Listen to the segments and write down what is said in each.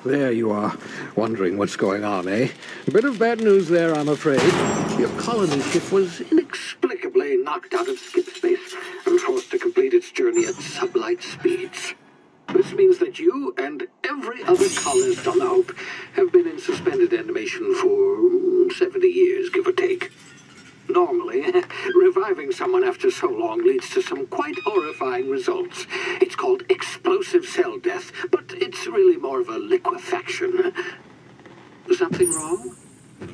There you are, wondering what's going on, eh? A bit of bad news there, I'm afraid. Your colony ship was inexplicably knocked out of skip space and forced to complete its journey at sublight speeds. This means that you and every other colonist on the Hope have been in suspended animation for 70 years, give or take. Normally, reviving someone after so long leads to some quite horrifying results. It's called explosive cell death, but it's really more of a liquefaction. Something wrong?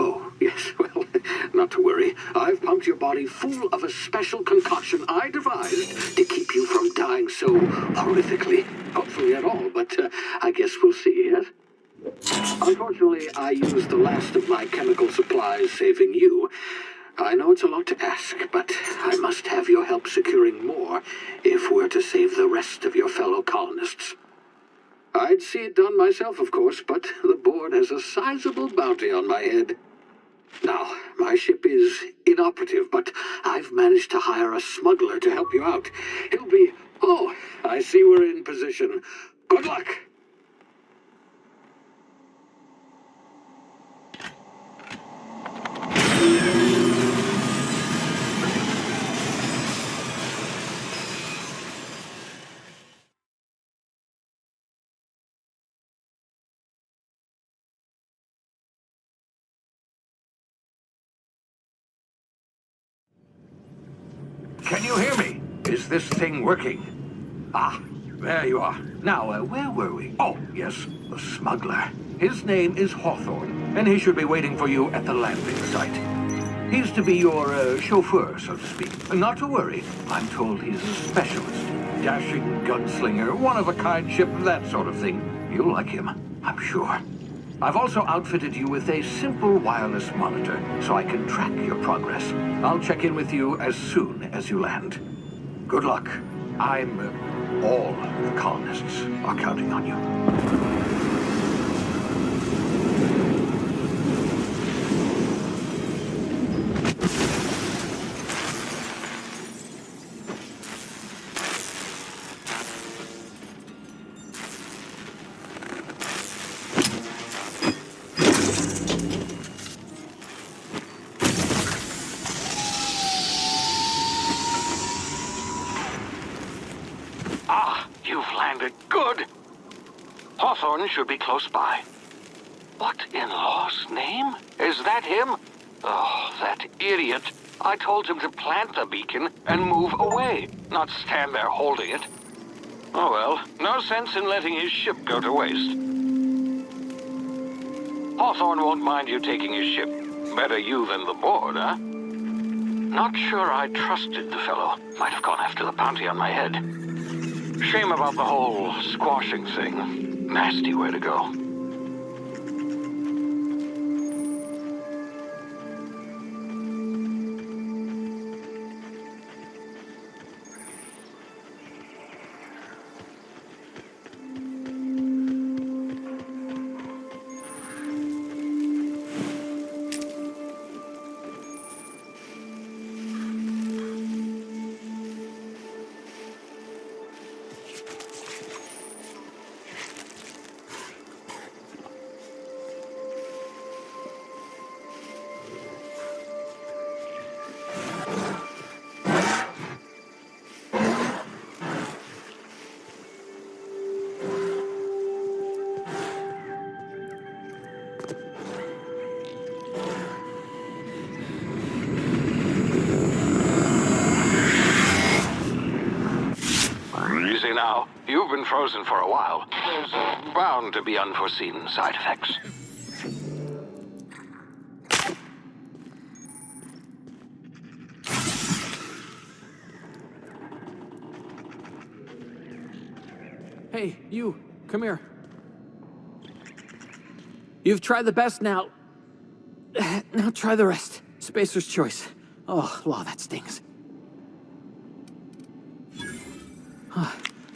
Oh, yes, well, not to worry. I've pumped your body full of a special concoction I devised to keep you from dying so horrifically. Hopefully at all, but I guess we'll see, yes? Unfortunately, I used the last of my chemical supplies saving you. I know it's a lot to ask, but I must have your help securing more if we're to save the rest of your fellow colonists. I'd see it done myself, of course, but the board has a sizable bounty on my head. Now, my ship is inoperative, but I've managed to hire a smuggler to help you out. He'll be... Oh, I see we're in position. Good luck! Can you hear me? Is this thing working? Ah, there you are. Now, where were we? Oh, yes, the smuggler. His name is Hawthorne, and he should be waiting for you at the landing site. He's to be your chauffeur, so to speak. Not to worry. I'm told he's a specialist. Dashing gunslinger, one-of-a-kind ship, that sort of thing. You'll like him, I'm sure. I've also outfitted you with a simple wireless monitor, so I can track your progress. I'll check in with you as soon as you land. Good luck. All the colonists are counting on you. You've landed good. Hawthorne should be close by. What in law's name? Is that him? Oh, that idiot. I told him to plant the beacon and move away, not stand there holding it. Oh well, no sense in letting his ship go to waste. Hawthorne won't mind you taking his ship. Better you than the board, huh? Not sure I trusted the fellow. Might have gone after the bounty on my head. Shame about the whole squashing thing. Nasty way to go. Easy now. You've been frozen for a while. There's bound to be unforeseen side effects. Hey, you, come here. You've tried the best now. Now try the rest. Spacer's choice. Oh, law, that stings.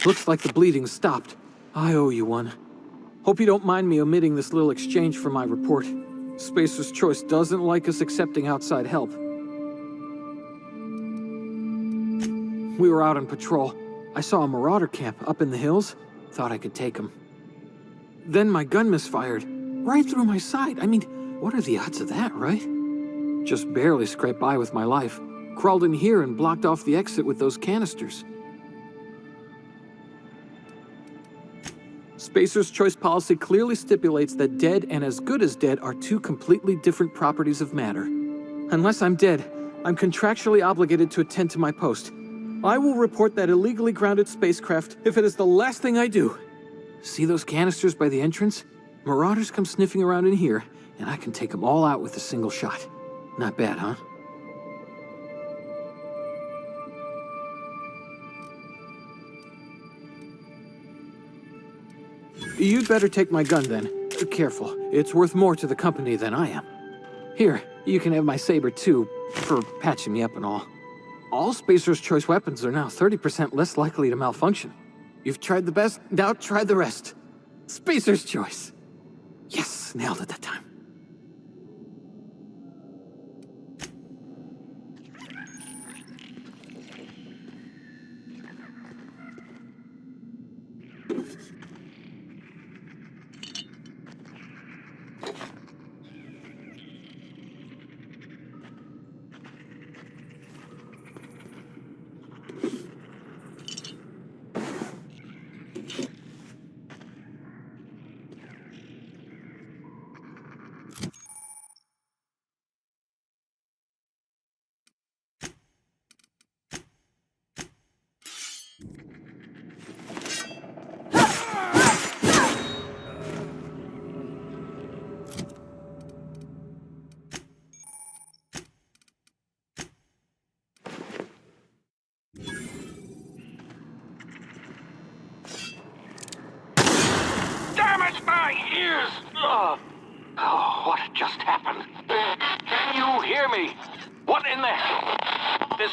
Looks like the bleeding stopped. I owe you one. Hope you don't mind me omitting this little exchange from my report. Spacer's choice doesn't like us accepting outside help. We were out on patrol. I saw a marauder camp up in the hills. Thought I could take them. Then my gun misfired. Right through my side. I mean, what are the odds of that, right? Just barely scraped by with my life. Crawled in here and blocked off the exit with those canisters. Spacer's Choice policy clearly stipulates that dead and as good as dead are two completely different properties of matter. Unless I'm dead, I'm contractually obligated to attend to my post. I will report that illegally grounded spacecraft if it is the last thing I do. See those canisters by the entrance? Marauders come sniffing around in here, and I can take them all out with a single shot. Not bad, huh? You'd better take my gun then. Careful, it's worth more to the company than I am. Here, you can have my saber too, for patching me up and all. All Spacer's Choice weapons are now 30% less likely to malfunction. You've tried the best, now try the rest. Spacer's Choice. Yes, nailed it that time. Damn it, my ears! Oh, what just happened? Can you hear me? What in the hell? This...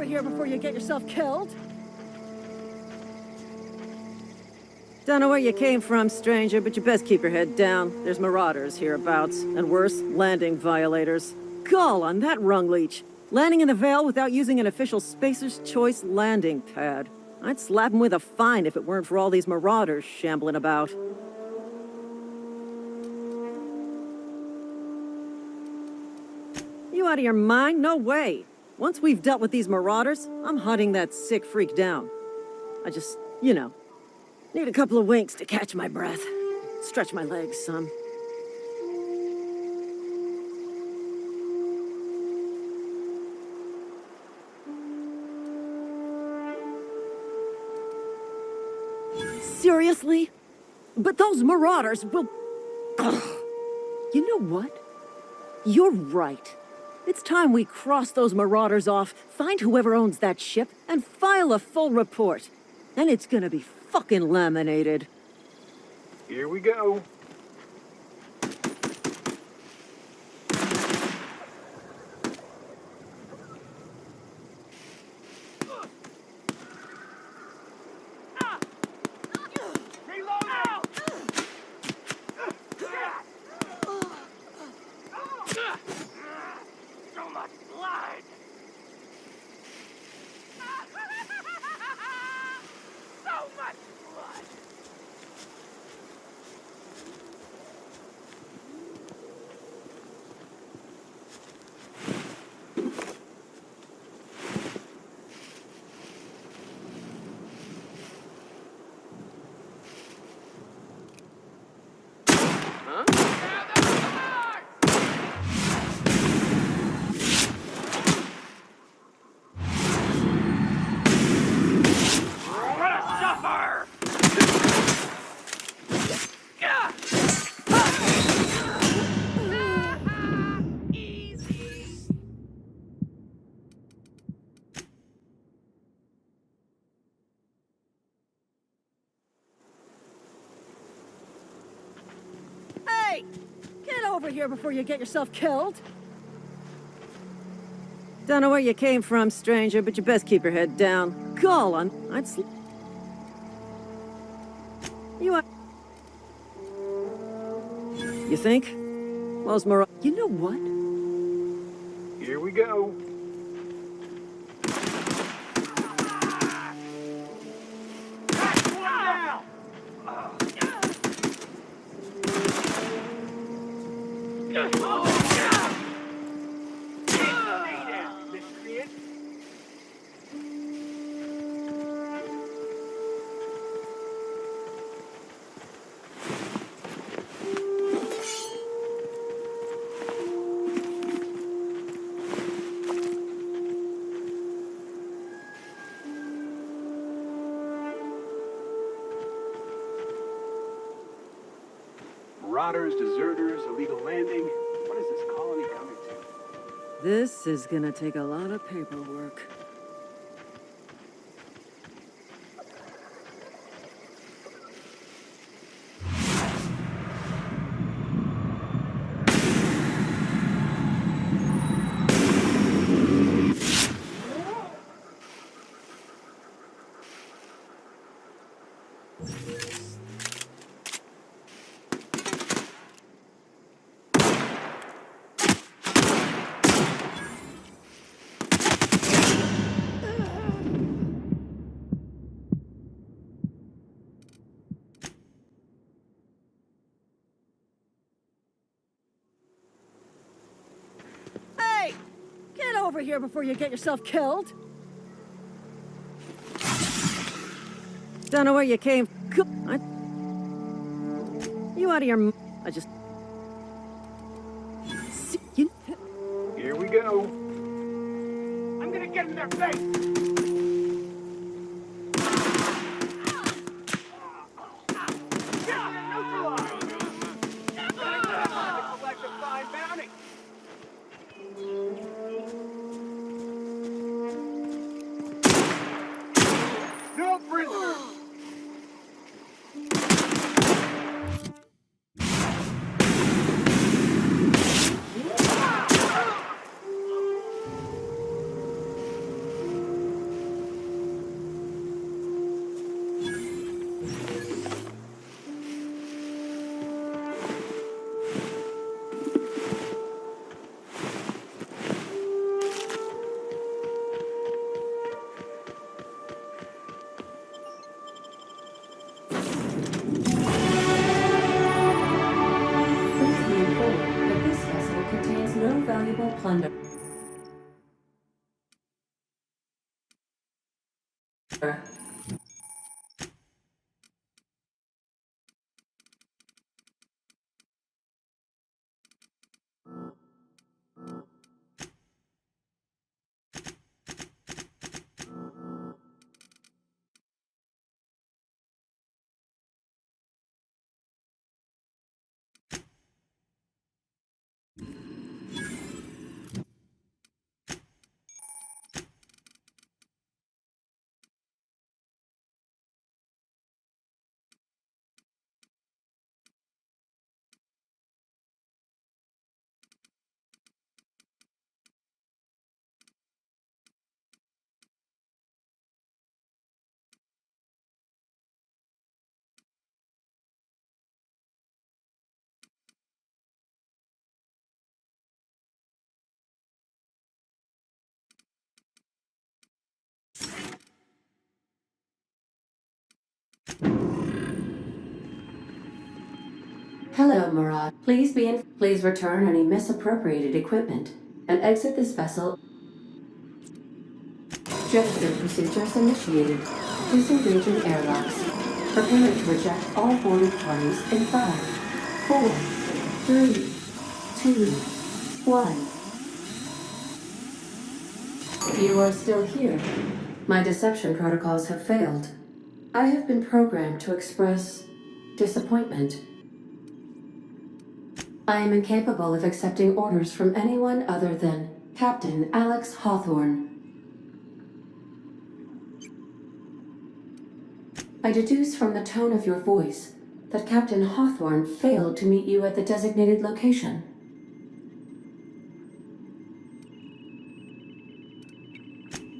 over here before you get yourself killed. Don't know where you came from, stranger, but you best keep your head down. There's marauders hereabouts, and worse, landing violators. Gall on that rung leech. Landing in the Vale without using an official Spacer's Choice landing pad. I'd slap him with a fine if it weren't for all these marauders shambling about. You out of your mind? No way. Once we've dealt with these marauders, I'm hunting that sick freak down. I just, need a couple of winks to catch my breath. Stretch my legs some. Seriously? But those marauders will... Ugh. You know what? You're right. It's time we cross those marauders off, find whoever owns that ship, and file a full report. And it's gonna be fucking laminated. Here we go. Hey! Get over here before you get yourself killed. Don't know where you came from, stranger, but you best keep your head down. Gall on... You are... You think? Those You know what? Here we go. Marauders, deserters, illegal landing. What is this colony coming to? This is gonna take a lot of paperwork. Hey! Get over here before you get yourself killed. Don't know where you came. You out of your... I just... Here we go. I'm gonna get in their face. No prisoners! under. Hello, Murad. Please return any misappropriated equipment and exit this vessel. Jettison procedures initiated. Disengaging airlocks. Preparing to eject all boarded parties in 5, 4, 3, 2, 1. You are still here. My deception protocols have failed. I have been programmed to express disappointment. I am incapable of accepting orders from anyone other than Captain Alex Hawthorne. I deduce from the tone of your voice that Captain Hawthorne failed to meet you at the designated location.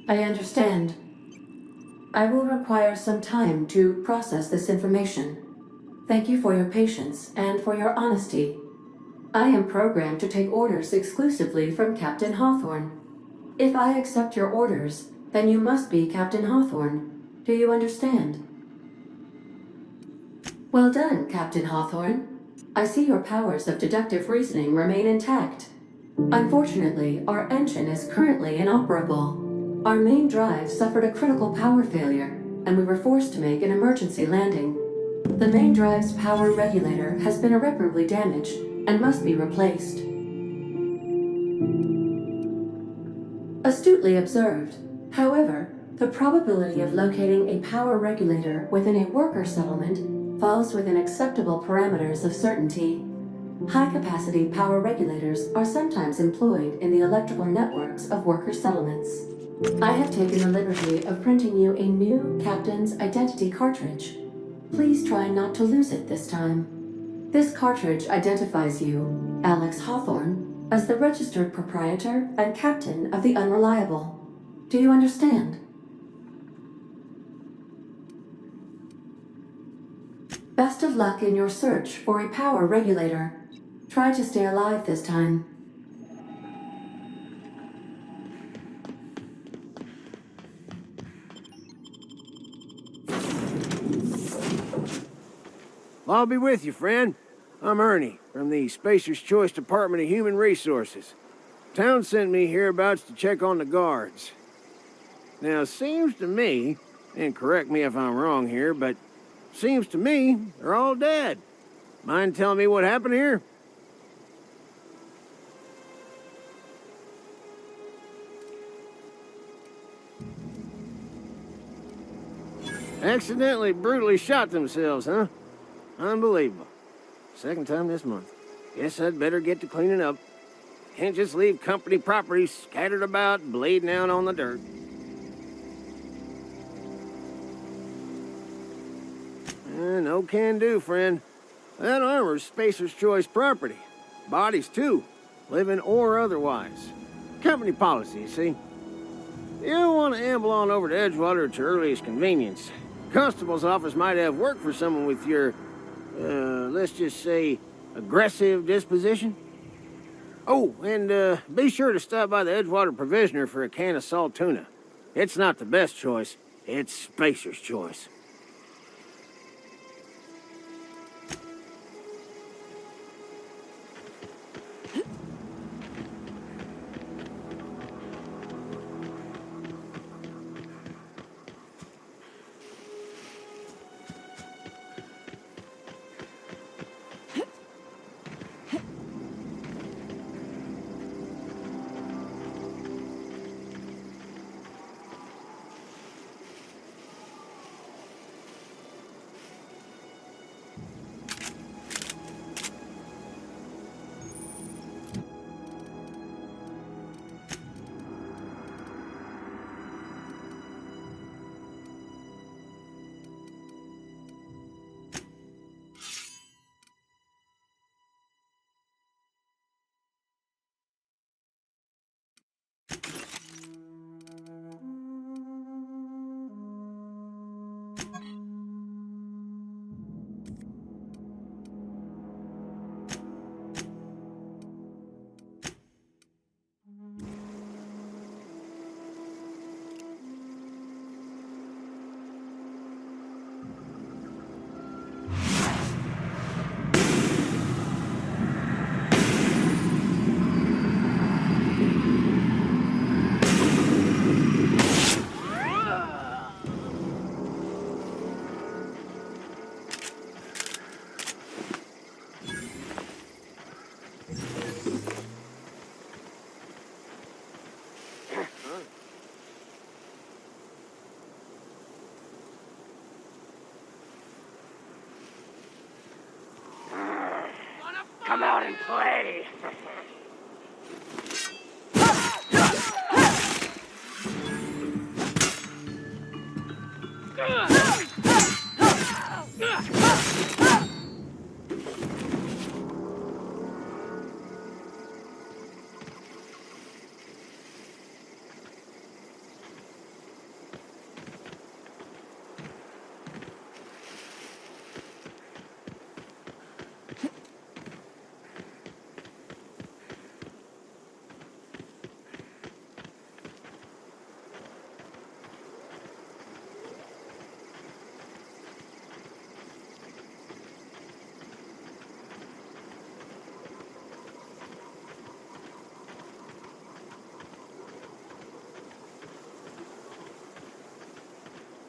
I understand. I will require some time to process this information. Thank you for your patience and for your honesty. I am programmed to take orders exclusively from Captain Hawthorne. If I accept your orders, then you must be Captain Hawthorne. Do you understand? Well done, Captain Hawthorne. I see your powers of deductive reasoning remain intact. Unfortunately, our engine is currently inoperable. Our main drive suffered a critical power failure, and we were forced to make an emergency landing. The main drive's power regulator has been irreparably damaged and must be replaced. Astutely observed. However, the probability of locating a power regulator within a worker settlement falls within acceptable parameters of certainty. High-capacity power regulators are sometimes employed in the electrical networks of worker settlements. I have taken the liberty of printing you a new Captain's Identity cartridge. Please try not to lose it this time. This cartridge identifies you, Alex Hawthorne, as the registered proprietor and captain of the Unreliable. Do you understand? Best of luck in your search for a power regulator. Try to stay alive this time. I'll be with you, friend. I'm Ernie, from the Spacer's Choice Department of Human Resources. Town sent me hereabouts to check on the guards. Now, it seems to me, and correct me if I'm wrong here, but seems to me they're all dead. Mind telling me what happened here? Accidentally, brutally shot themselves, huh? Unbelievable. Second time this month. Guess I'd better get to cleaning up. Can't just leave company property scattered about, bleeding out on the dirt. No can do, friend. That armor's Spacer's Choice property. Bodies, too. Living or otherwise. Company policy, you see. You don't want to amble on over to Edgewater at your earliest convenience. Constable's office might have work for someone with your, let's just say, aggressive disposition. Oh, and be sure to stop by the Edgewater Provisioner for a can of salt tuna. It's not the best choice, it's Spacer's Choice. come out and play.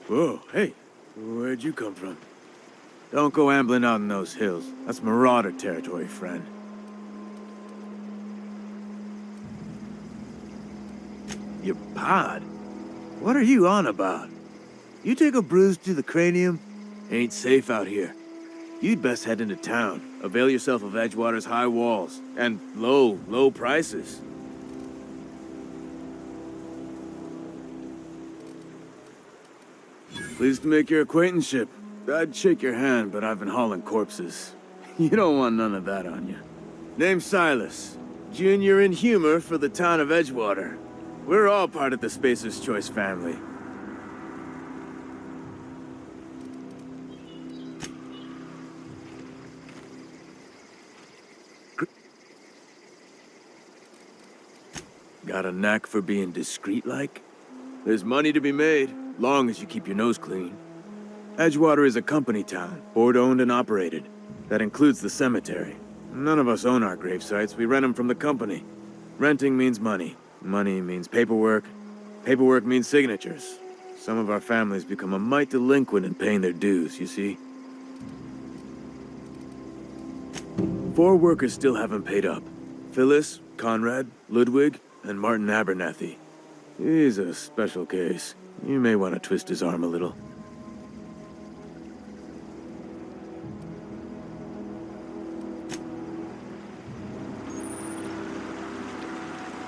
Whoa, hey, where'd you come from? Don't go ambling out in those hills. That's marauder territory, friend. Your pod? What are you on about? You take a bruise to the cranium? Ain't safe out here. You'd best head into town. Avail yourself of Edgewater's high walls. And low prices. Pleased to make your acquaintanceship. I'd shake your hand, but I've been hauling corpses. You don't want none of that on you. Name's Silas. Junior in humor for the town of Edgewater. We're all part of the Spacer's Choice family. Got a knack for being discreet-like? There's money to be made, long as you keep your nose clean. Edgewater is a company town, board-owned and operated. That includes the cemetery. None of us own our grave sites, we rent them from the company. Renting means money. Money means paperwork. Paperwork means signatures. Some of our families become a mite delinquent in paying their dues, you see? 4 workers still haven't paid up. Phyllis, Conrad, Ludwig, and Martin Abernathy. He's a special case. You may want to twist his arm a little.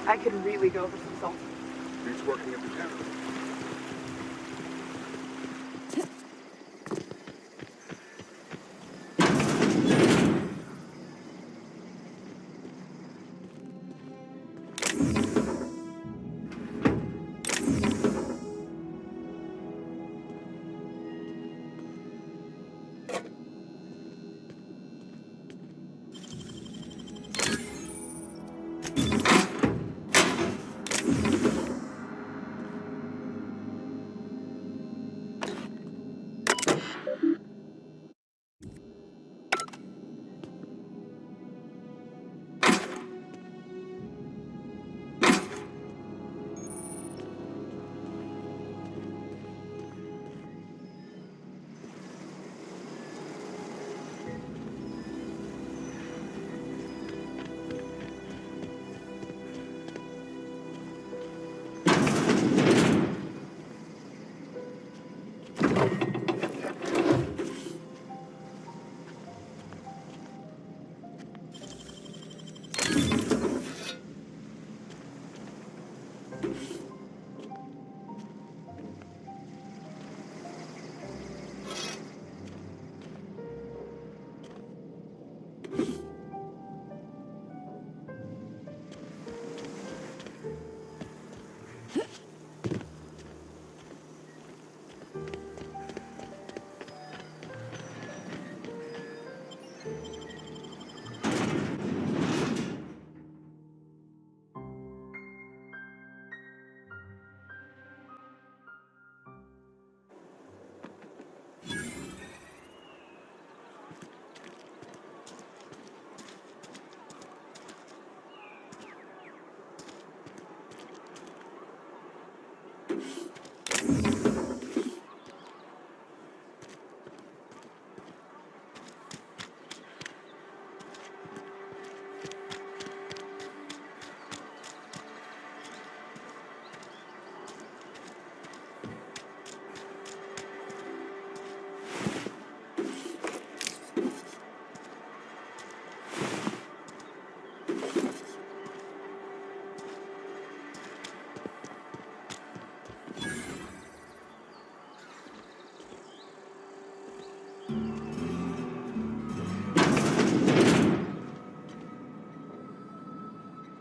I could really go for some salt. He's working at the tavern.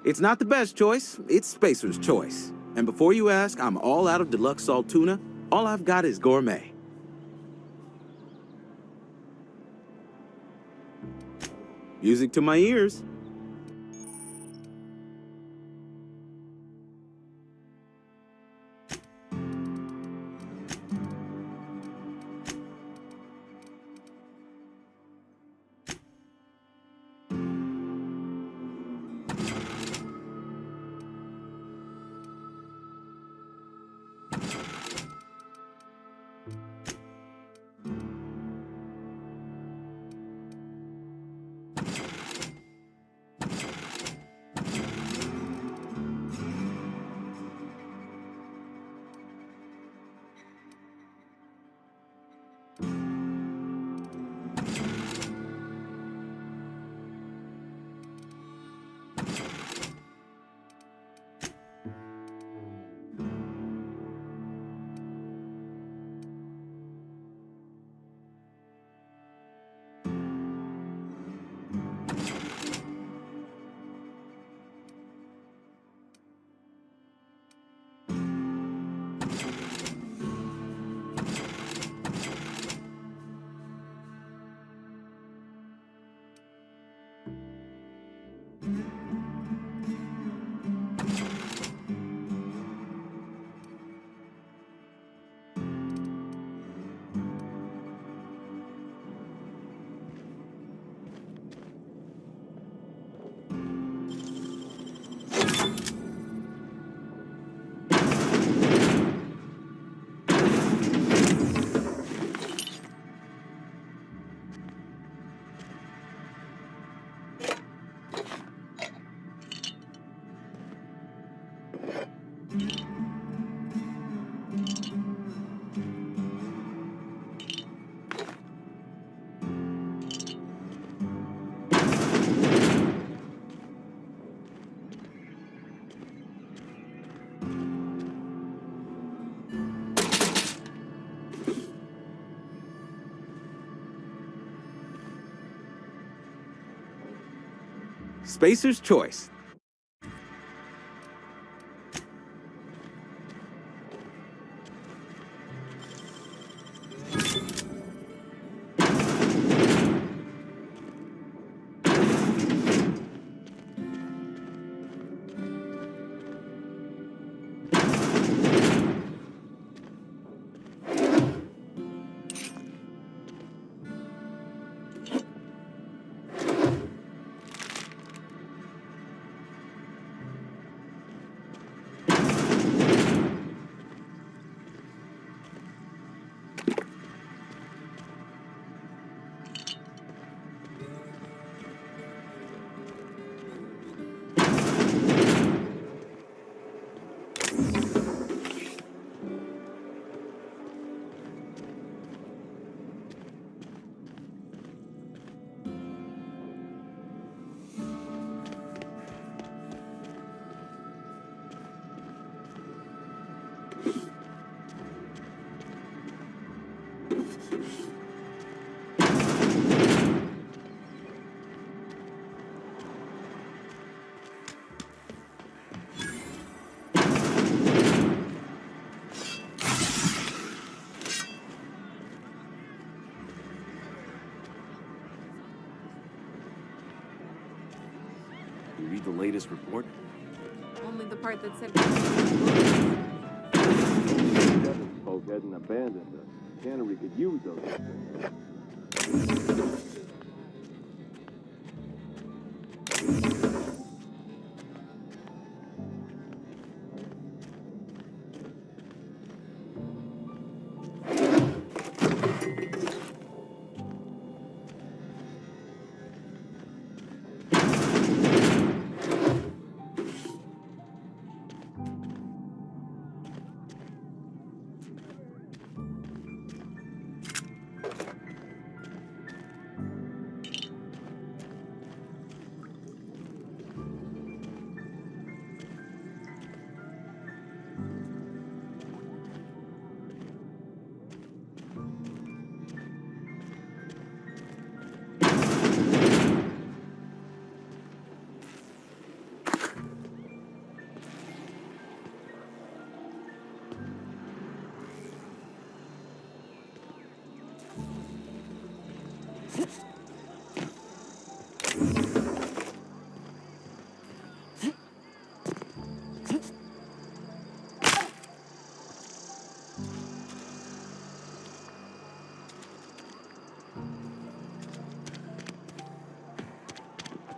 It's not the best choice, it's Spacer's choice. And before you ask, I'm all out of deluxe salt tuna. All I've got is gourmet. Music to my ears. Spacer's choice. You read the latest report? Only the part that said. Folk hadn't abandoned us. Cannery could use those.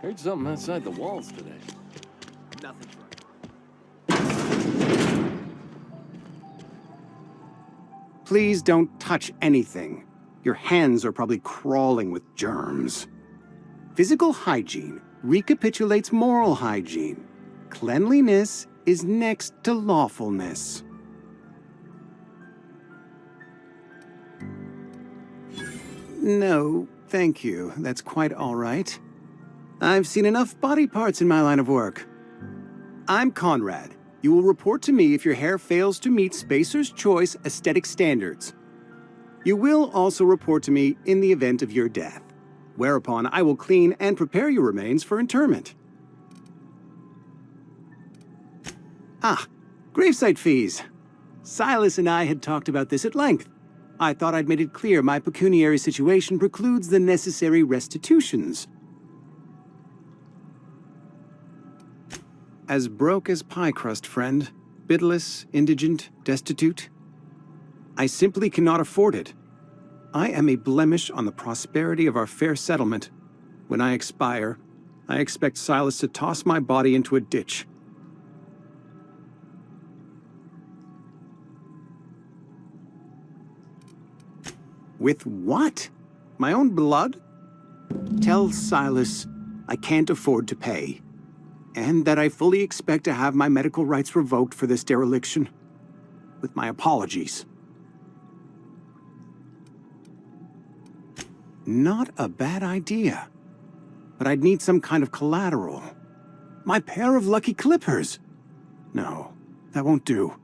Heard something outside the walls today. Nothing's right. Please don't touch anything. Your hands are probably crawling with germs. Physical hygiene recapitulates moral hygiene. Cleanliness is next to lawfulness. No, thank you. That's quite all right. I've seen enough body parts in my line of work. I'm Conrad. You will report to me if your hair fails to meet Spacer's Choice aesthetic standards. You will also report to me in the event of your death, whereupon I will clean and prepare your remains for interment. Ah, gravesite fees. Silas and I had talked about this at length. I thought I'd made it clear my pecuniary situation precludes the necessary restitutions. As broke as pie crust, friend. Bidless, indigent, destitute. I simply cannot afford it. I am a blemish on the prosperity of our fair settlement. When I expire, I expect Silas to toss my body into a ditch. With what? My own blood? Tell Silas I can't afford to pay, and that I fully expect to have my medical rights revoked for this dereliction. With my apologies. Not a bad idea. But I'd need some kind of collateral. My pair of lucky clippers! No, that won't do.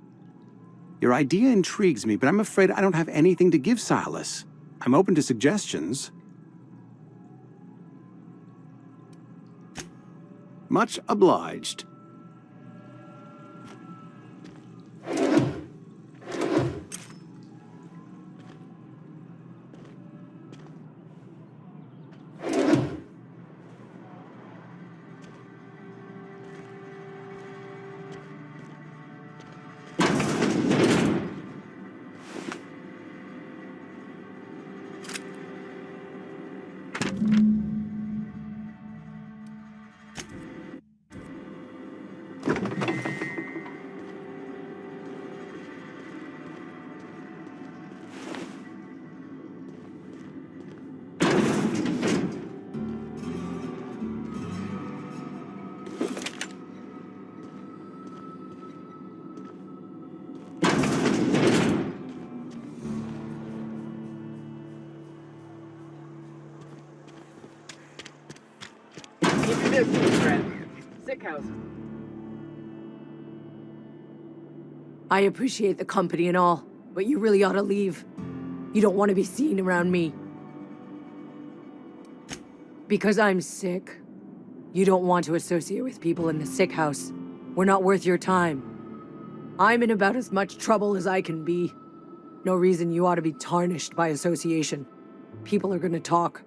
Your idea intrigues me, but I'm afraid I don't have anything to give Silas. I'm open to suggestions. Much obliged. Keep your distance, friend. Sick house. I appreciate the company and all, but you really ought to leave. You don't want to be seen around me. Because I'm sick. You don't want to associate with people in the sick house. We're not worth your time. I'm in about as much trouble as I can be. No reason you ought to be tarnished by association. People are gonna talk.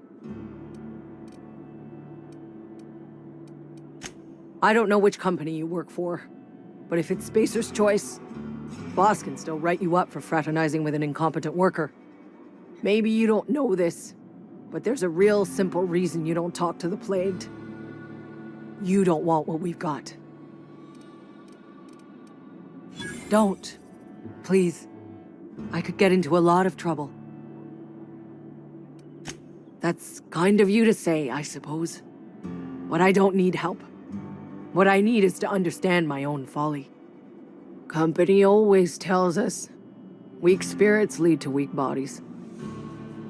I don't know which company you work for, but if it's Spacer's Choice, boss can still write you up for fraternizing with an incompetent worker. Maybe you don't know this, but there's a real simple reason you don't talk to the plagued. You don't want what we've got. Don't. Please. I could get into a lot of trouble. That's kind of you to say, I suppose. But I don't need help. What I need is to understand my own folly. Company always tells us, weak spirits lead to weak bodies.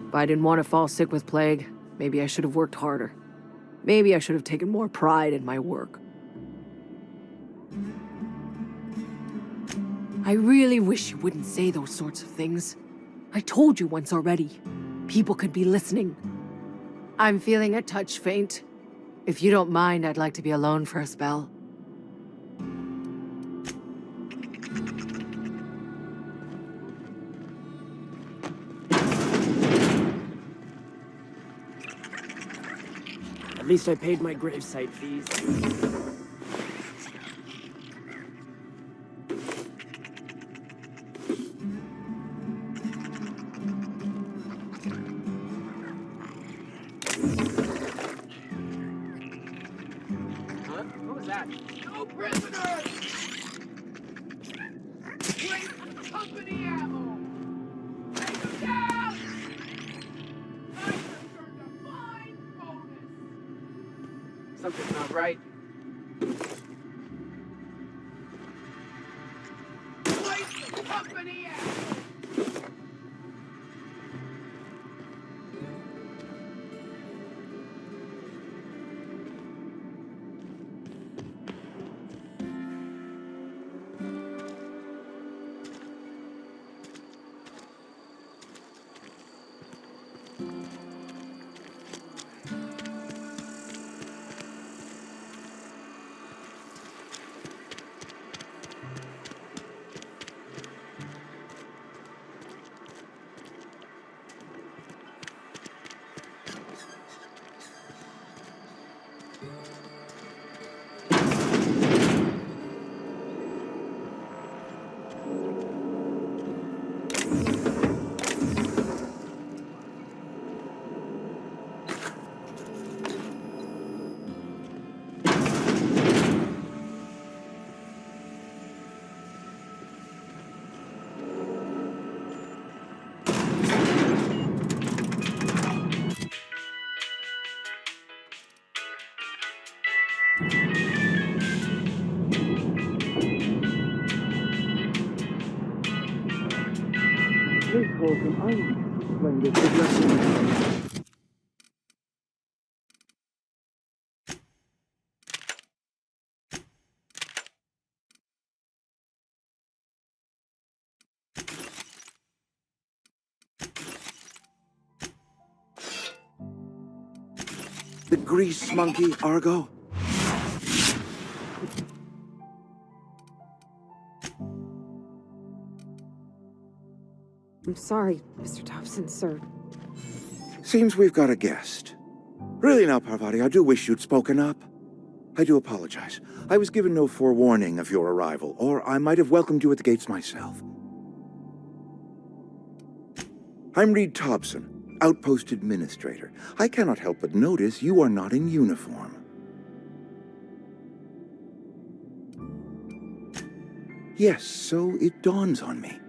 If I didn't want to fall sick with plague, maybe I should have worked harder. Maybe I should have taken more pride in my work. I really wish you wouldn't say those sorts of things. I told you once already. People could be listening. I'm feeling a touch faint. If you don't mind, I'd like to be alone for a spell. At least I paid my gravesite fees. that. No prisoners! Wait for company ammo! Take them down! I just earned a fine bonus! Something's not right. Wait for company ammo! The grease monkey, Argo? I'm sorry, Mr. Thompson, sir. Seems we've got a guest. Really now, Parvati, I do wish you'd spoken up. I do apologize. I was given no forewarning of your arrival, or I might have welcomed you at the gates myself. I'm Reed Thompson, Outpost Administrator. I cannot help but notice you are not in uniform. Yes, so it dawns on me.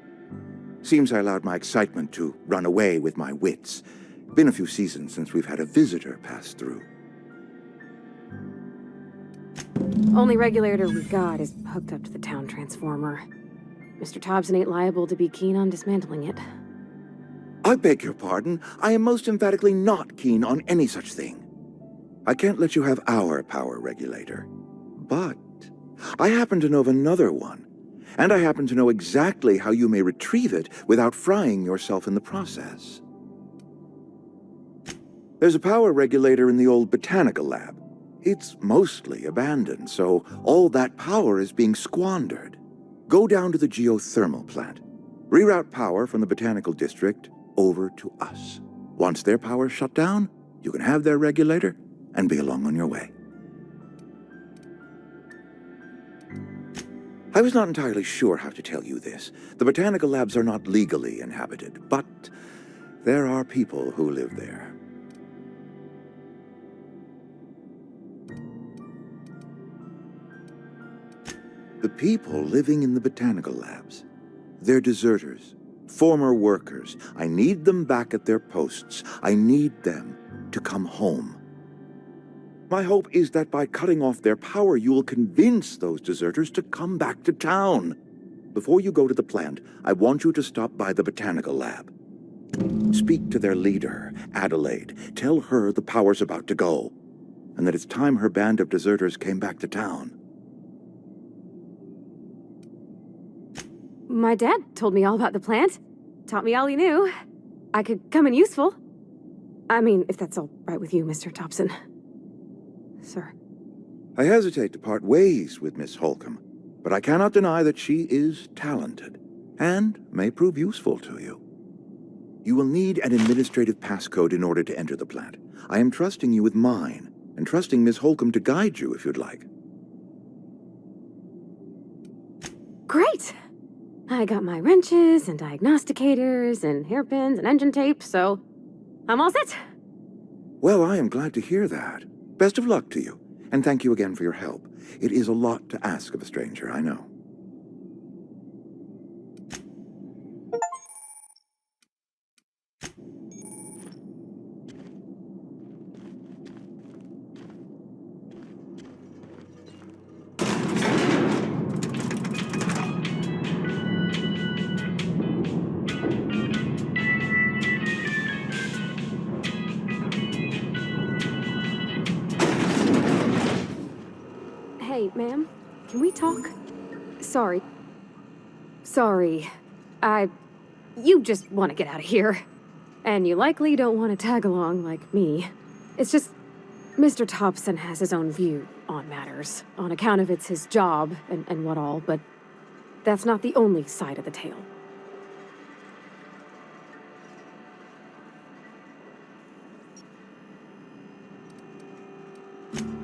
Seems I allowed my excitement to run away with my wits. Been a few seasons since we've had a visitor pass through. Only regulator we got is hooked up to the town transformer. Mr. Thompson ain't liable to be keen on dismantling it. I beg your pardon. I am most emphatically not keen on any such thing. I can't let you have our power regulator. But I happen to know of another one. And I happen to know exactly how you may retrieve it without frying yourself in the process. There's a power regulator in the old botanical lab. It's mostly abandoned, so all that power is being squandered. Go down to the geothermal plant. Reroute power from the botanical district over to us. Once their power's shut down, you can have their regulator and be along on your way. I was not entirely sure how to tell you this. The botanical labs are not legally inhabited, but there are people who live there. The people living in the botanical labs, they're deserters, former workers. I need them back at their posts. I need them to come home. My hope is that by cutting off their power, you will convince those deserters to come back to town. Before you go to the plant, I want you to stop by the botanical lab. Speak to their leader, Adelaide. Tell her the power's about to go, and that it's time her band of deserters came back to town. My dad told me all about the plant. Taught me all he knew. I could come in useful. I mean, if that's all right with you, Mr. Thompson. Sir. I hesitate to part ways with Miss Holcomb, but I cannot deny that she is talented, and may prove useful to you. You will need an administrative passcode in order to enter the plant. I am trusting you with mine, and trusting Miss Holcomb to guide you if you'd like. Great! I got my wrenches and diagnosticators and hairpins and engine tape, so I'm all set. Well, I am glad to hear that. Best of luck to you, and thank you again for your help. It is a lot to ask of a stranger, I know. Hey, ma'am, can we talk? Sorry. You just want to get out of here. And you likely don't want to tag along like me. It's just, Mr. Thompson has his own view on matters, on account of it's his job and what all, but that's not the only side of the tale.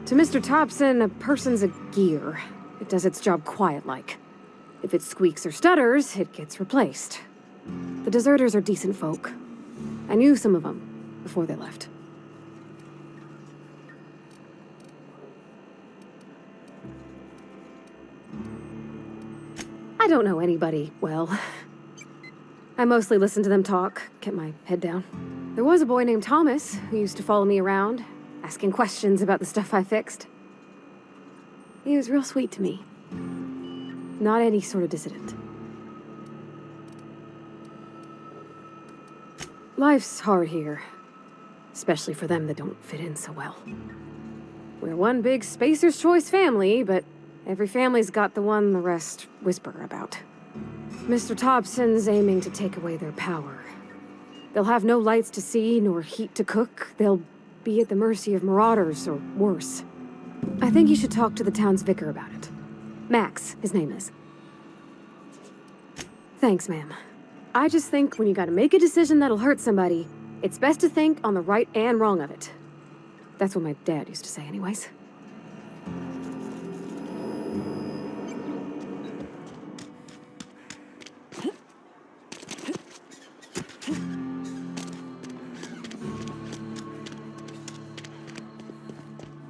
To Mr. Thompson, a person's a gear. It does its job quiet-like. If it squeaks or stutters, it gets replaced. The deserters are decent folk. I knew some of them before they left. I don't know anybody well. I mostly listen to them talk, kept my head down. There was a boy named Thomas who used to follow me around, asking questions about the stuff I fixed. He was real sweet to me. Not any sort of dissident. Life's hard here, especially for them that don't fit in so well. We're one big Spacer's Choice family, but every family's got the one the rest whisper about. Mr. Thompson's aiming to take away their power. They'll have no lights to see, nor heat to cook. They'll be at the mercy of marauders, or worse. I think you should talk to the town's vicar about it. Max, his name is. Thanks, ma'am. I just think when you gotta make a decision that'll hurt somebody, it's best to think on the right and wrong of it. That's what my dad used to say anyways.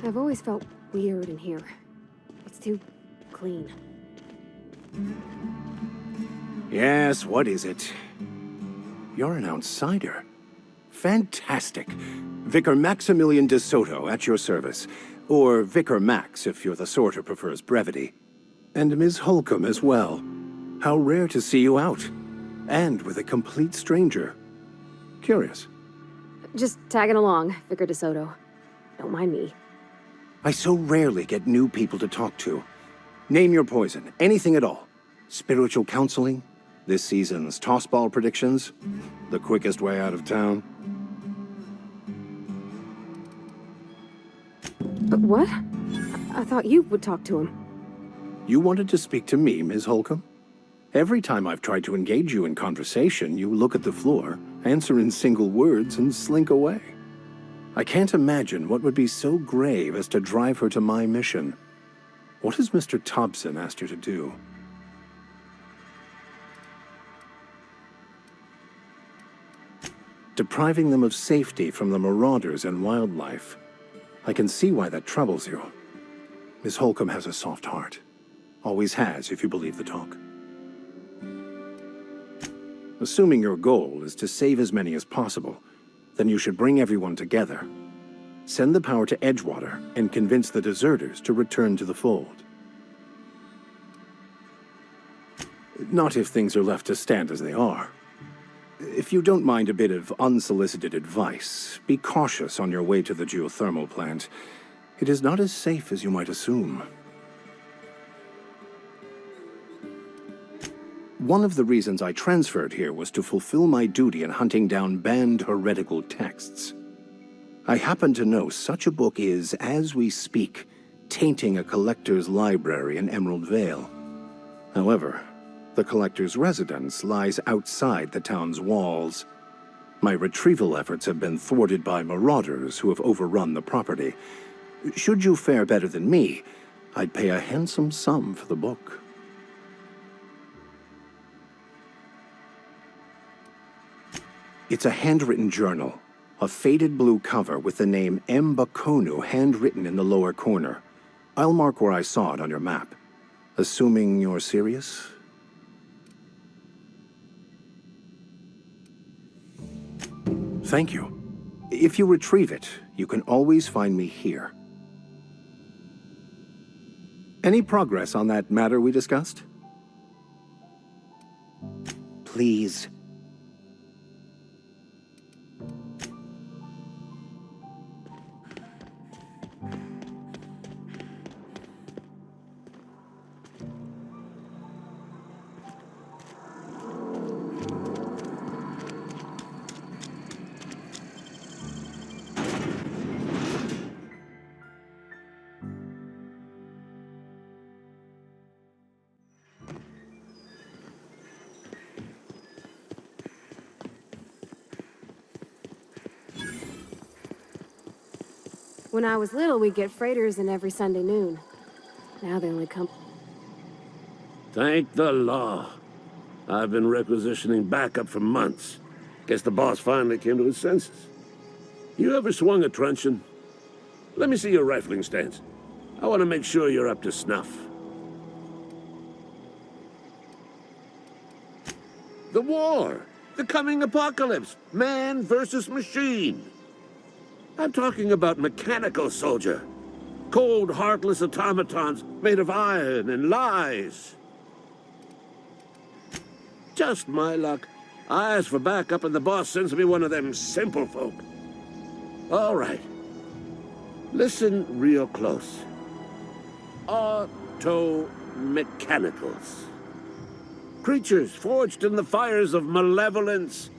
I've always felt weird in here. It's too clean. Yes, what is it? You're an outsider. Fantastic. Vicar Maximilian de Soto at your service. Or Vicar Max, if you're the sort who prefers brevity. And Ms. Holcomb as well. How rare to see you out. And with a complete stranger. Curious. Just tagging along, Vicar de Soto. Don't mind me. I so rarely get new people to talk to. Name your poison, anything at all. Spiritual counseling? This season's tossball predictions? The quickest way out of town? But what? I thought you would talk to him. You wanted to speak to me, Ms. Holcomb? Every time I've tried to engage you in conversation, you look at the floor, answer in single words, and slink away. I can't imagine what would be so grave as to drive her to my mission. What has Mr. Thompson asked you to do? Depriving them of safety from the marauders and wildlife. I can see why that troubles you. Miss Holcomb has a soft heart. Always has, if you believe the talk. Assuming your goal is to save as many as possible, then you should bring everyone together. Send the power to Edgewater and convince the deserters to return to the fold. Not if things are left to stand as they are. If you don't mind a bit of unsolicited advice, be cautious on your way to the geothermal plant. It is not as safe as you might assume. One of the reasons I transferred here was to fulfill my duty in hunting down banned heretical texts. I happen to know such a book is, as we speak, tainting a collector's library in Emerald Vale. However, the collector's residence lies outside the town's walls. My retrieval efforts have been thwarted by marauders who have overrun the property. Should you fare better than me, I'd pay a handsome sum for the book. It's a handwritten journal, a faded blue cover with the name M. Bakonu handwritten in the lower corner. I'll mark where I saw it on your map. Assuming you're serious? Thank you. If you retrieve it, you can always find me here. Any progress on that matter we discussed? Please. When I was little, we'd get freighters in every Sunday noon. Now they only come... Thank the law. I've been requisitioning backup for months. Guess the boss finally came to his senses. You ever swung a truncheon? Let me see your rifling stance. I want to make sure you're up to snuff. The war! The coming apocalypse! Man versus machine! I'm talking about mechanical soldier. Cold, heartless automatons made of iron and lies. Just my luck. I ask for backup and the boss sends me one of them simple folk. All right. Listen real close. Auto-mechanicals. Creatures forged in the fires of malevolence.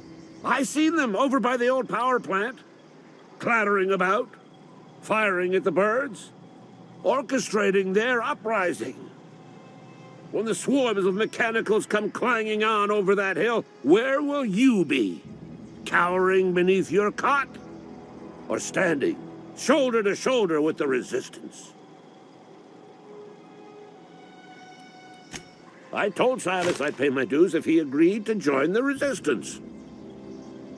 I seen them over by the old power plant. Clattering about, firing at the birds, orchestrating their uprising. When the swarms of mechanicals come clanging on over that hill, where will you be? Cowering beneath your cot? Or standing, shoulder to shoulder with the resistance? I told Silas I'd pay my dues if he agreed to join the resistance.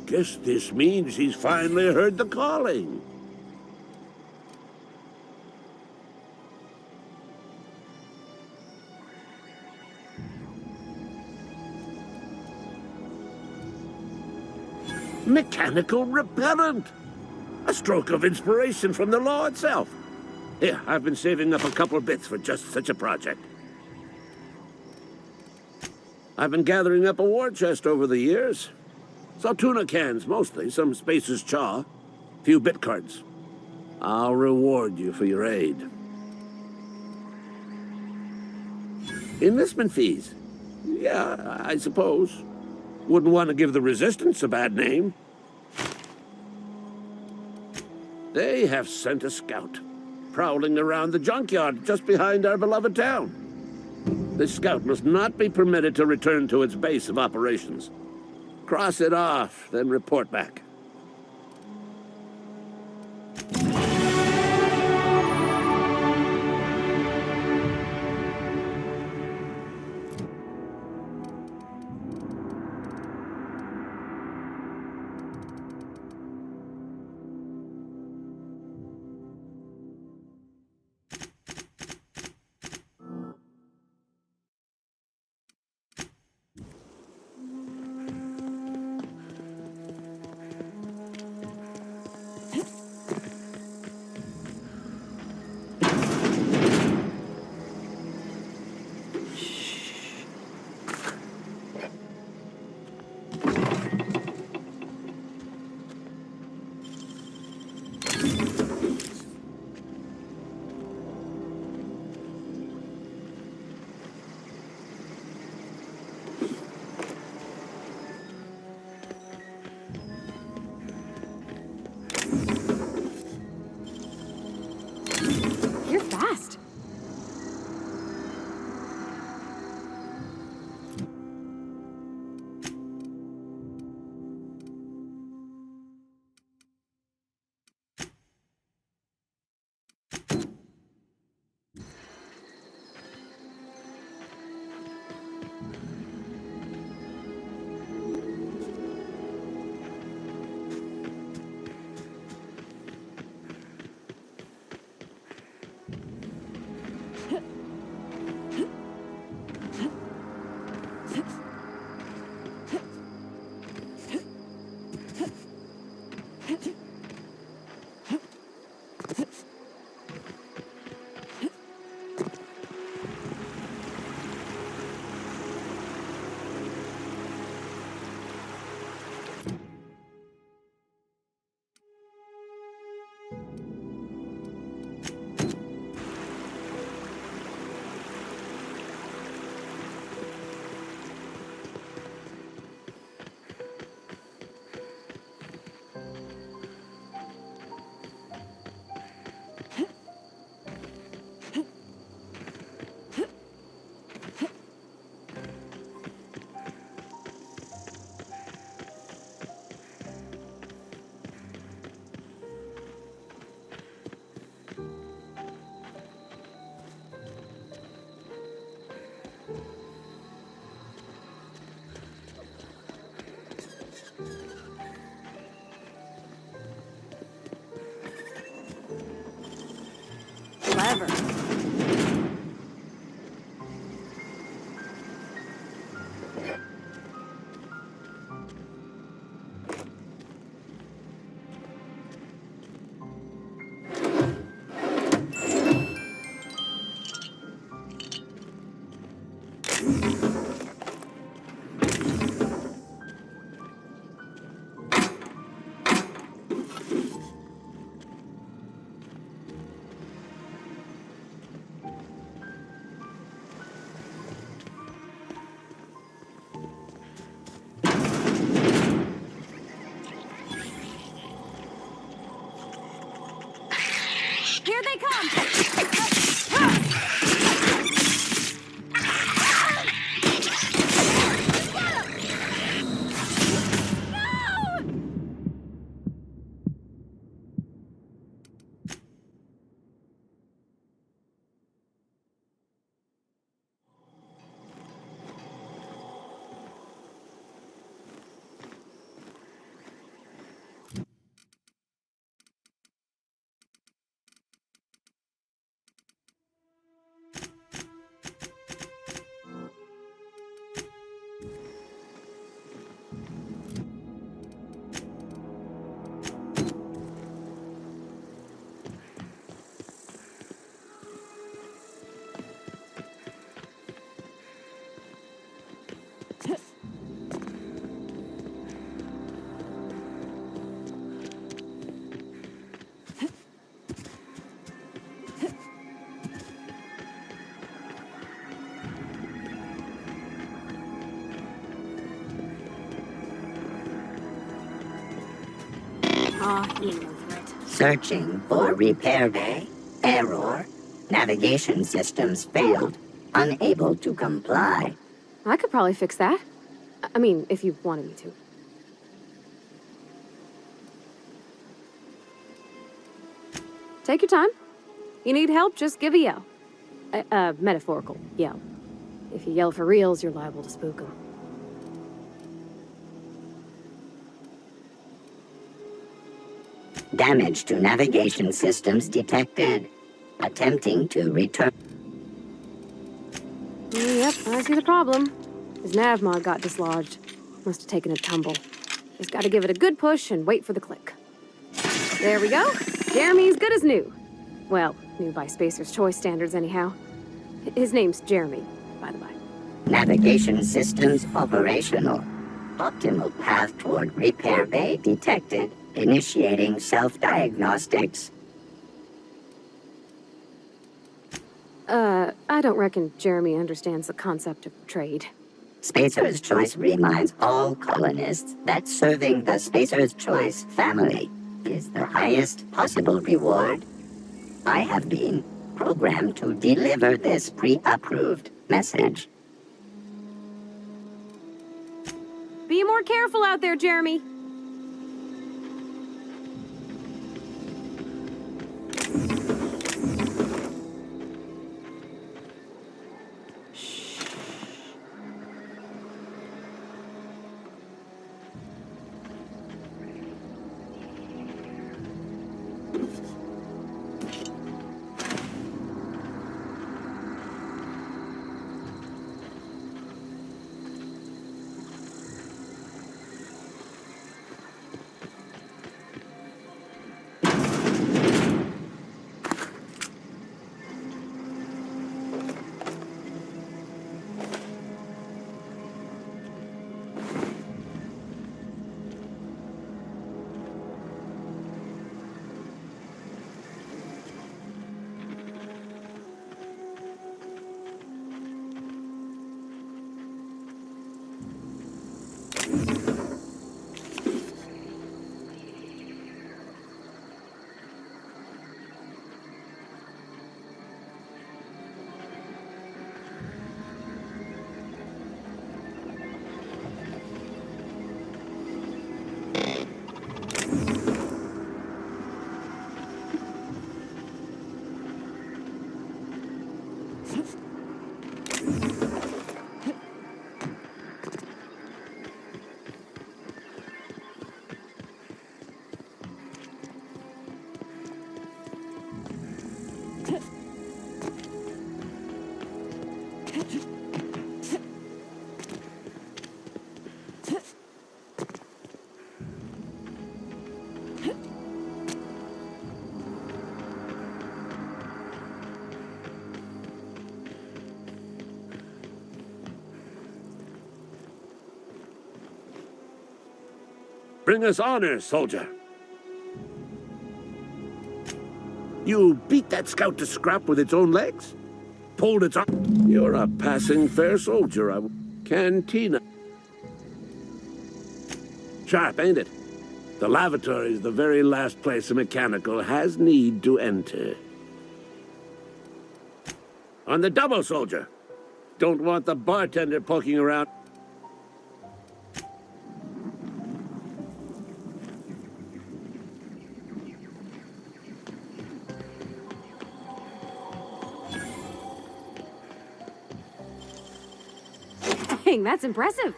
Guess this means he's finally heard the calling. Mechanical repellent! A stroke of inspiration from the law itself. Here, I've been saving up a couple bits for just such a project. I've been gathering up a war chest over the years. Saltuna cans, mostly, some Spacer's Chaw, few bit cards. I'll reward you for your aid. Enlistment fees? Yeah, I suppose. Wouldn't want to give the Resistance a bad name. They have sent a scout, prowling around the junkyard just behind our beloved town. This scout must not be permitted to return to its base of operations. Cross it off, then report back. Clever. Here they come! Searching for repair bay. Error. Navigation systems failed. Unable to comply. I could probably fix that. I mean, if you wanted me to. Take your time. You need help, just give a yell. A metaphorical yell. If you yell for reals, you're liable to spook them. Damage to navigation systems detected. Attempting to return. Yep, I see the problem. His nav mod got dislodged. Must have taken a tumble. Just gotta give it a good push and wait for the click. There we go. Jeremy's good as new. Well, new by Spacer's Choice standards anyhow. His name's Jeremy, by the way. Navigation systems operational. Optimal path toward repair bay detected. Initiating self-diagnostics. I don't reckon Jeremy understands the concept of trade. Spacer's Choice reminds all colonists that serving the Spacer's Choice family is the highest possible reward. I have been programmed to deliver this pre-approved message. Be more careful out there, Jeremy. Bring us honor, soldier. You beat that scout to scrap with its own legs? Pulled its arm? You're a passing fair soldier, Cantina. Sharp, ain't it? The lavatory is the very last place a mechanical has need to enter. On the double, soldier. Don't want the bartender poking around. Dang, that's impressive.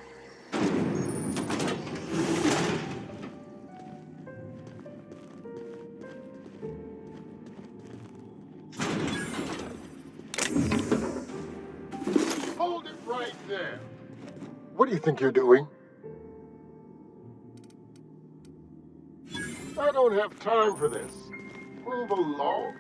Hold it right there. What do you think you're doing? I don't have time for this. Move along.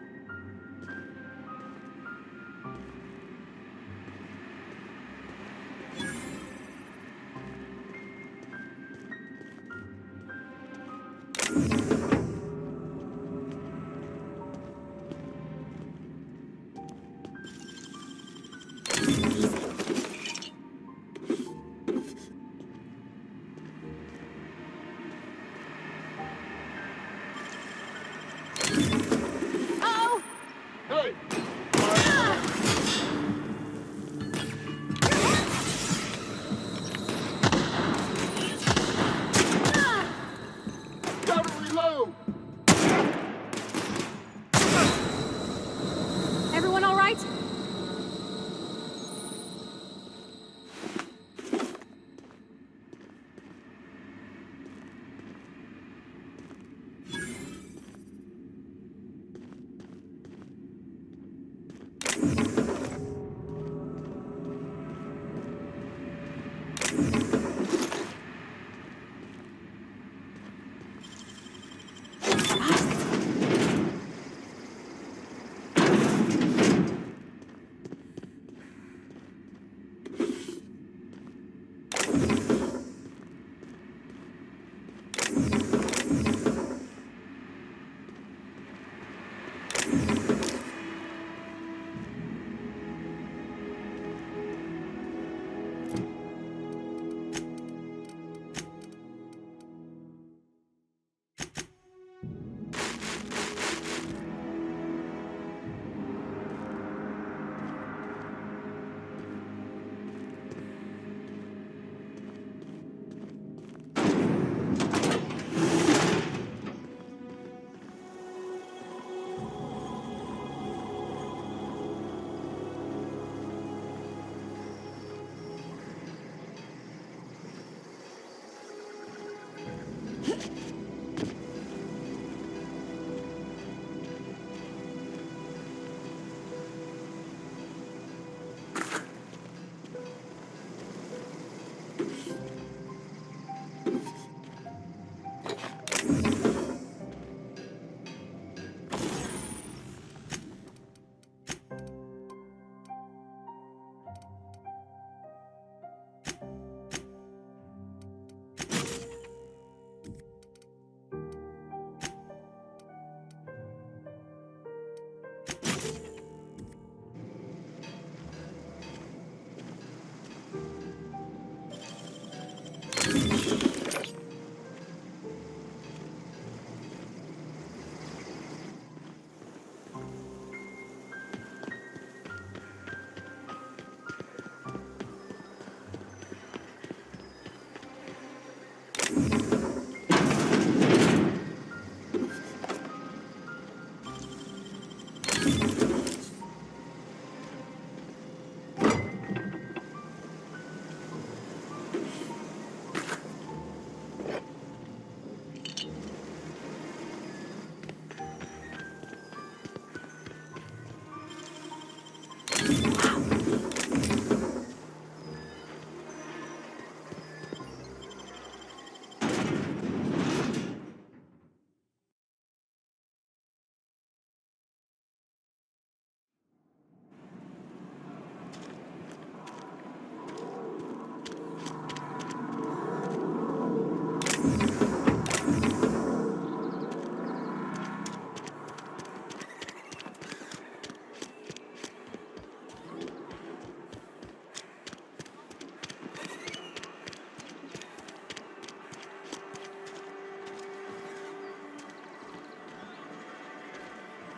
Hey! Gotta reload! Everyone all right?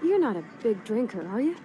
You're not a big drinker, are you?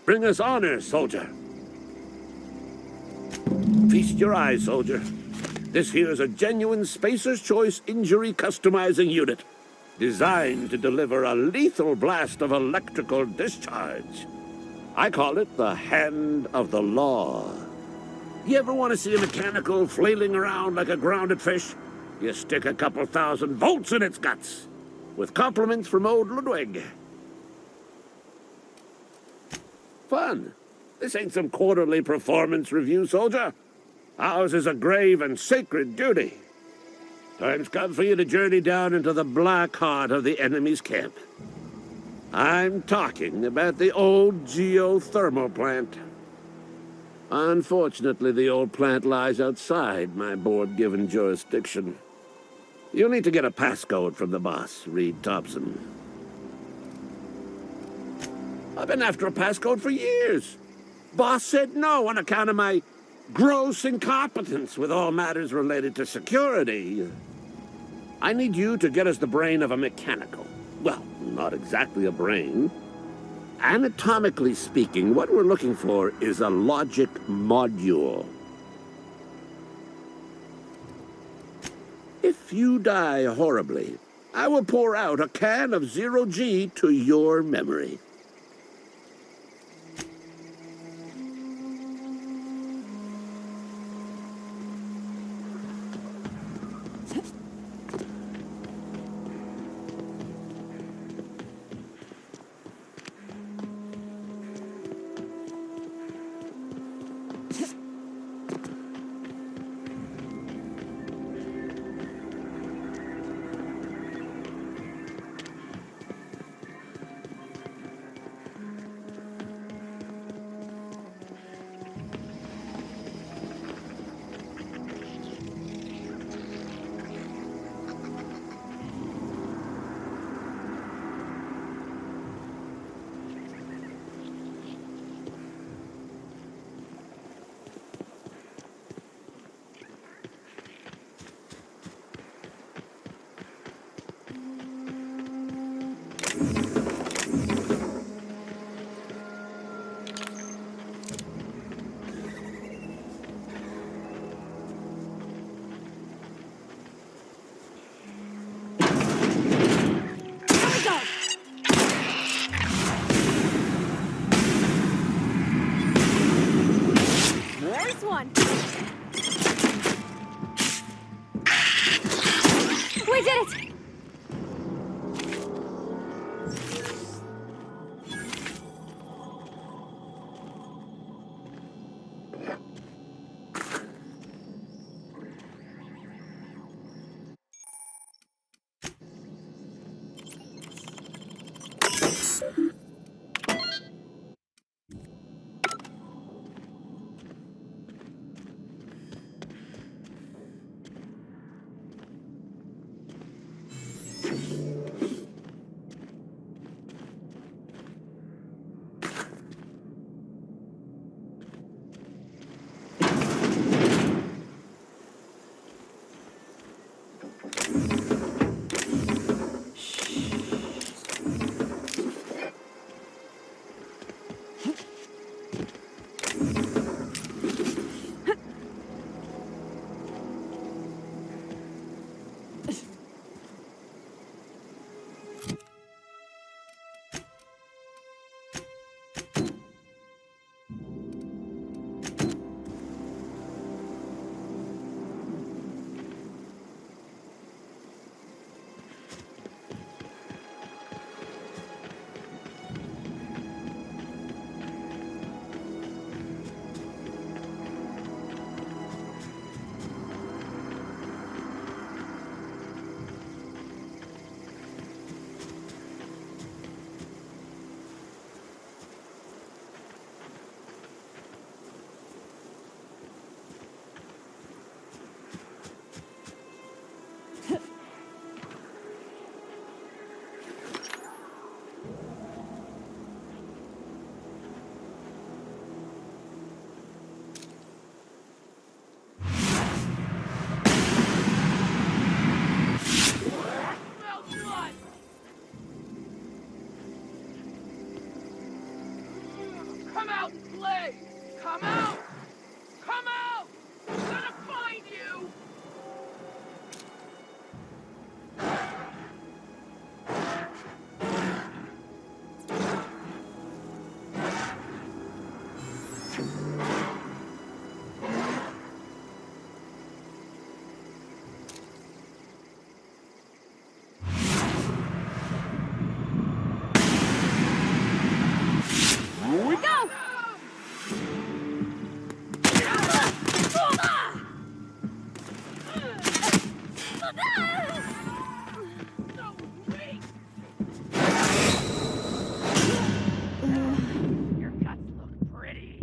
Bring us honor, soldier. Feast your eyes, soldier. This here's a genuine Spacer's Choice injury customizing unit, designed to deliver a lethal blast of electrical discharge. I call it the Hand of the Law. You ever want to see a mechanical flailing around like a grounded fish? You stick a couple thousand volts in its guts. With compliments from old Ludwig. Fun. This ain't some quarterly performance review, soldier. Ours is a grave and sacred duty. Time's come for you to journey down into the black heart of the enemy's camp. I'm talking about the old geothermal plant. Unfortunately, the old plant lies outside my board-given jurisdiction. You'll need to get a passcode from the boss, Reed Thompson. I've been after a passcode for years. Boss said no on account of my gross incompetence with all matters related to security. I need you to get us the brain of a mechanical. Well, not exactly a brain. Anatomically speaking, what we're looking for is a logic module. If you die horribly, I will pour out a can of zero-G to your memory. We did it! Come out and play! Come out! Come out! I'm gonna find you! Go! Your guts look pretty.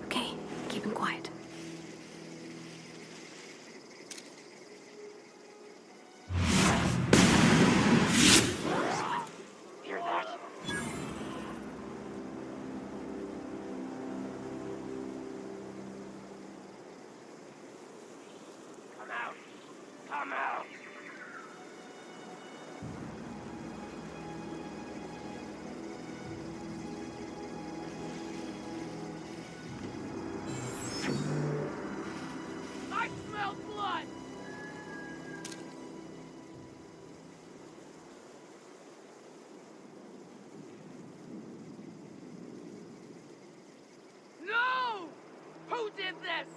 Okay, keep him quiet. Hear that? Come out! Come out! I smell blood! No! Who did this?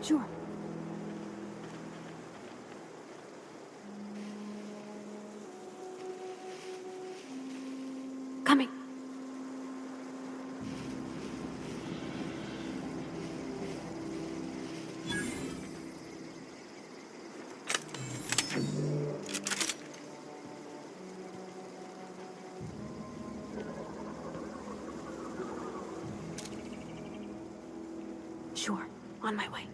Sure. Coming. Sure. On my way.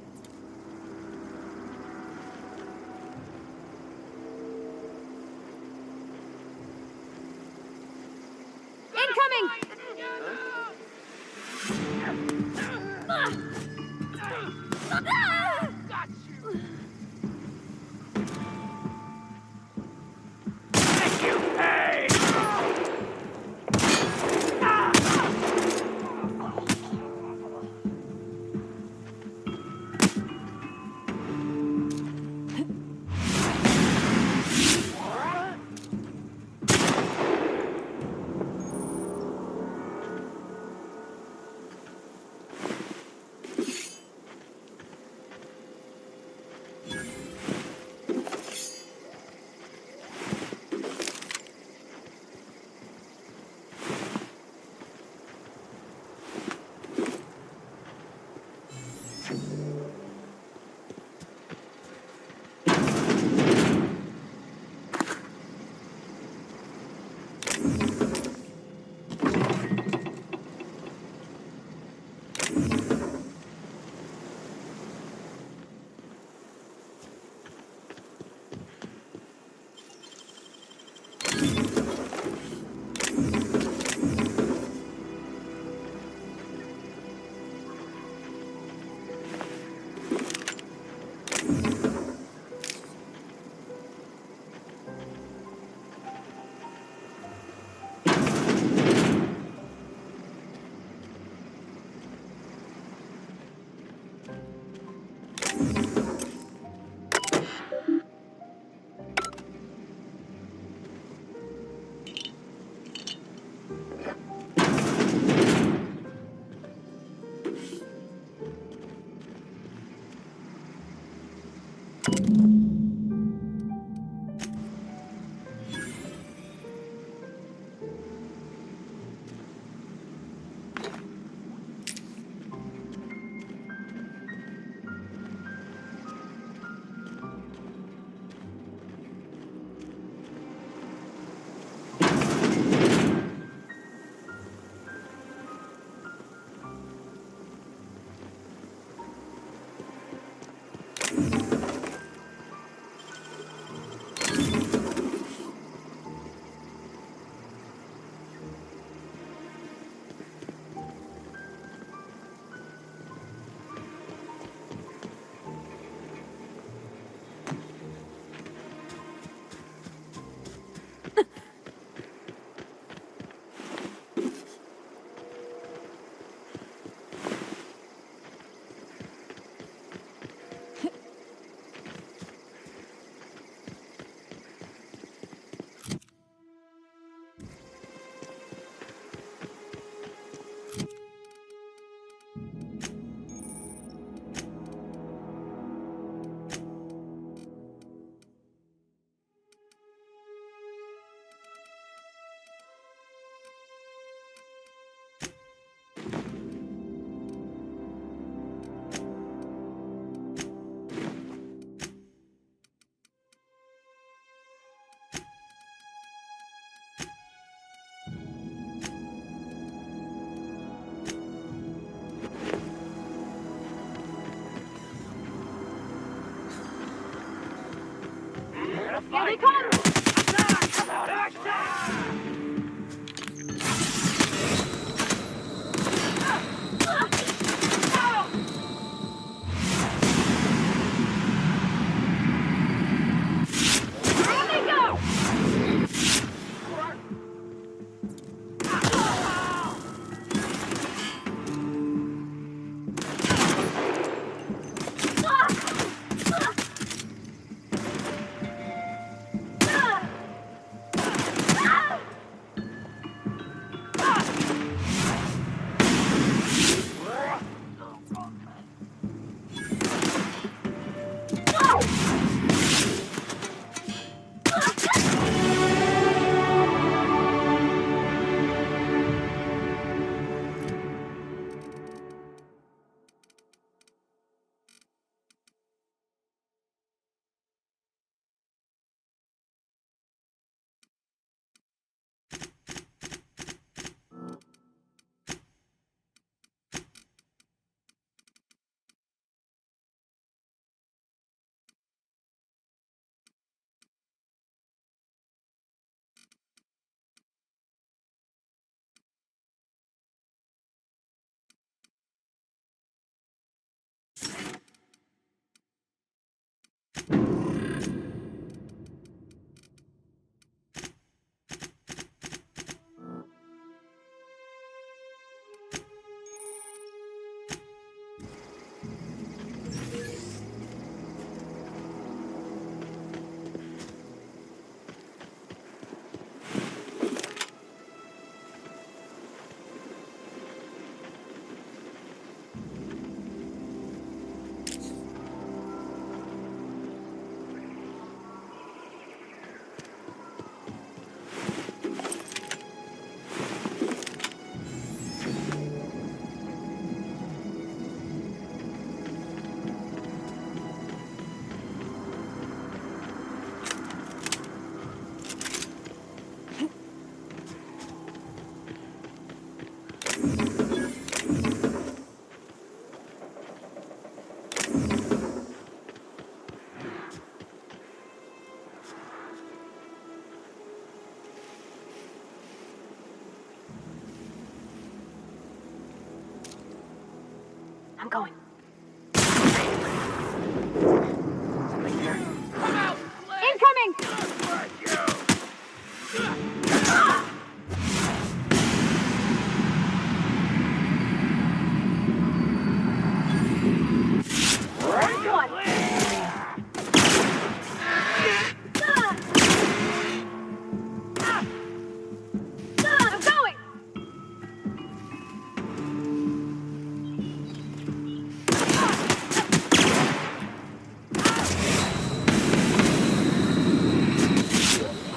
Here they come! I'm going. Incoming! I'm going!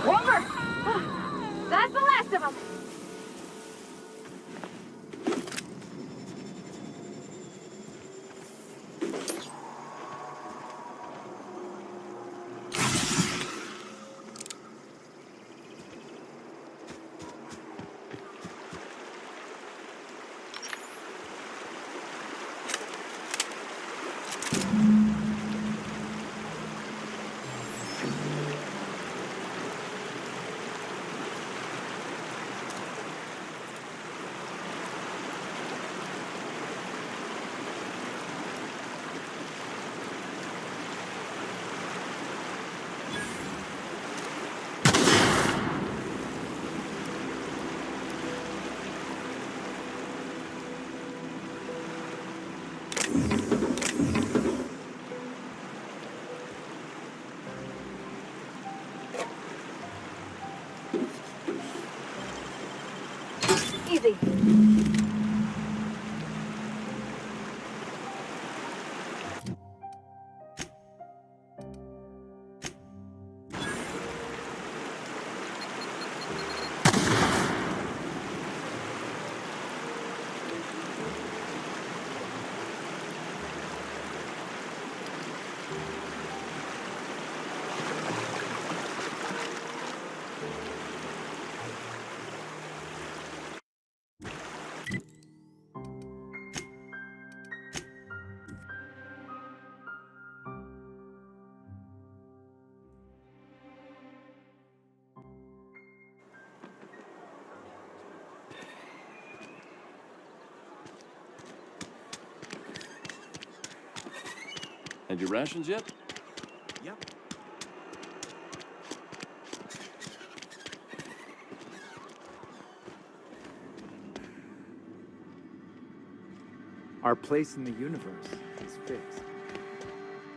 Over! That's the last of them! Easy. Had your rations yet? Yep. Our place in the universe is fixed.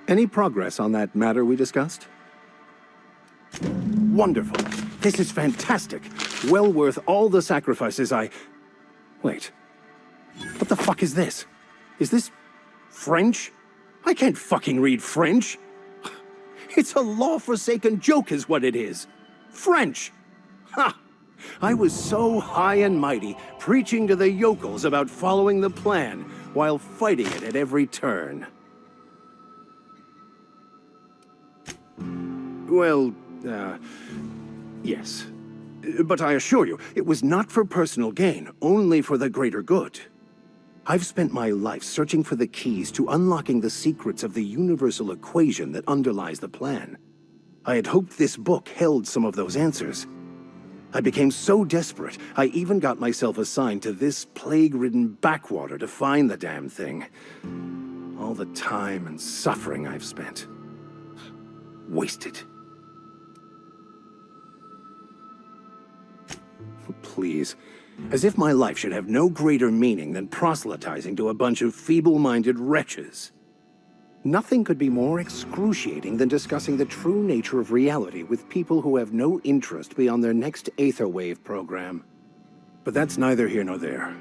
Any progress on that matter we discussed? Wonderful. This is fantastic. Well worth all the sacrifices I... Wait. What the fuck is this? Is this French? I can't fucking read French. It's a law-forsaken joke is what it is. French. Ha! I was so high and mighty, preaching to the yokels about following the plan, while fighting it at every turn. Well, yes. But I assure you, it was not for personal gain, only for the greater good. I've spent my life searching for the keys to unlocking the secrets of the universal equation that underlies the plan. I had hoped this book held some of those answers. I became so desperate, I even got myself assigned to this plague-ridden backwater to find the damn thing. All the time and suffering I've spent. Wasted. Please. As if my life should have no greater meaning than proselytizing to a bunch of feeble-minded wretches. Nothing could be more excruciating than discussing the true nature of reality with people who have no interest beyond their next Aetherwave program. But that's neither here nor there.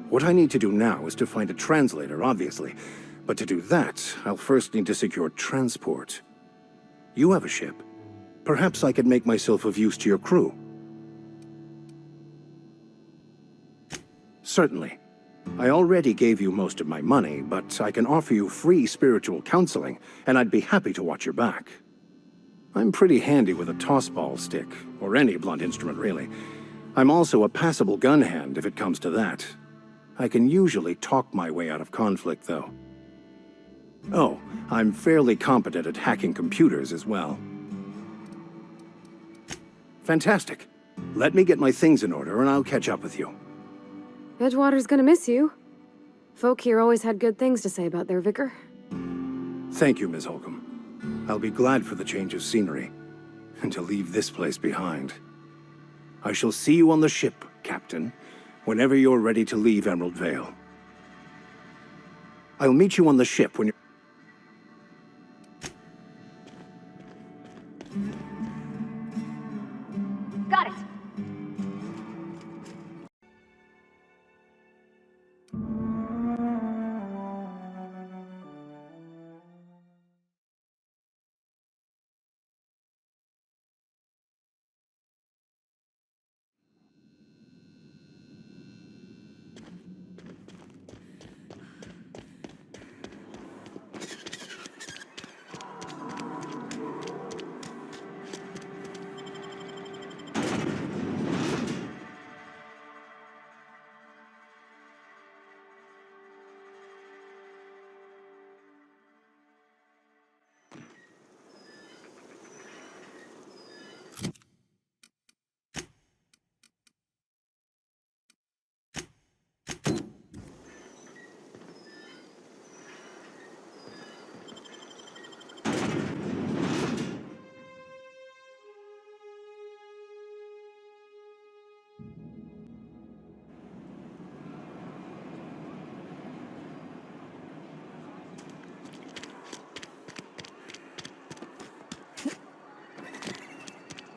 What I need to do now is to find a translator, obviously. But to do that, I'll first need to secure transport. You have a ship. Perhaps I could make myself of use to your crew. Certainly. I already gave you most of my money, but I can offer you free spiritual counseling, and I'd be happy to watch your back. I'm pretty handy with a tossball stick, or any blunt instrument really. I'm also a passable gun hand if it comes to that. I can usually talk my way out of conflict, though. Oh, I'm fairly competent at hacking computers as well. Fantastic. Let me get my things in order and I'll catch up with you. Edgewater's gonna miss you. Folk here always had good things to say about their vicar. Thank you, Ms. Holcomb. I'll be glad for the change of scenery, and to leave this place behind. I shall see you on the ship, Captain, whenever you're ready to leave Emerald Vale. I'll meet you on the ship when you're... Got it.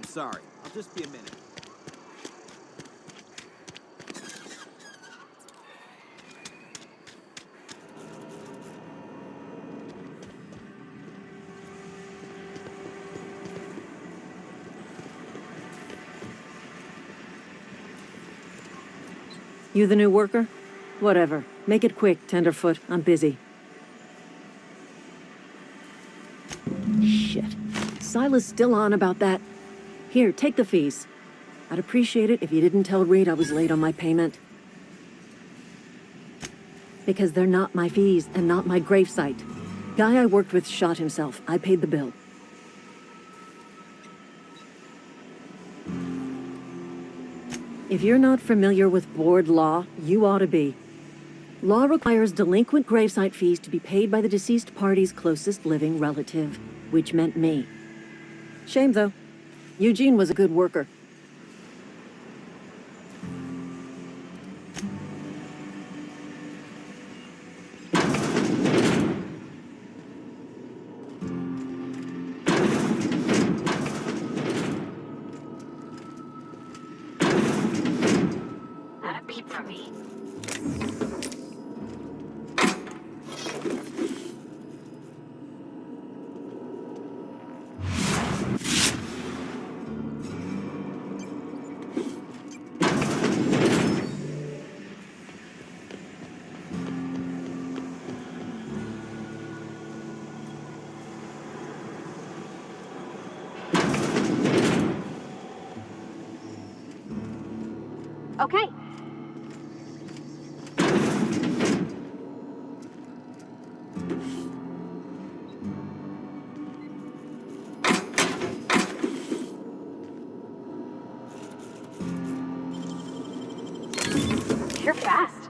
Sorry, I'll just be a minute. You the new worker? Whatever. Make it quick, Tenderfoot. I'm busy. Shit. Silas still on about that. Here, take the fees. I'd appreciate it if you didn't tell Reed I was late on my payment. Because they're not my fees and not my gravesite. Guy I worked with shot himself. I paid the bill. If you're not familiar with board law, you ought to be. Law requires delinquent gravesite fees to be paid by the deceased party's closest living relative, which meant me. Shame, though. Eugene was a good worker. Not a peep from me. Okay. You're fast.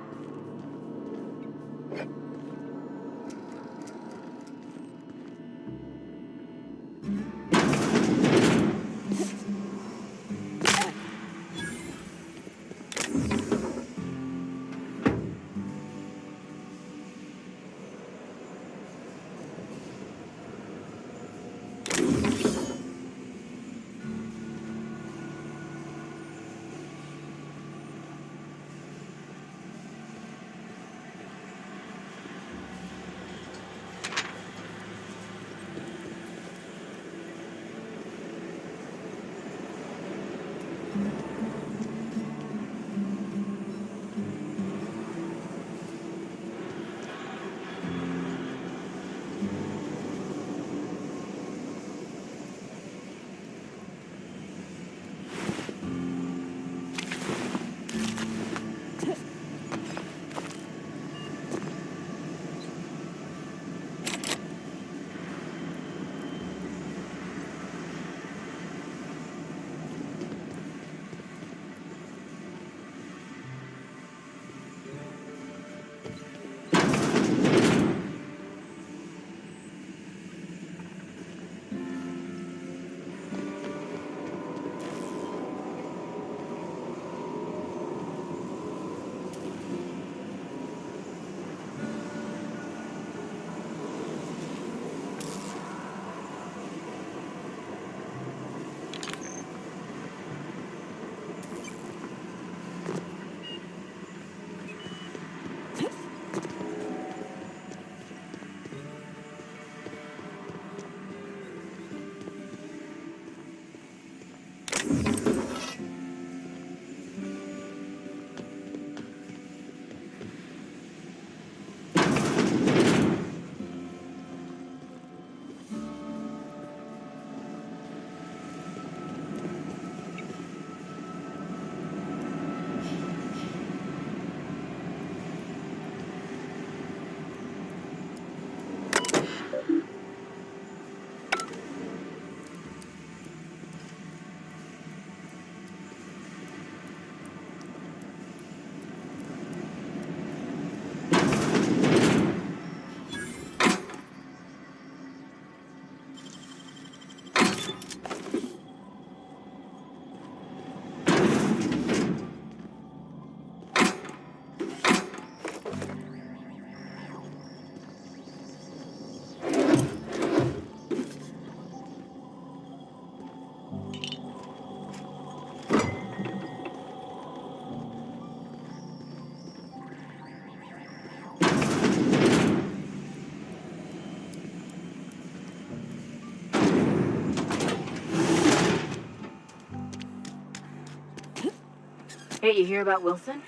Hey, you hear about Wilson?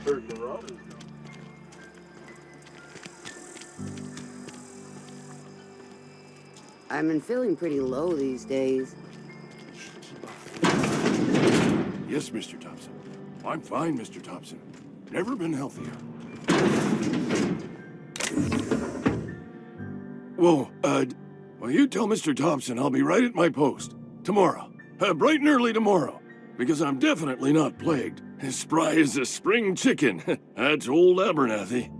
Heard Marauders. I've been feeling pretty low these days. Yes, Mr. Thompson. I'm fine, Mr. Thompson. Never been healthier. Whoa, well, you tell Mr. Thompson I'll be right at my post. Tomorrow. Bright and early tomorrow. Because I'm definitely not plagued. As spry as a spring chicken. That's old Abernathy.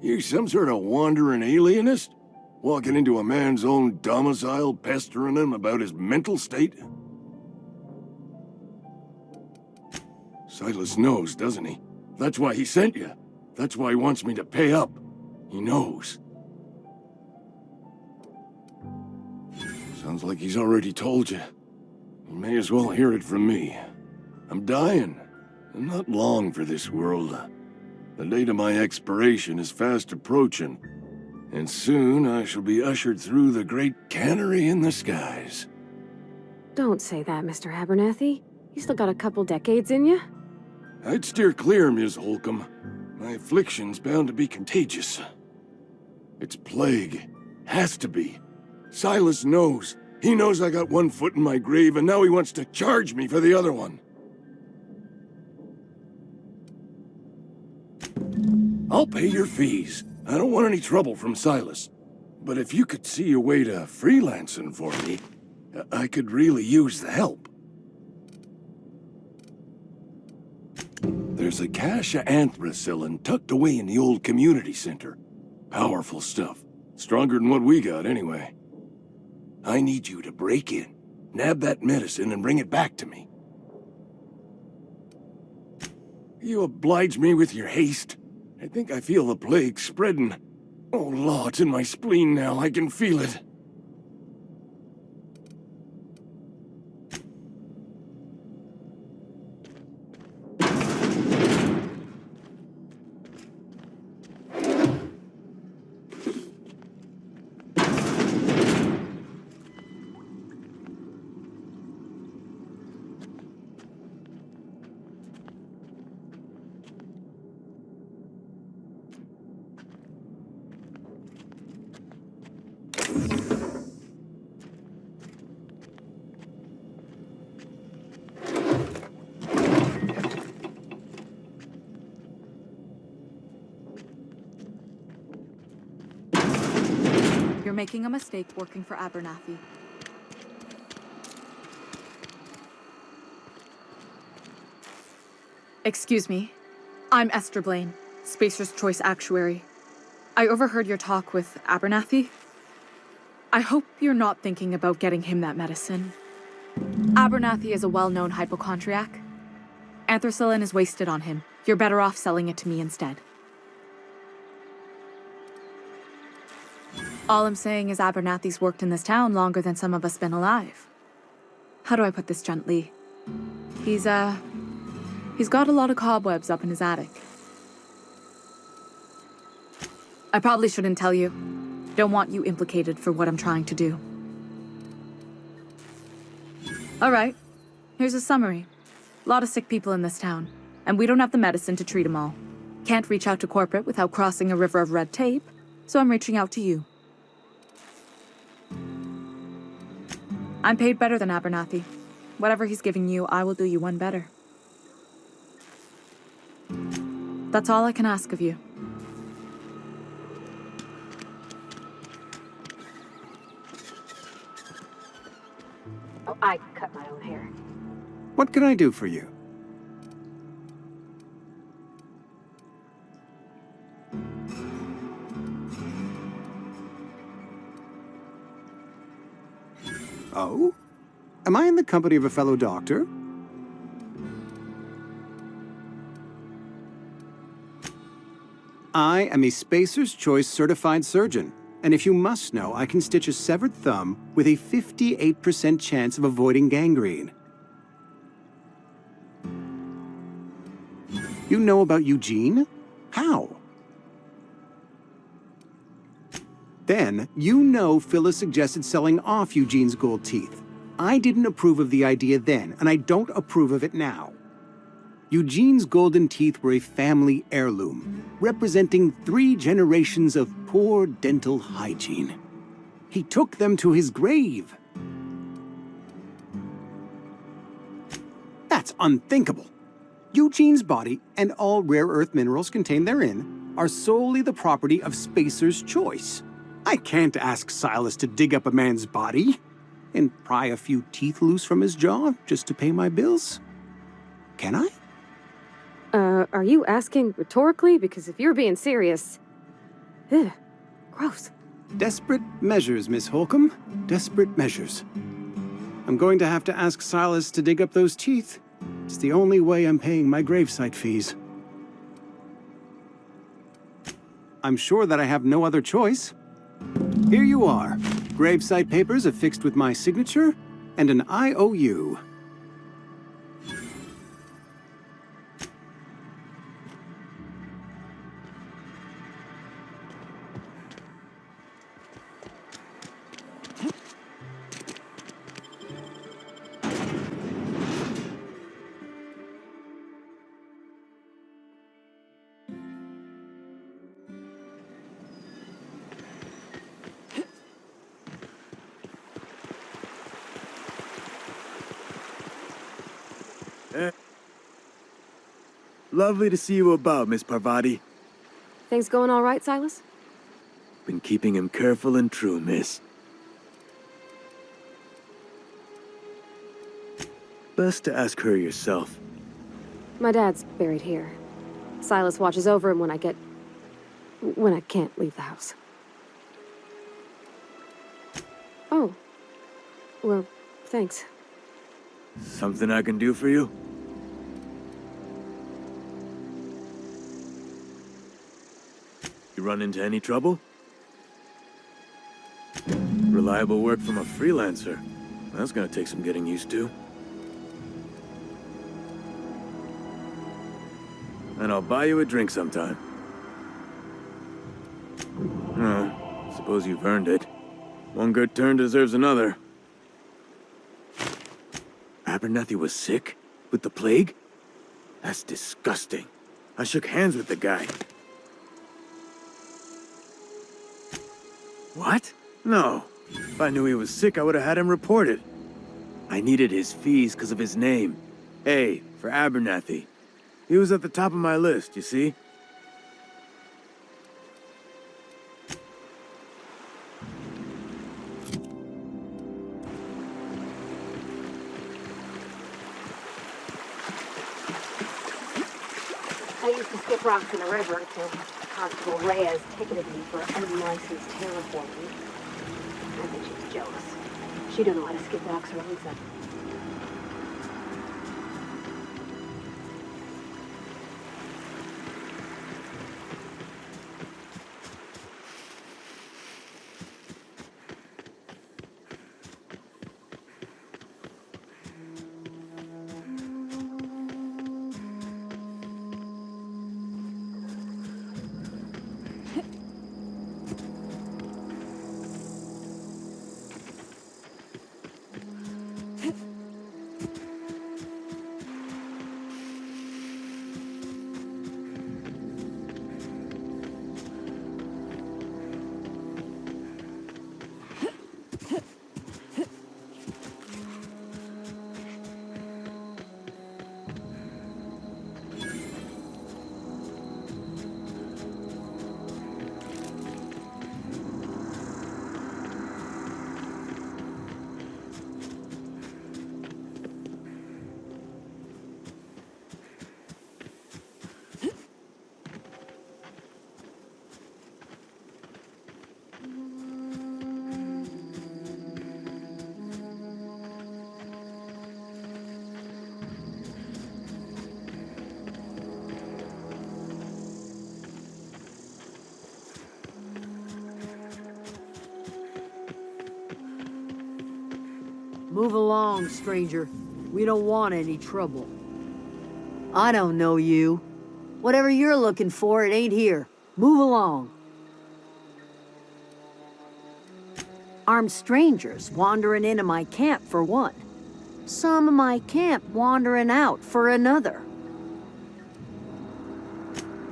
You some sort of wandering alienist? Walking into a man's own domicile, pestering him about his mental state? Silas knows, doesn't he? That's why he sent you. That's why he wants me to pay up. He knows. Sounds like he's already told you. You may as well hear it from me. I'm dying. I'm not long for this world. The date of my expiration is fast approaching, and soon I shall be ushered through the great cannery in the skies. Don't say that, Mr. Abernathy. You still got a couple decades in you. I'd steer clear, Ms. Holcomb. My affliction's bound to be contagious. It's plague. Has to be. Silas knows. He knows I got one foot in my grave, and now he wants to charge me for the other one. I'll pay your fees. I don't want any trouble from Silas. But if you could see a way to freelancing for me, I could really use the help. There's a cache of anthracillin tucked away in the old community center. Powerful stuff. Stronger than what we got, anyway. I need you to break in, nab that medicine, and bring it back to me. You oblige me with your haste. I think I feel the plague spreading. Oh, Law, it's in my spleen now. I can feel it. You're making a mistake working for Abernathy. Excuse me. I'm Esther Blaine, Spacer's Choice Actuary. I overheard your talk with Abernathy. I hope you're not thinking about getting him that medicine. Abernathy is a well-known hypochondriac. Anthracillin is wasted on him. You're better off selling it to me instead. All I'm saying is Abernathy's worked in this town longer than some of us been alive. How do I put this gently? He's got a lot of cobwebs up in his attic. I probably shouldn't tell you. Don't want you implicated for what I'm trying to do. All right, here's a summary. A lot of sick people in this town, and we don't have the medicine to treat them all. Can't reach out to corporate without crossing a river of red tape, so I'm reaching out to you. I'm paid better than Abernathy. Whatever he's giving you, I will do you one better. That's all I can ask of you. Oh, I cut my own hair. What can I do for you? Oh? Am I in the company of a fellow doctor? I am a Spacer's Choice certified surgeon, and if you must know, I can stitch a severed thumb with a 58% chance of avoiding gangrene. You know about Eugene? How? Then, you know Phyllis suggested selling off Eugene's gold teeth. I didn't approve of the idea then, and I don't approve of it now. Eugene's golden teeth were a family heirloom, representing 3 generations of poor dental hygiene. He took them to his grave. That's unthinkable. Eugene's body and all rare earth minerals contained therein are solely the property of Spacer's Choice. I can't ask Silas to dig up a man's body and pry a few teeth loose from his jaw just to pay my bills. Can I? Are you asking rhetorically? Because if you're being serious... Ugh, gross. Desperate measures, Miss Holcomb. Desperate measures. I'm going to have to ask Silas to dig up those teeth. It's the only way I'm paying my gravesite fees. I'm sure that I have no other choice. Here you are. Gravesite papers affixed with my signature and an IOU. Lovely to see you about, Miss Parvati. Things going all right, Silas? Been keeping him careful and true, miss. Best to ask her yourself. My dad's buried here. Silas watches over him when I can't leave the house. Oh. Well, thanks. Something I can do for you? You run into any trouble? Reliable work from a freelancer. That's gonna take some getting used to. And I'll buy you a drink sometime. Suppose you've earned it. One good turn deserves another. Abernathy was sick? With the plague? That's disgusting. I shook hands with the guy. What? No. If I knew he was sick, I would have had him reported. I needed his fees because of his name. A, for Abernathy. He was at the top of my list, you see? I used to skip rocks in the river until Constable Reyes ticketed me for unlicensed terraforming. I think she's jealous. She don't know how to skip rocks her own self. Move along, stranger. We don't want any trouble. I don't know you. Whatever you're looking for, it ain't here. Move along. Armed strangers wandering into my camp for one. Some of my camp wandering out for another.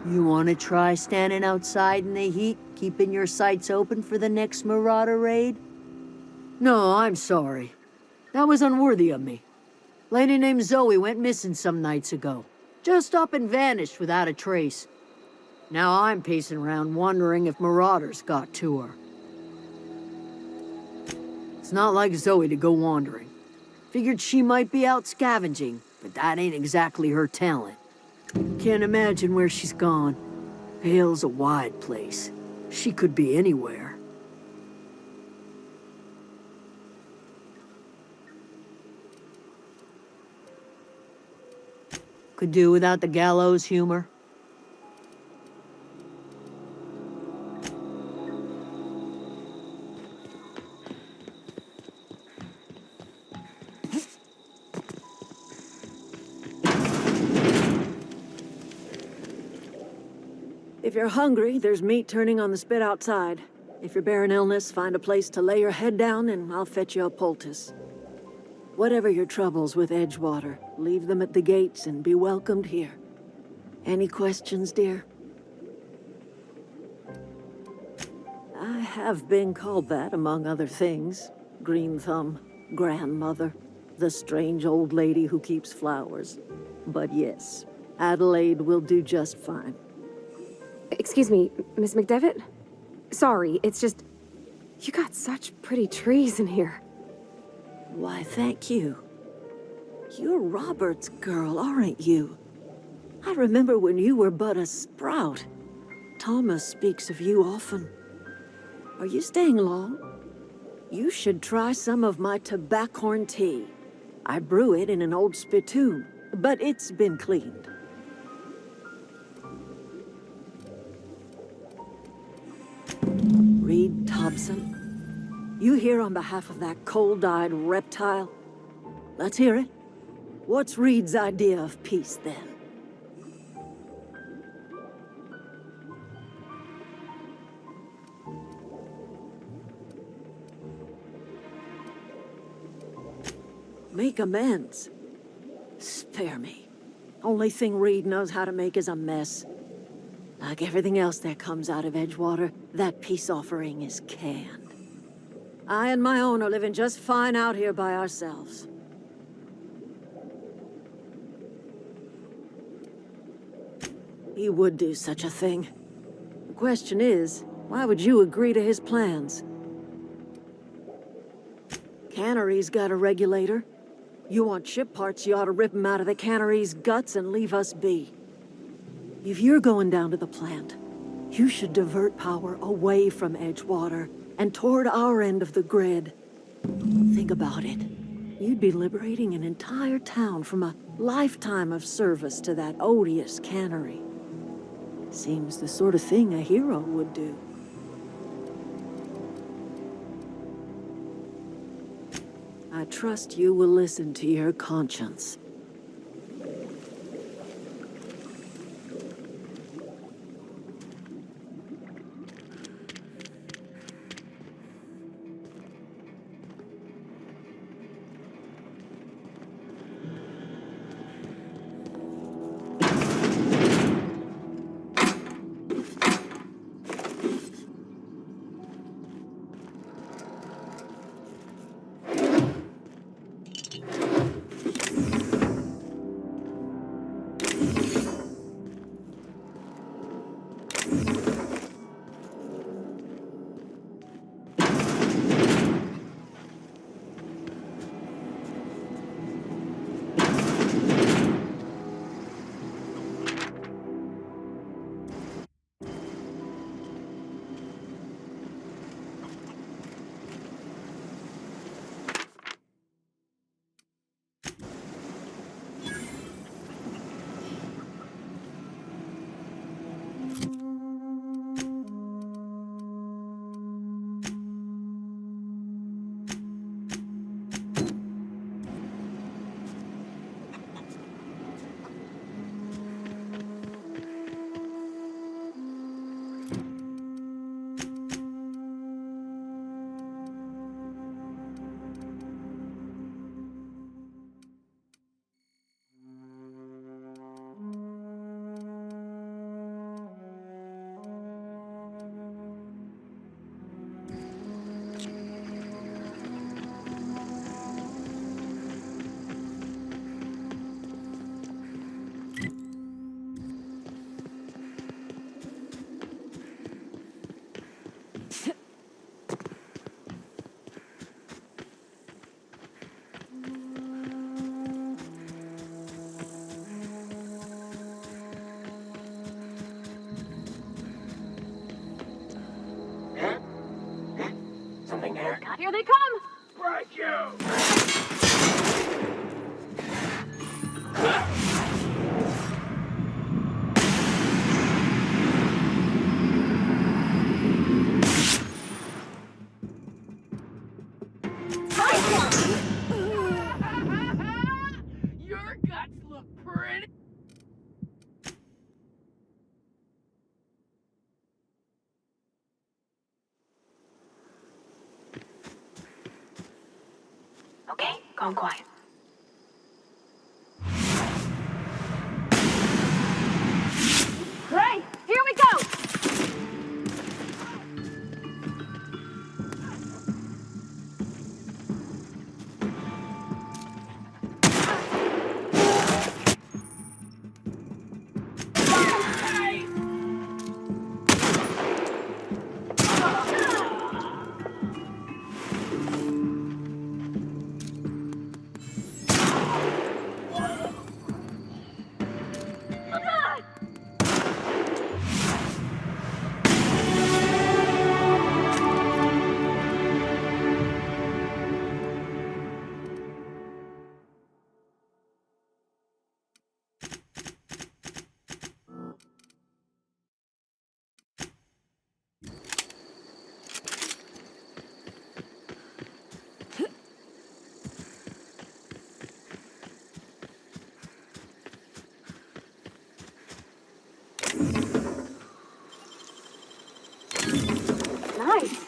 You want to try standing outside in the heat, keeping your sights open for the next Marauder raid? No, I'm sorry. That was unworthy of me. Lady named Zoe went missing some nights ago. Just up and vanished without a trace. Now I'm pacing around wondering if Marauders got to her. It's not like Zoe to go wandering. Figured she might be out scavenging, but that ain't exactly her talent. Can't imagine where she's gone. Vale's a wide place. She could be anywhere. Could do without the gallows humor. If you're hungry, there's meat turning on the spit outside. If you're bearing illness, find a place to lay your head down and I'll fetch you a poultice. Whatever your troubles with Edgewater, leave them at the gates and be welcomed here. Any questions, dear? I have been called that, among other things. Green Thumb, grandmother, the strange old lady who keeps flowers. But yes, Adelaide will do just fine. Excuse me, Miss McDevitt? Sorry, it's just... You got such pretty trees in here. Why, thank you. You're Robert's girl, aren't you? I remember when you were but a sprout. Thomas speaks of you often. Are you staying long? You should try some of my tobaccorn tea. I brew it in an old spittoon, but it's been cleaned. Reed Thompson? You here on behalf of that cold-eyed reptile? Let's hear it. What's Reed's idea of peace, then? Make amends? Spare me. Only thing Reed knows how to make is a mess. Like everything else that comes out of Edgewater, that peace offering is canned. I and my own are living just fine out here by ourselves. He would do such a thing. The question is, why would you agree to his plans? Cannery's got a regulator. You want ship parts, you ought to rip them out of the cannery's guts and leave us be. If you're going down to the plant, you should divert power away from Edgewater and toward our end of the grid. Think about it. You'd be liberating an entire town from a lifetime of service to that odious cannery. Seems the sort of thing a hero would do. I trust you will listen to your conscience. pretty. Okay, gone quiet. Right, here we go! Nice.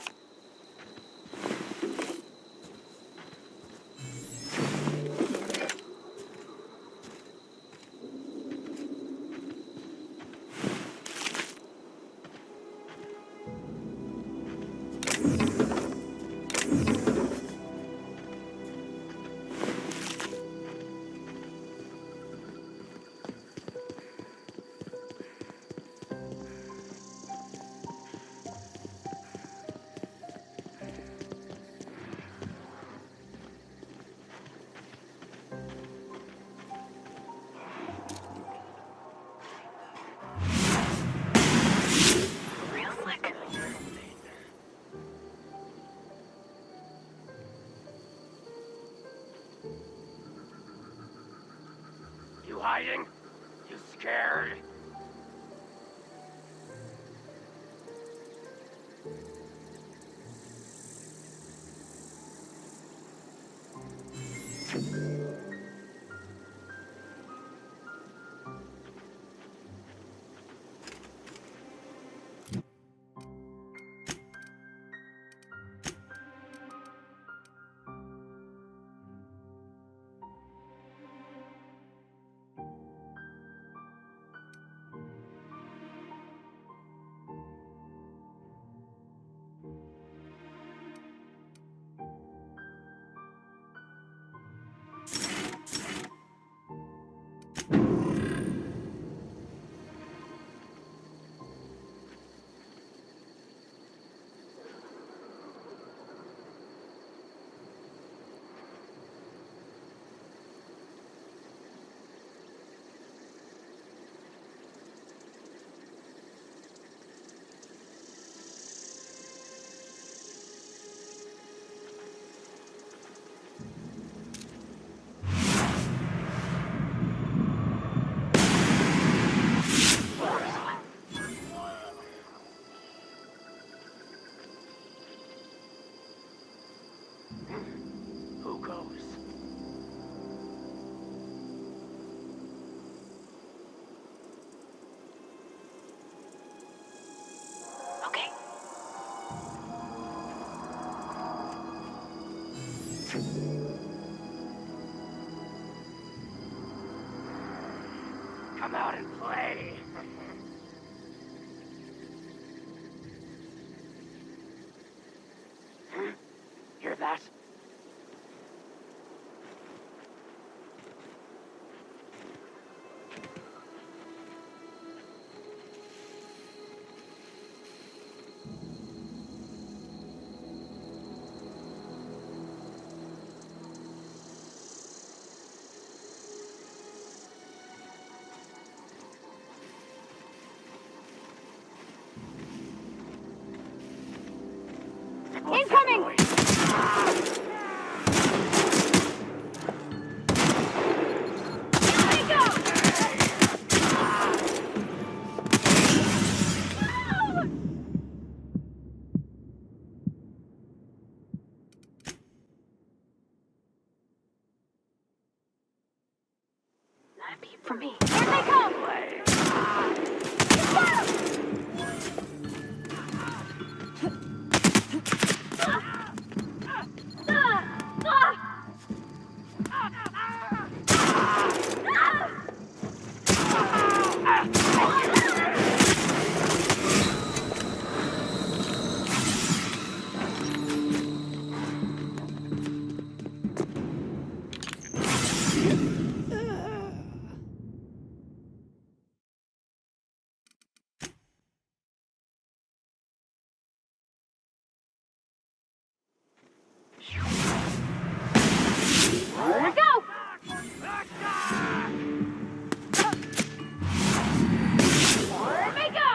Real slick. You hiding? You scared? Who goes? Okay. Come out and play. Hear that? from me. Here they come! Here we go! Here we go!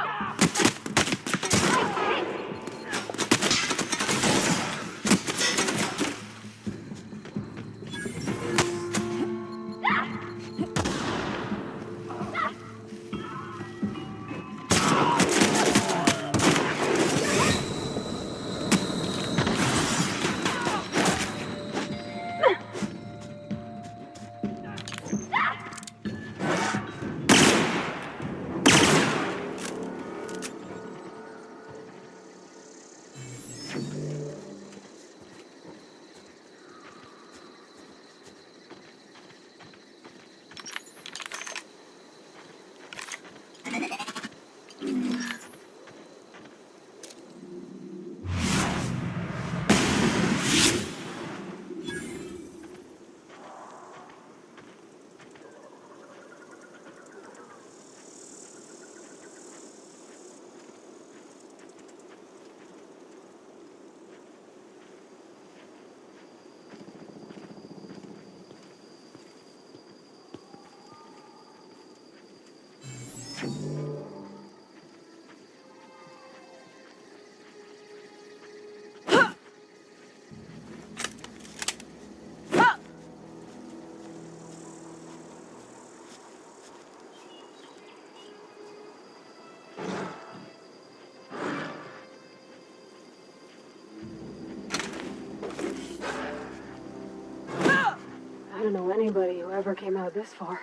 I don't know anybody who ever came out this far.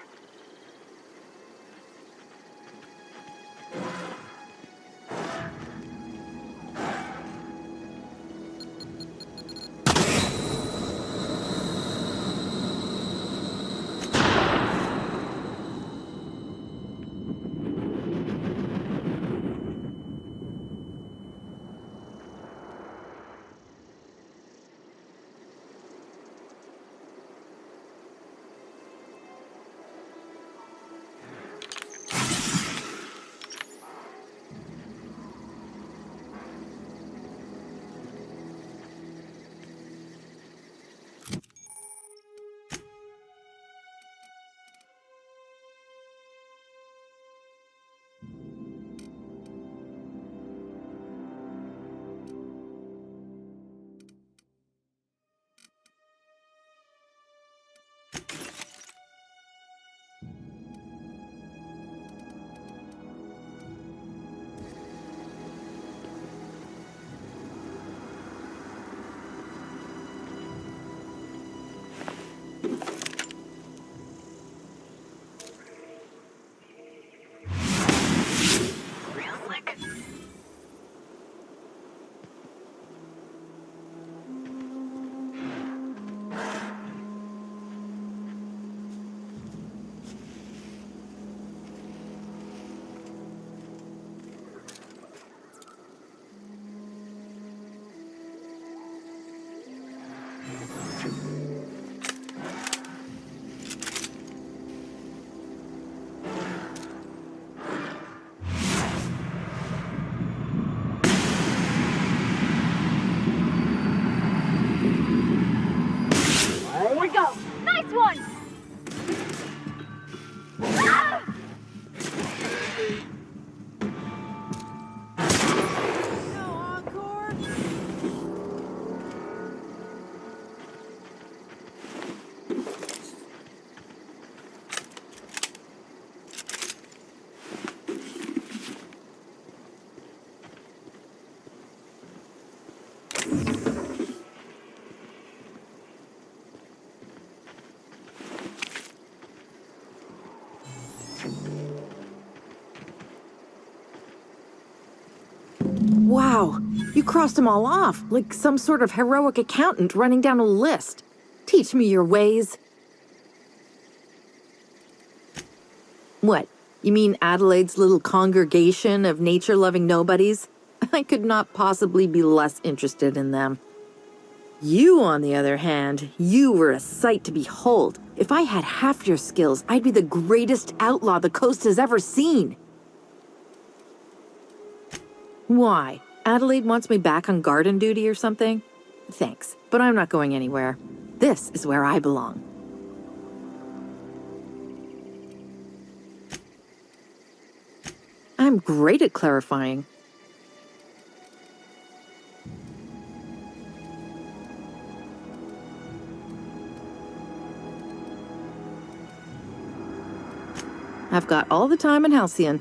Wow, you crossed them all off, like some sort of heroic accountant running down a list. Teach me your ways. What, you mean Adelaide's little congregation of nature-loving nobodies? I could not possibly be less interested in them. You, on the other hand, you were a sight to behold. If I had half your skills, I'd be the greatest outlaw the coast has ever seen. Why? Adelaide wants me back on garden duty or something? Thanks, but I'm not going anywhere. This is where I belong. I'm great at clarifying. I've got all the time in Halcyon.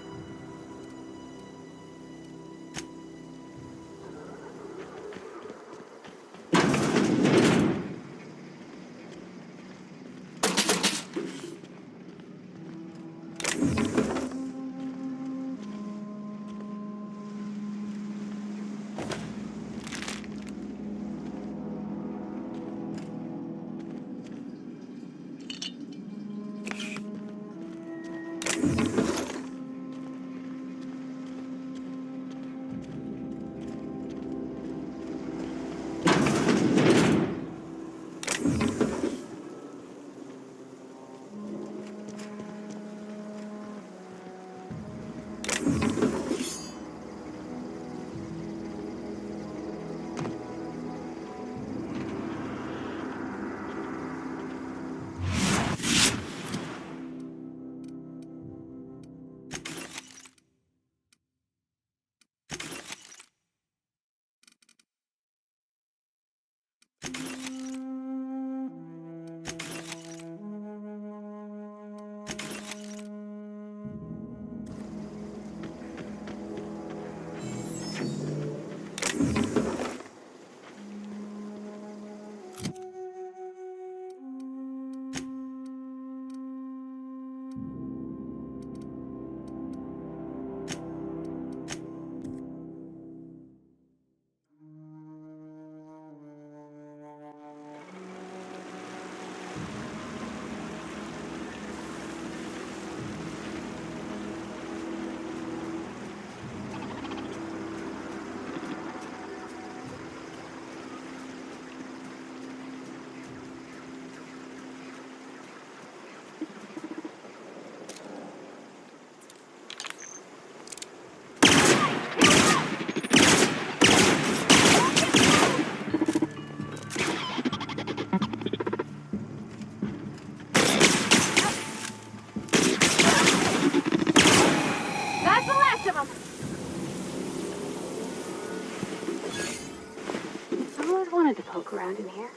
Around in here.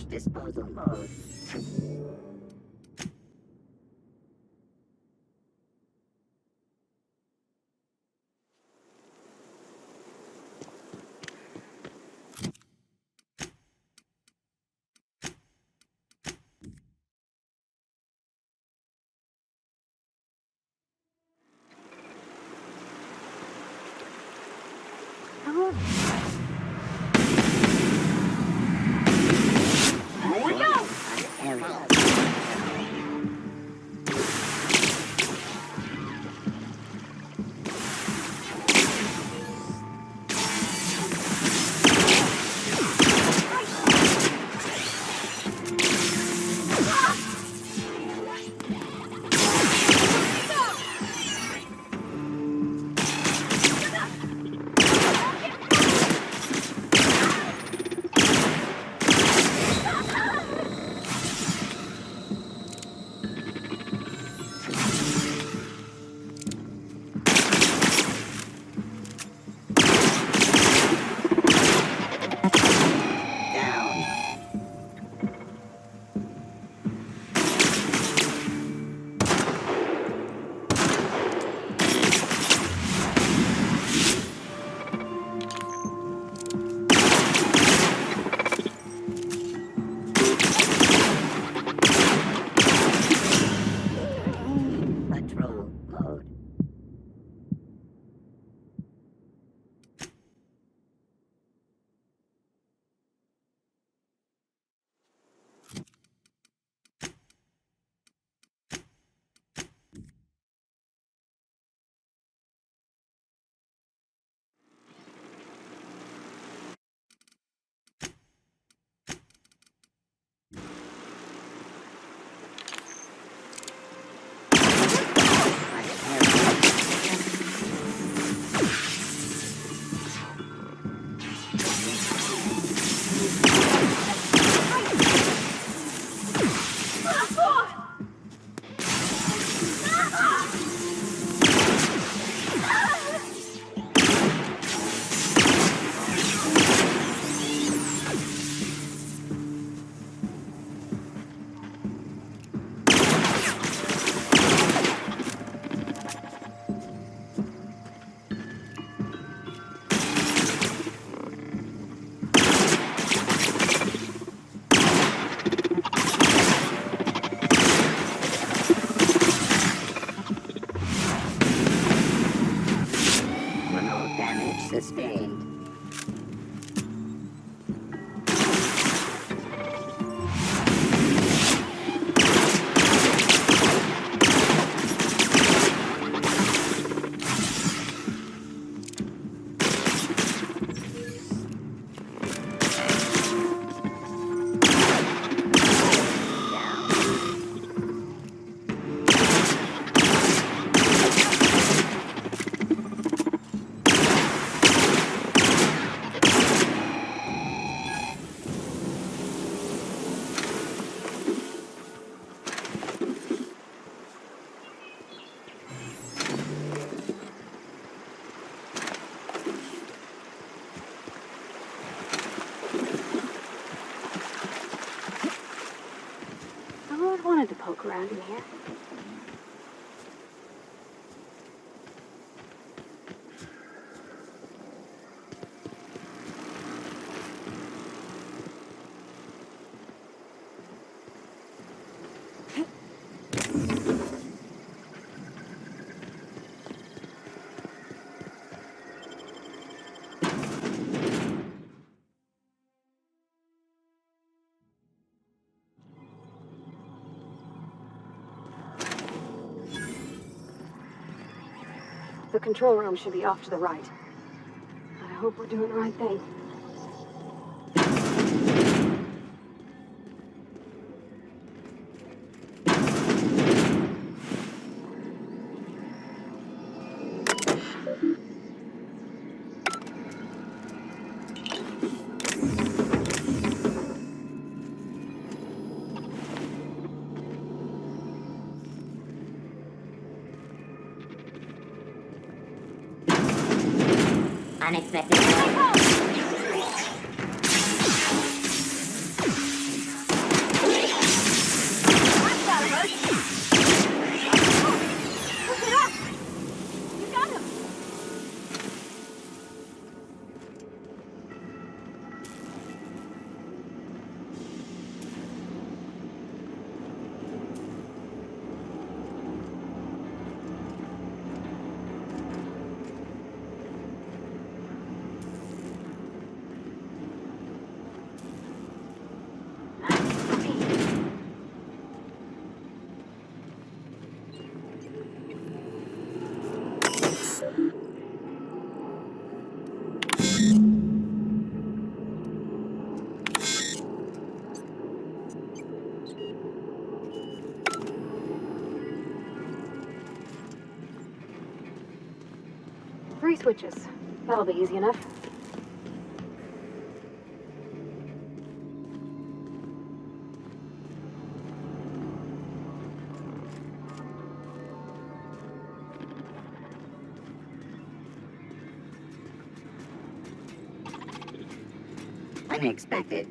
Disposal mode. Here we go! Patrol mode. Sustained. I've always wanted to poke around in here. The control room should be off to the right. I hope we're doing the right thing. Unexpected. switches. That'll be easy enough. Unexpected.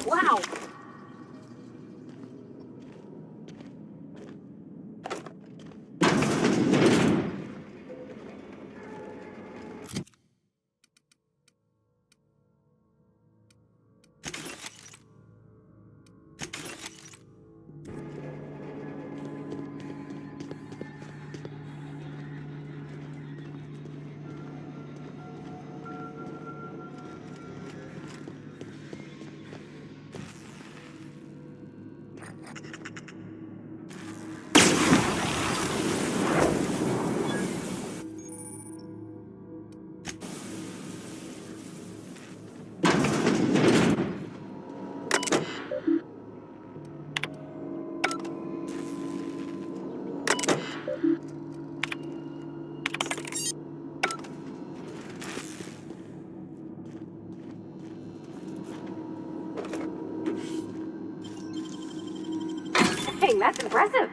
Wow! Dang, that's impressive.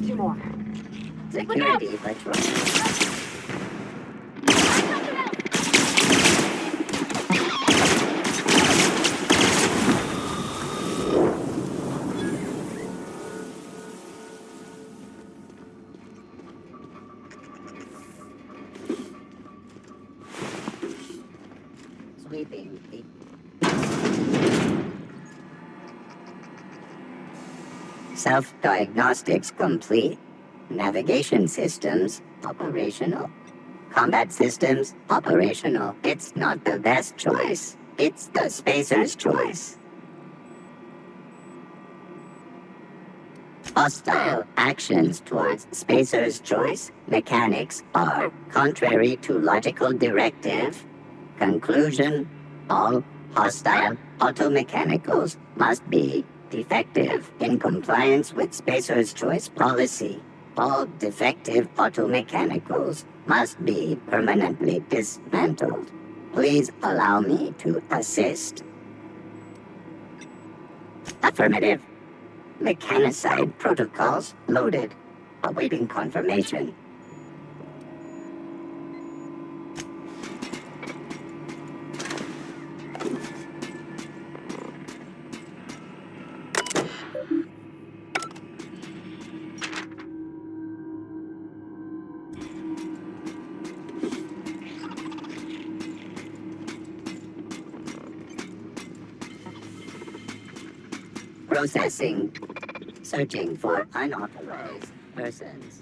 Two more. Security patrol. Sweeping the self-diagnostics complete. Navigation systems operational. Combat systems operational. It's not the best choice. It's the spacer's choice. Hostile actions towards spacer's choice mechanics are contrary to logical directive. Conclusion: all hostile automechanicals must be defective in compliance with spacer's choice policy. All defective automechanicals must be permanently dismantled. Please allow me to assist. Affirmative. Mechanicide protocols loaded. Awaiting confirmation. Processing. Searching for unauthorized persons.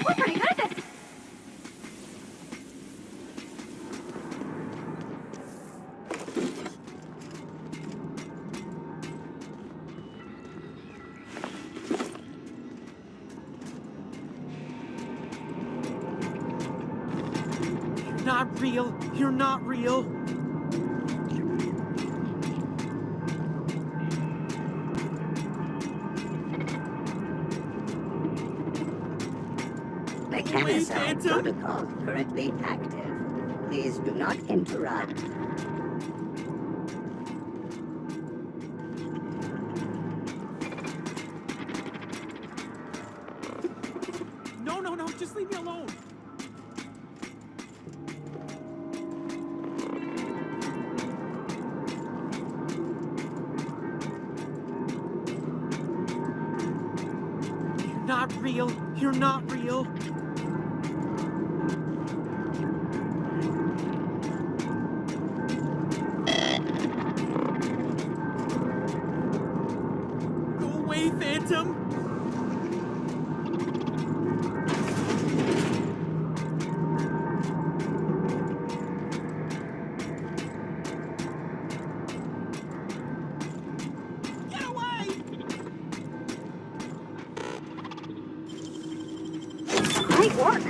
We're pretty good at this. Not real. You're not real. Mechanicide protocol currently active. Please do not interrupt. No, just leave me alone. You're not real. You're not real. Go away, Phantom. Great work.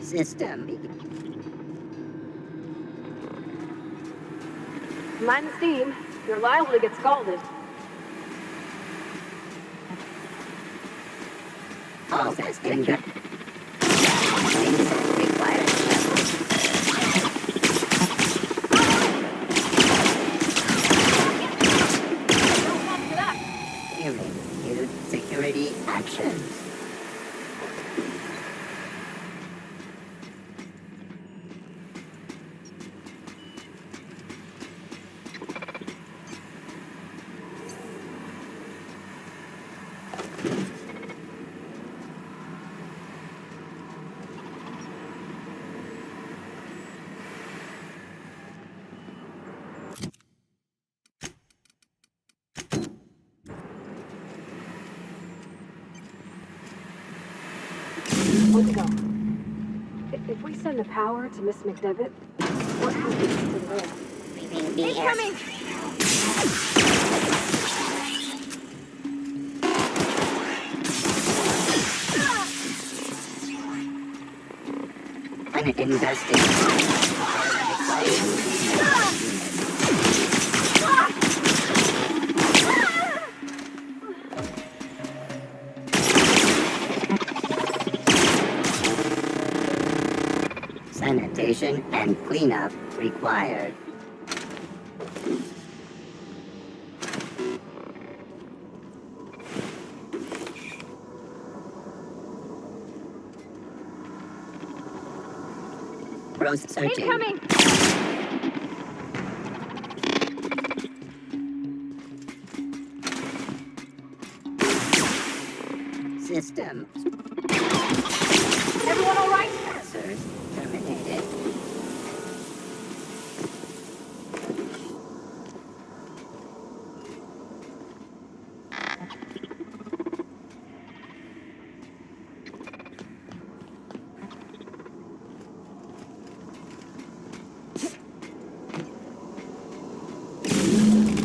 System. Mind the steam. You're liable to get scalded. All systems required. Execute security actions. Let's go. If we send the power to Miss McDevitt, what happens to the rail? Incoming! An investigation. Sanitation and cleanup required. Rose searching. Incoming! System. Everyone all right? Sensors terminated.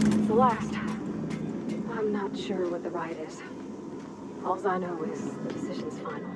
It's the last. I'm not sure what the right is. All I know is the decision's final.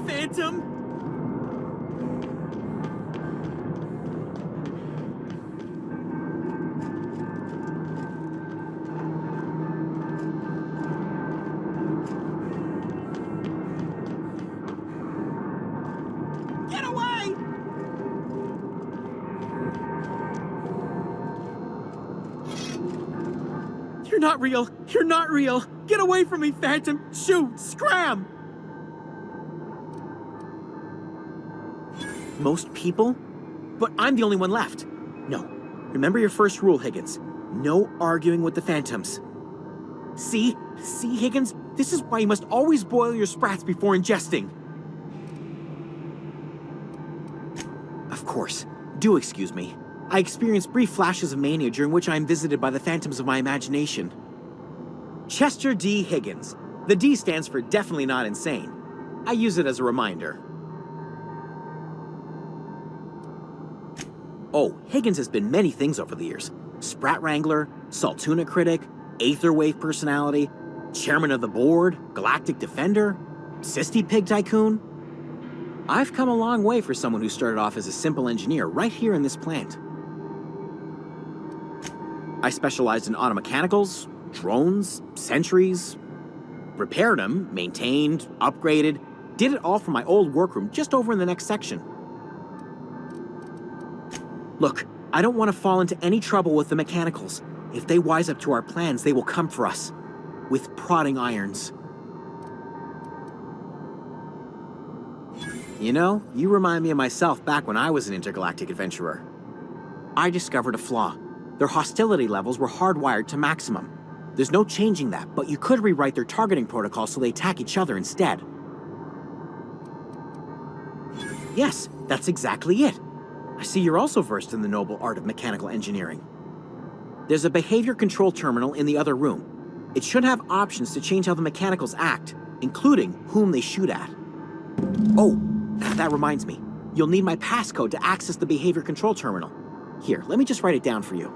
Phantom? Get away! You're not real. You're not real. Get away from me, Phantom. Shoot! Scram! Most people? But I'm the only one left. No. Remember your first rule, Higgins. No arguing with the Phantoms. See? See, Higgins? This is why you must always boil your sprats before ingesting. Of course. Do excuse me. I experience brief flashes of mania during which I am visited by the phantoms of my imagination. Chester D. Higgins. The D stands for definitely not insane. I use it as a reminder. Oh, Higgins has been many things over the years. Sprat Wrangler, Saltuna critic, Aetherwave personality, chairman of the board, Galactic Defender, Sisty Pig Tycoon. I've come a long way for someone who started off as a simple engineer right here in this plant. I specialized in automechanicals, drones, sentries, repaired them, maintained, upgraded, did it all from my old workroom just over in the next section. Look, I don't want to fall into any trouble with the mechanicals. If they wise up to our plans, they will come for us. With prodding irons. You know, you remind me of myself back when I was an intergalactic adventurer. I discovered a flaw. Their hostility levels were hardwired to maximum. There's no changing that, but you could rewrite their targeting protocol so they attack each other instead. Yes, that's exactly it. I see you're also versed in the noble art of mechanical engineering. There's a behavior control terminal in the other room. It should have options to change how the mechanicals act, including whom they shoot at. Oh, that reminds me. You'll need my passcode to access the behavior control terminal. Here, let me just write it down for you.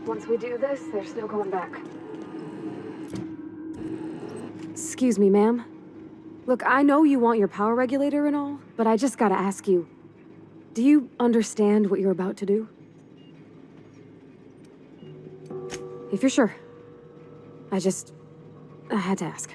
Once we do this, there's no going back. Excuse me, ma'am. Look, I know you want your power regulator and all, but I just gotta ask you, do you understand what you're about to do? If you're sure. I had to ask.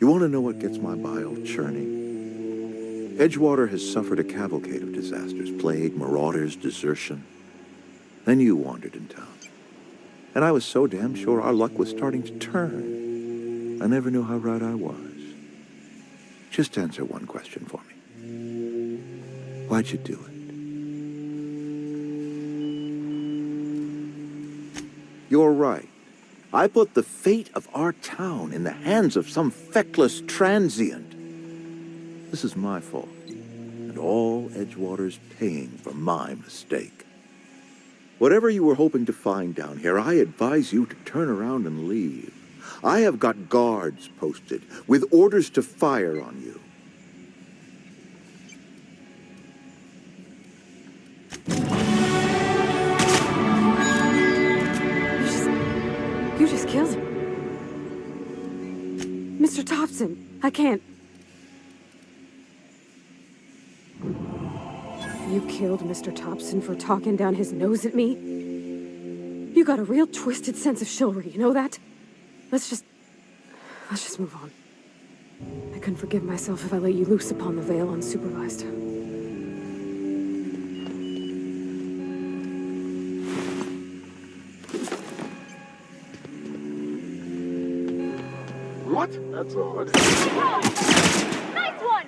You want to know what gets my bile churning? Edgewater has suffered a cavalcade of disasters, plague, marauders, desertion. Then you wandered in town. And I was so damn sure our luck was starting to turn. I never knew how right I was. Just answer one question for me. Why'd you do it? You're right. I put the fate of our town in the hands of some feckless transient. This is my fault, and all Edgewater's paying for my mistake. Whatever you were hoping to find down here, I advise you to turn around and leave. I have got guards posted with orders to fire on you. You just killed him. Mr. Thompson, I can't. You killed Mr. Thompson for talking down his nose at me? You got a real twisted sense of chivalry, you know that? Let's just move on. I couldn't forgive myself if I let you loose upon the Vale unsupervised. What? That's odd. Nice one!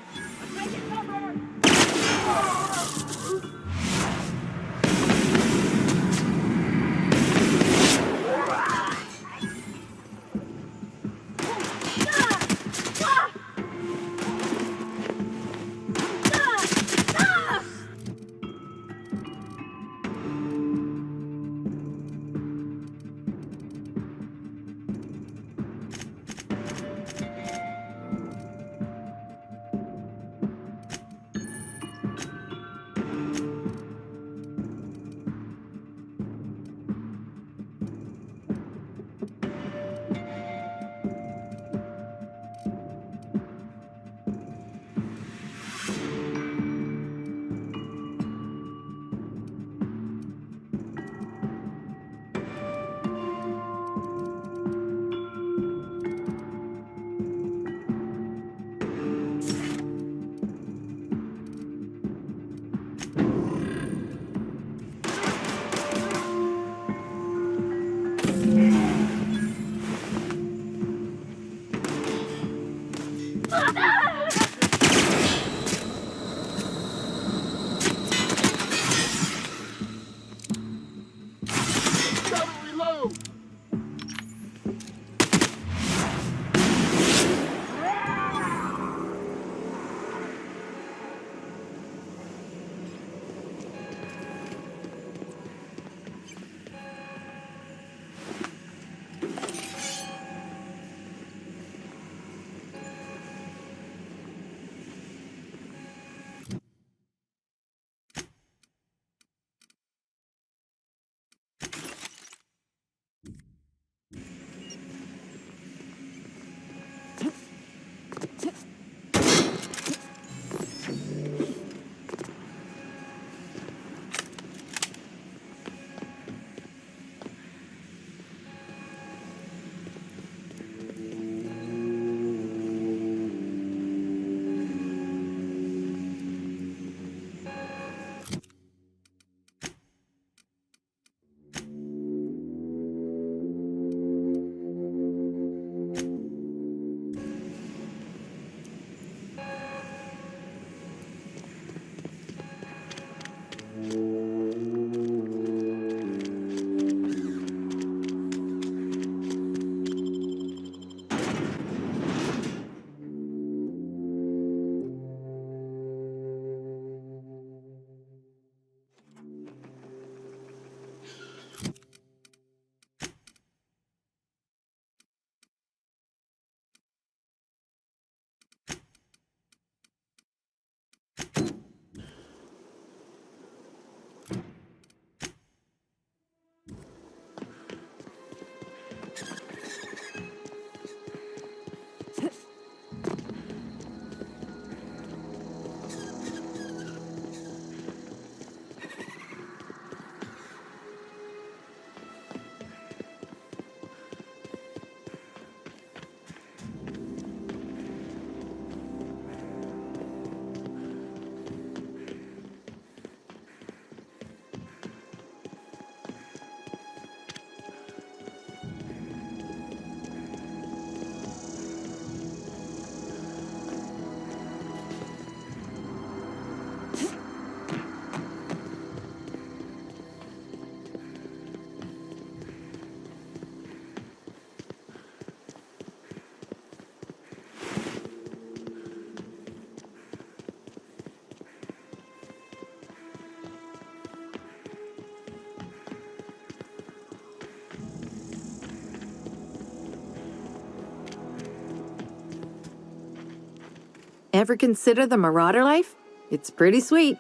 Ever consider the Marauder life? It's pretty sweet.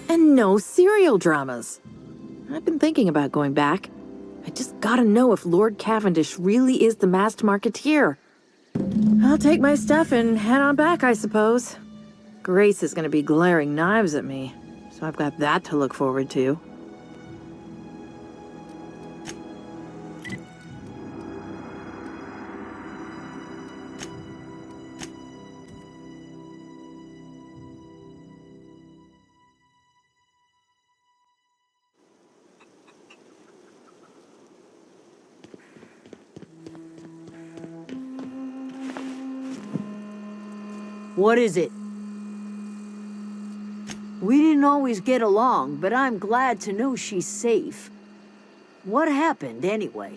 And no serial dramas. I've been thinking about going back. I just gotta know if Lord Cavendish really is the masked marketeer. I'll take my stuff and head on back, I suppose. Grace is gonna be glaring knives at me, so I've got that to look forward to. What is it? We didn't always get along, but I'm glad to know she's safe. What happened, anyway?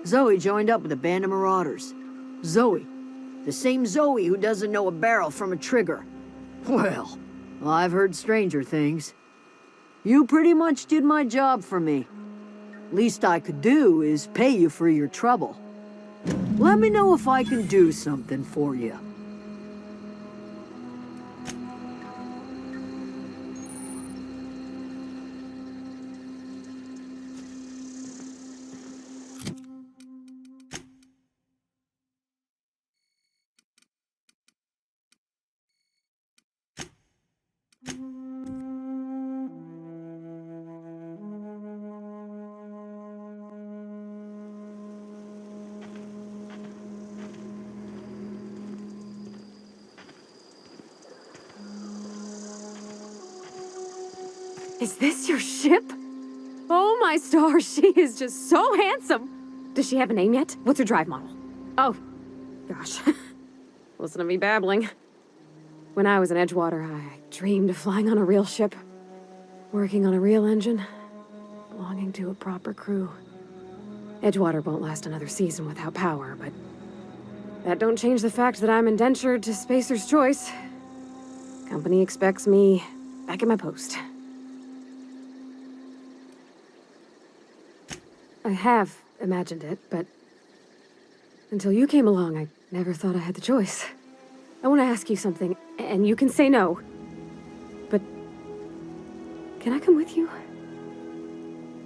Zoe joined up with a band of marauders. Zoe. The same Zoe who doesn't know a barrel from a trigger. Well, I've heard stranger things. You pretty much did my job for me. Least I could do is pay you for your trouble. Let me know if I can do something for you. Is this your ship? Oh my stars, she is just so handsome. Does she have a name yet? What's her drive model? Oh, gosh. Listen to me babbling. When I was in Edgewater, I dreamed of flying on a real ship, working on a real engine, belonging to a proper crew. Edgewater won't last another season without power, but that don't change the fact that I'm indentured to Spacer's Choice. Company expects me back at my post. I have imagined it, but until you came along, I never thought I had the choice. I want to ask you something, and you can say no. But can I come with you?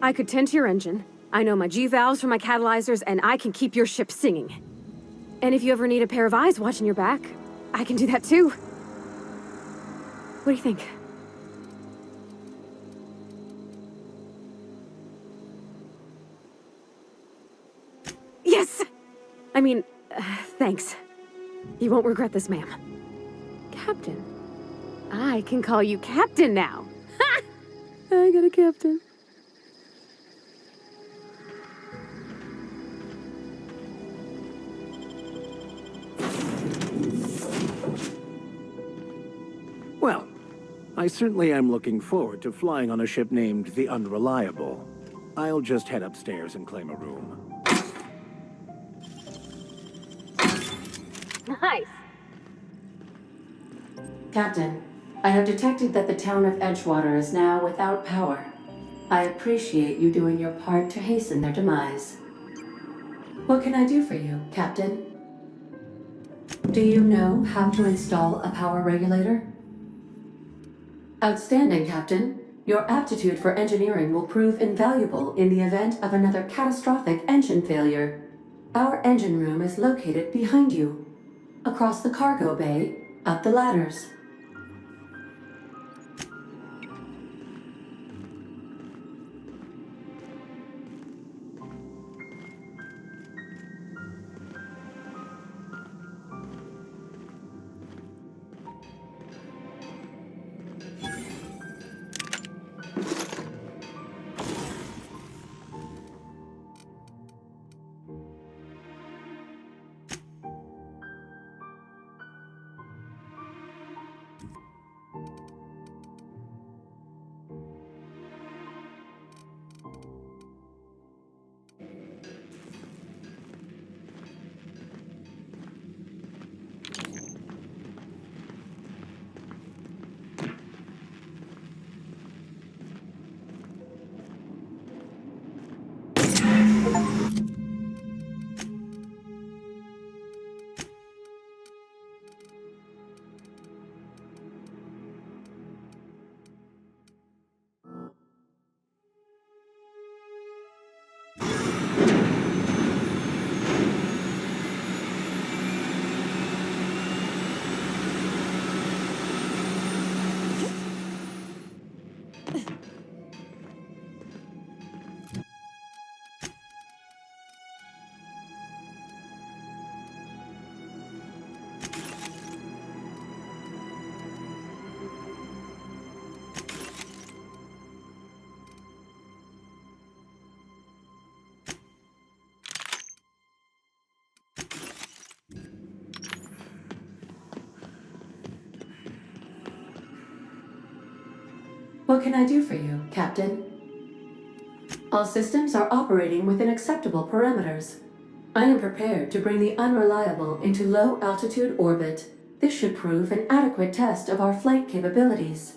I could tend to your engine. I know my G-valves from my catalyzers, and I can keep your ship singing. And if you ever need a pair of eyes watching your back, I can do that too. What do you think? Yes! I mean, thanks. You won't regret this, ma'am. Captain. I can call you Captain now. Ha! I got a captain. Well, I certainly am looking forward to flying on a ship named the Unreliable. I'll just head upstairs and claim a room. Nice. Captain, I have detected that the town of Edgewater is now without power. I appreciate you doing your part to hasten their demise. What can I do for you, Captain? Do you know how to install a power regulator? Outstanding, Captain. Your aptitude for engineering will prove invaluable in the event of another catastrophic engine failure. Our engine room is located behind you. Across the cargo bay, up the ladders. What can I do for you, Captain? All systems are operating within acceptable parameters. I am prepared to bring the Unreliable into low-altitude orbit. This should prove an adequate test of our flight capabilities.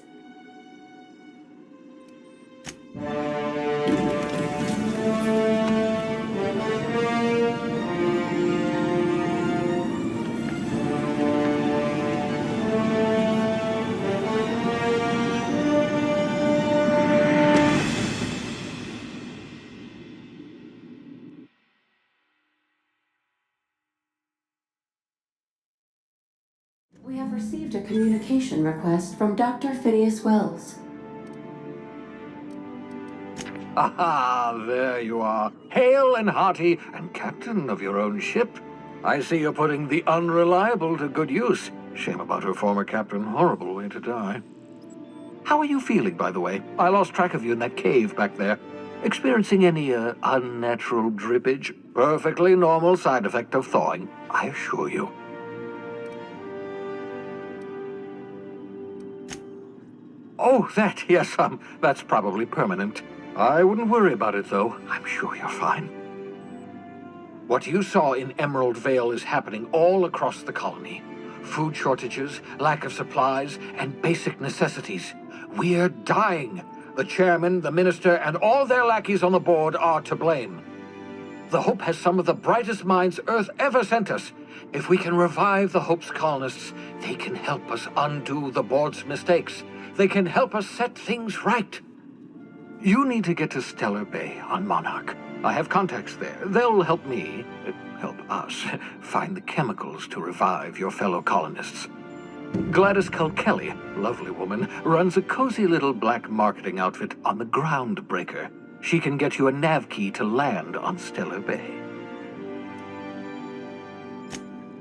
We have received a communication request from Dr. Phineas Wells. Aha, there you are. Hale and hearty, and captain of your own ship. I see you're putting the Unreliable to good use. Shame about her former captain. Horrible way to die. How are you feeling, by the way? I lost track of you in that cave back there. Experiencing any, unnatural drippage? Perfectly normal side effect of thawing, I assure you. Oh, that, yes, that's probably permanent. I wouldn't worry about it, though. I'm sure you're fine. What you saw in Emerald Vale is happening all across the colony. Food shortages, lack of supplies, and basic necessities. We're dying. The chairman, the minister, and all their lackeys on the board are to blame. The Hope has some of the brightest minds Earth ever sent us. If we can revive the Hope's colonists, they can help us undo the board's mistakes. They can help us set things right. You need to get to Stellar Bay on Monarch. I have contacts there. They'll help me, help us, find the chemicals to revive your fellow colonists. Gladys Kilkelly, lovely woman, runs a cozy little black marketing outfit on the Groundbreaker. She can get you a nav key to land on Stellar Bay.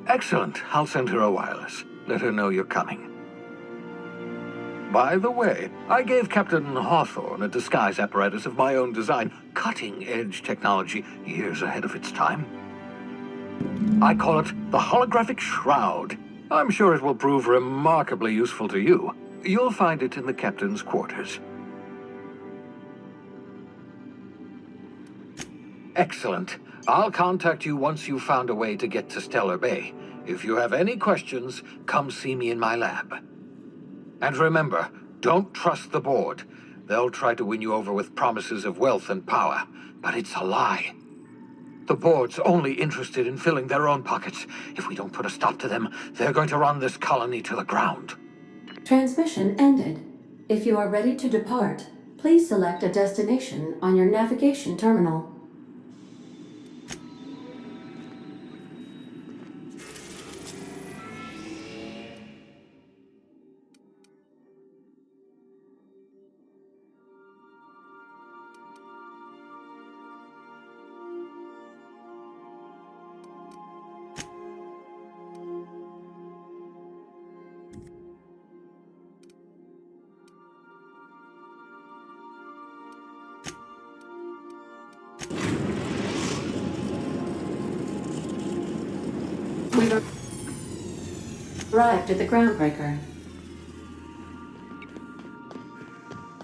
Excellent. I'll send her a wireless. Let her know you're coming. By the way, I gave Captain Hawthorne a disguise apparatus of my own design, cutting-edge technology, years ahead of its time. I call it the Holographic Shroud. I'm sure it will prove remarkably useful to you. You'll find it in the captain's quarters. Excellent. I'll contact you once you've found a way to get to Stellar Bay. If you have any questions, come see me in my lab. And remember, don't trust the board. They'll try to win you over with promises of wealth and power, but it's a lie. The board's only interested in filling their own pockets. If we don't put a stop to them, they're going to run this colony to the ground. Transmission ended. If you are ready to depart, please select a destination on your navigation terminal. We've arrived at the Groundbreaker.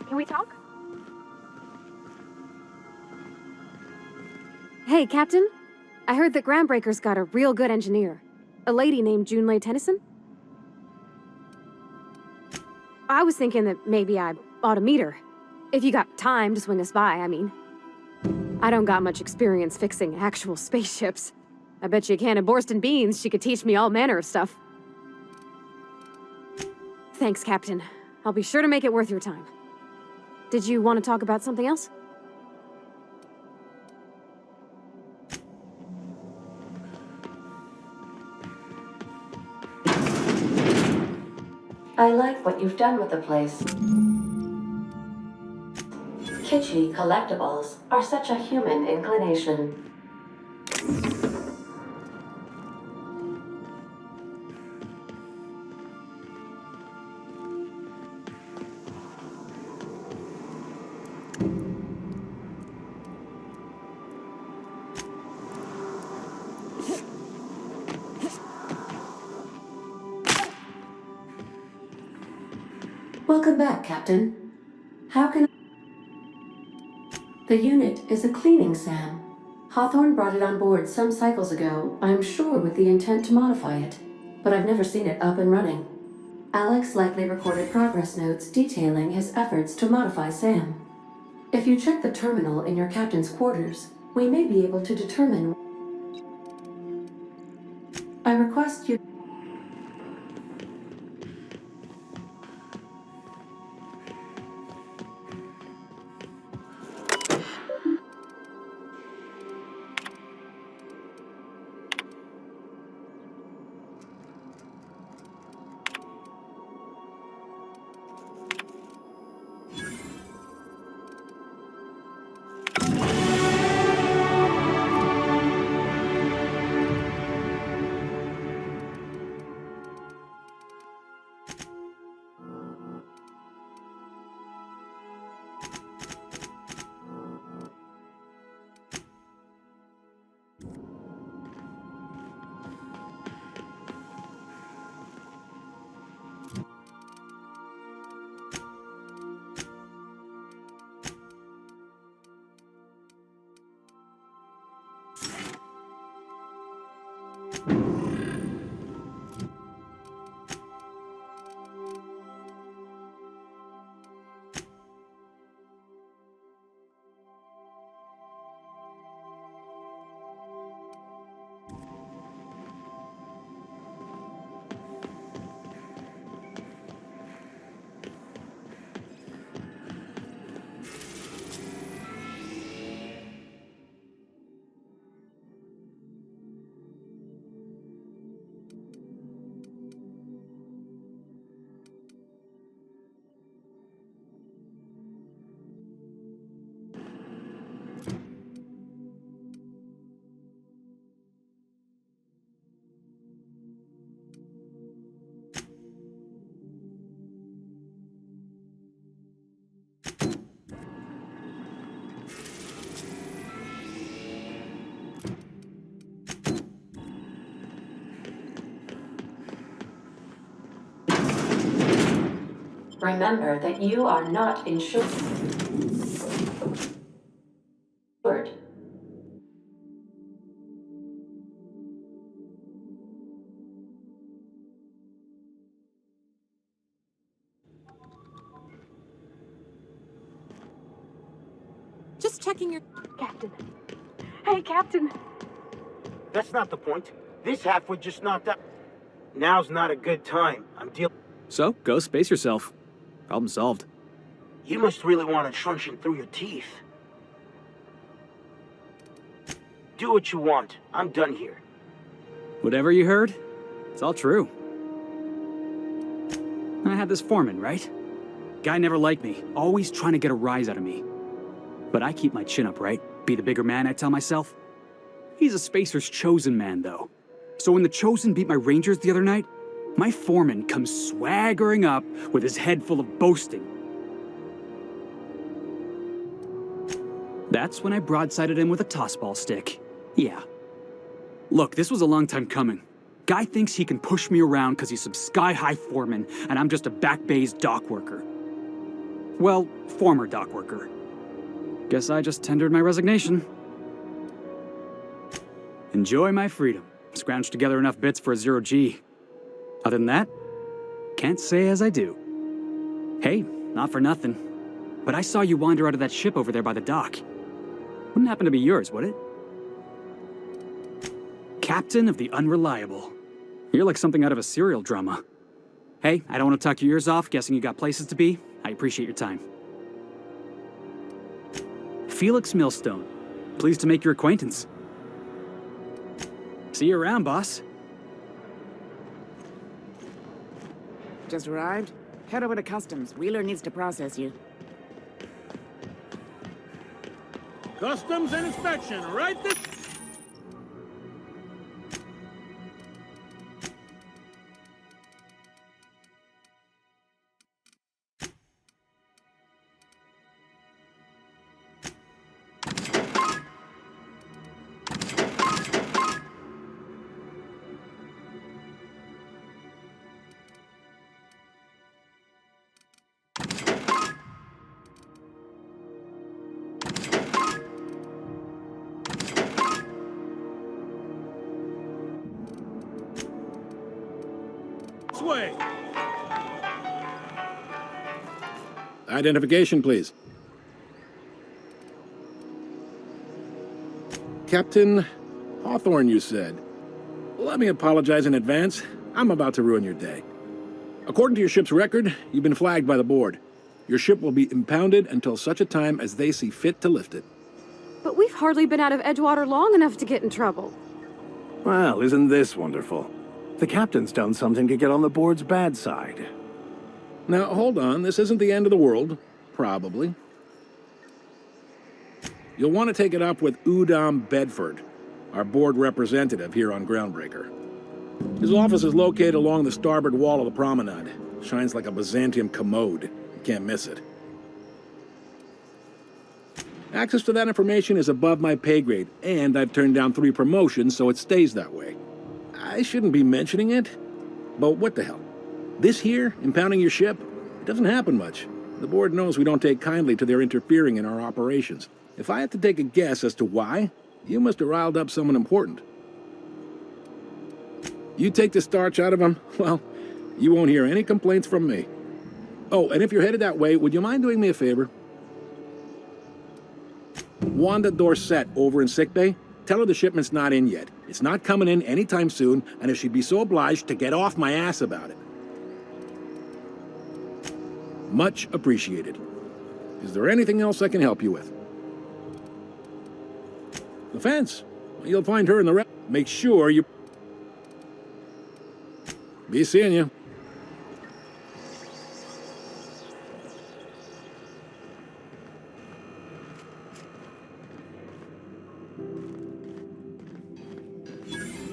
Can we talk? Hey, Captain. I heard that Groundbreaker's got a real good engineer. A lady named Junlei Tennyson. I was thinking that maybe I ought to meet her. If you got time to swing us by, I mean. I don't got much experience fixing actual spaceships. I bet you a can of Borston beans she could teach me all manner of stuff. Thanks, Captain. I'll be sure to make it worth your time. Did you want to talk about something else? I like what you've done with the place. Kitschy collectibles are such a human inclination. Welcome back, Captain. How can The unit is a cleaning SAM. Hawthorne brought it on board some cycles ago, I'm sure with the intent to modify it, but I've never seen it up and running. Alex likely recorded progress notes detailing his efforts to modify SAM. If you check the terminal in your captain's quarters, we may be able to determine. I request you. Remember that you are not insured. Just checking your... Captain. Hey, Captain. That's not the point. This half would just knocked out. Now's not a good time. I'm dealing. So, go space yourself. Problem solved. You must really want a truncheon through your teeth. Do what you want. I'm done here. Whatever you heard, it's all true. I had this foreman, right? Guy never liked me, always trying to get a rise out of me. But I keep my chin up, right? Be the bigger man, I tell myself. He's a Spacer's chosen man, though. So when the Chosen beat my Rangers the other night, my foreman comes swaggering up with his head full of boasting. That's when I broadsided him with a tossball stick. Yeah. Look, this was a long time coming. Guy thinks he can push me around because he's some sky-high foreman, and I'm just a back bay's dock worker. Well, former dock worker. Guess I just tendered my resignation. Enjoy my freedom. Scrounged together enough bits for a 0G. Other than that, can't say as I do. Hey, not for nothing, but I saw you wander out of that ship over there by the dock. Wouldn't happen to be yours, would it? Captain of the Unreliable. You're like something out of a serial drama. Hey, I don't want to talk your ears off, guessing you got places to be. I appreciate your time. Felix Millstone. Pleased to make your acquaintance. See you around, boss. Just arrived? Head over to customs. Wheeler needs to process you. Customs and inspection, right this... way. Identification, please. Captain Hawthorne, you said. Let me apologize in advance. I'm about to ruin your day. According to your ship's record, you've been flagged by the board. Your ship will be impounded until such a time as they see fit to lift it. But we've hardly been out of Edgewater long enough to get in trouble. Well, isn't this wonderful? The captain's done something to get on the board's bad side. Now, hold on. This isn't the end of the world. Probably. You'll want to take it up with Udom Bedford, our board representative here on Groundbreaker. His office is located along the starboard wall of the promenade. Shines like a Byzantium commode. You can't miss it. Access to that information is above my pay grade, and I've turned down 3 promotions, so it stays that way. I shouldn't be mentioning it, but what the hell? This here, impounding your ship, it doesn't happen much. The board knows we don't take kindly to their interfering in our operations. If I had to take a guess as to why, you must have riled up someone important. You take the starch out of him, well, you won't hear any complaints from me. Oh, and if you're headed that way, would you mind doing me a favor? Wanda Dorset over in sickbay, tell her the shipment's not in yet. It's not coming in anytime soon, and if she'd be so obliged to get off my ass about it. Much appreciated. Is there anything else I can help you with? The fence. Well, you'll find her in the rest. Make sure you... Be seeing you.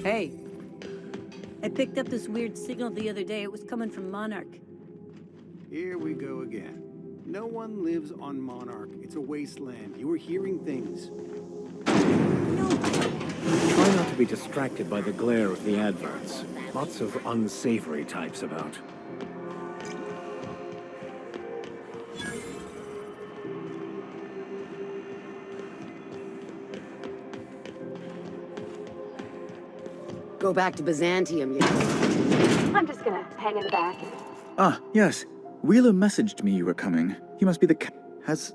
Hey. I picked up this weird signal the other day. It was coming from Monarch. Here we go again. No one lives on Monarch. It's a wasteland. You are hearing things. Try not to be distracted by the glare of the adverts. Lots of unsavory types about. Go back to Byzantium, you know. I'm just gonna hang in the back. Ah, yes. Wheeler messaged me you were coming. He must be the has...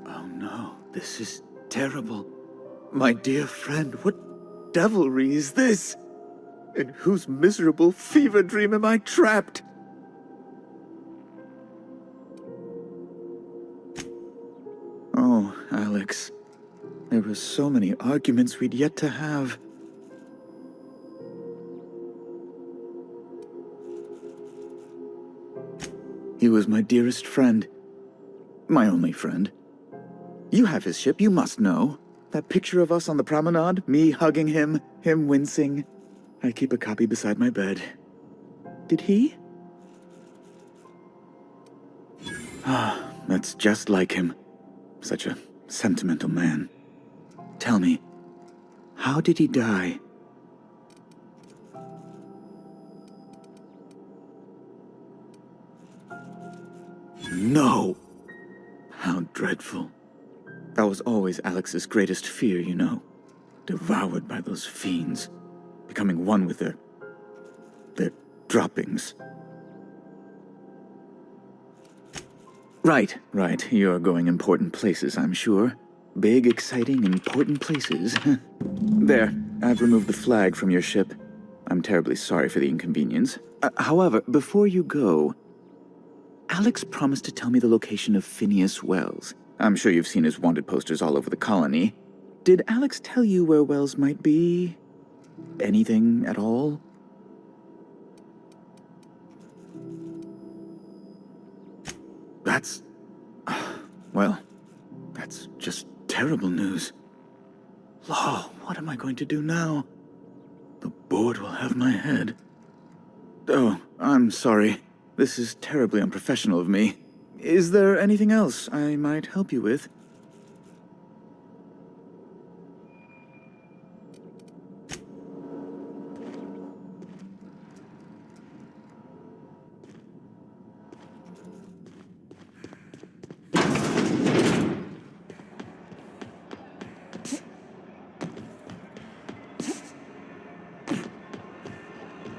Oh no, this is terrible. My dear friend, what devilry is this? In whose miserable fever dream am I trapped? Oh, Alex. There were so many arguments we'd yet to have. He was my dearest friend. My only friend. You have his ship, you must know. That picture of us on the promenade, me hugging him, him wincing. I keep a copy beside my bed. Did he? Ah, that's just like him. Such a sentimental man. Tell me, how did he die? No! How dreadful. That was always Alex's greatest fear, you know. Devoured by those fiends. Becoming one with their droppings. Right. You're going important places, I'm sure. Big, exciting, important places. There, I've removed the flag from your ship. I'm terribly sorry for the inconvenience. However, before you go, Alex promised to tell me the location of Phineas Wells. I'm sure you've seen his wanted posters all over the colony. Did Alex tell you where Wells might be? Anything at all? That's... well, that's just terrible news. Law, what am I going to do now? The board will have my head. Oh, I'm sorry. This is terribly unprofessional of me. Is there anything else I might help you with?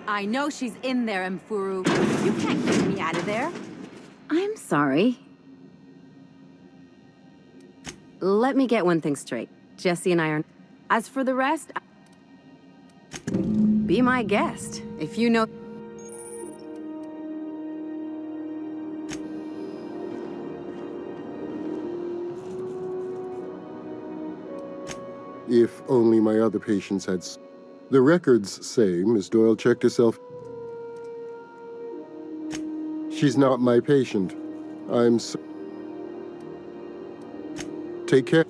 I know she's in there, Mfuru. You can't keep me out of there. I'm sorry. Let me get one thing straight. Jesse and I are... As for the rest, be my guest. If you know... If only my other patients had... The records say Miss Doyle checked herself. She's not my patient. I'm so... Take care.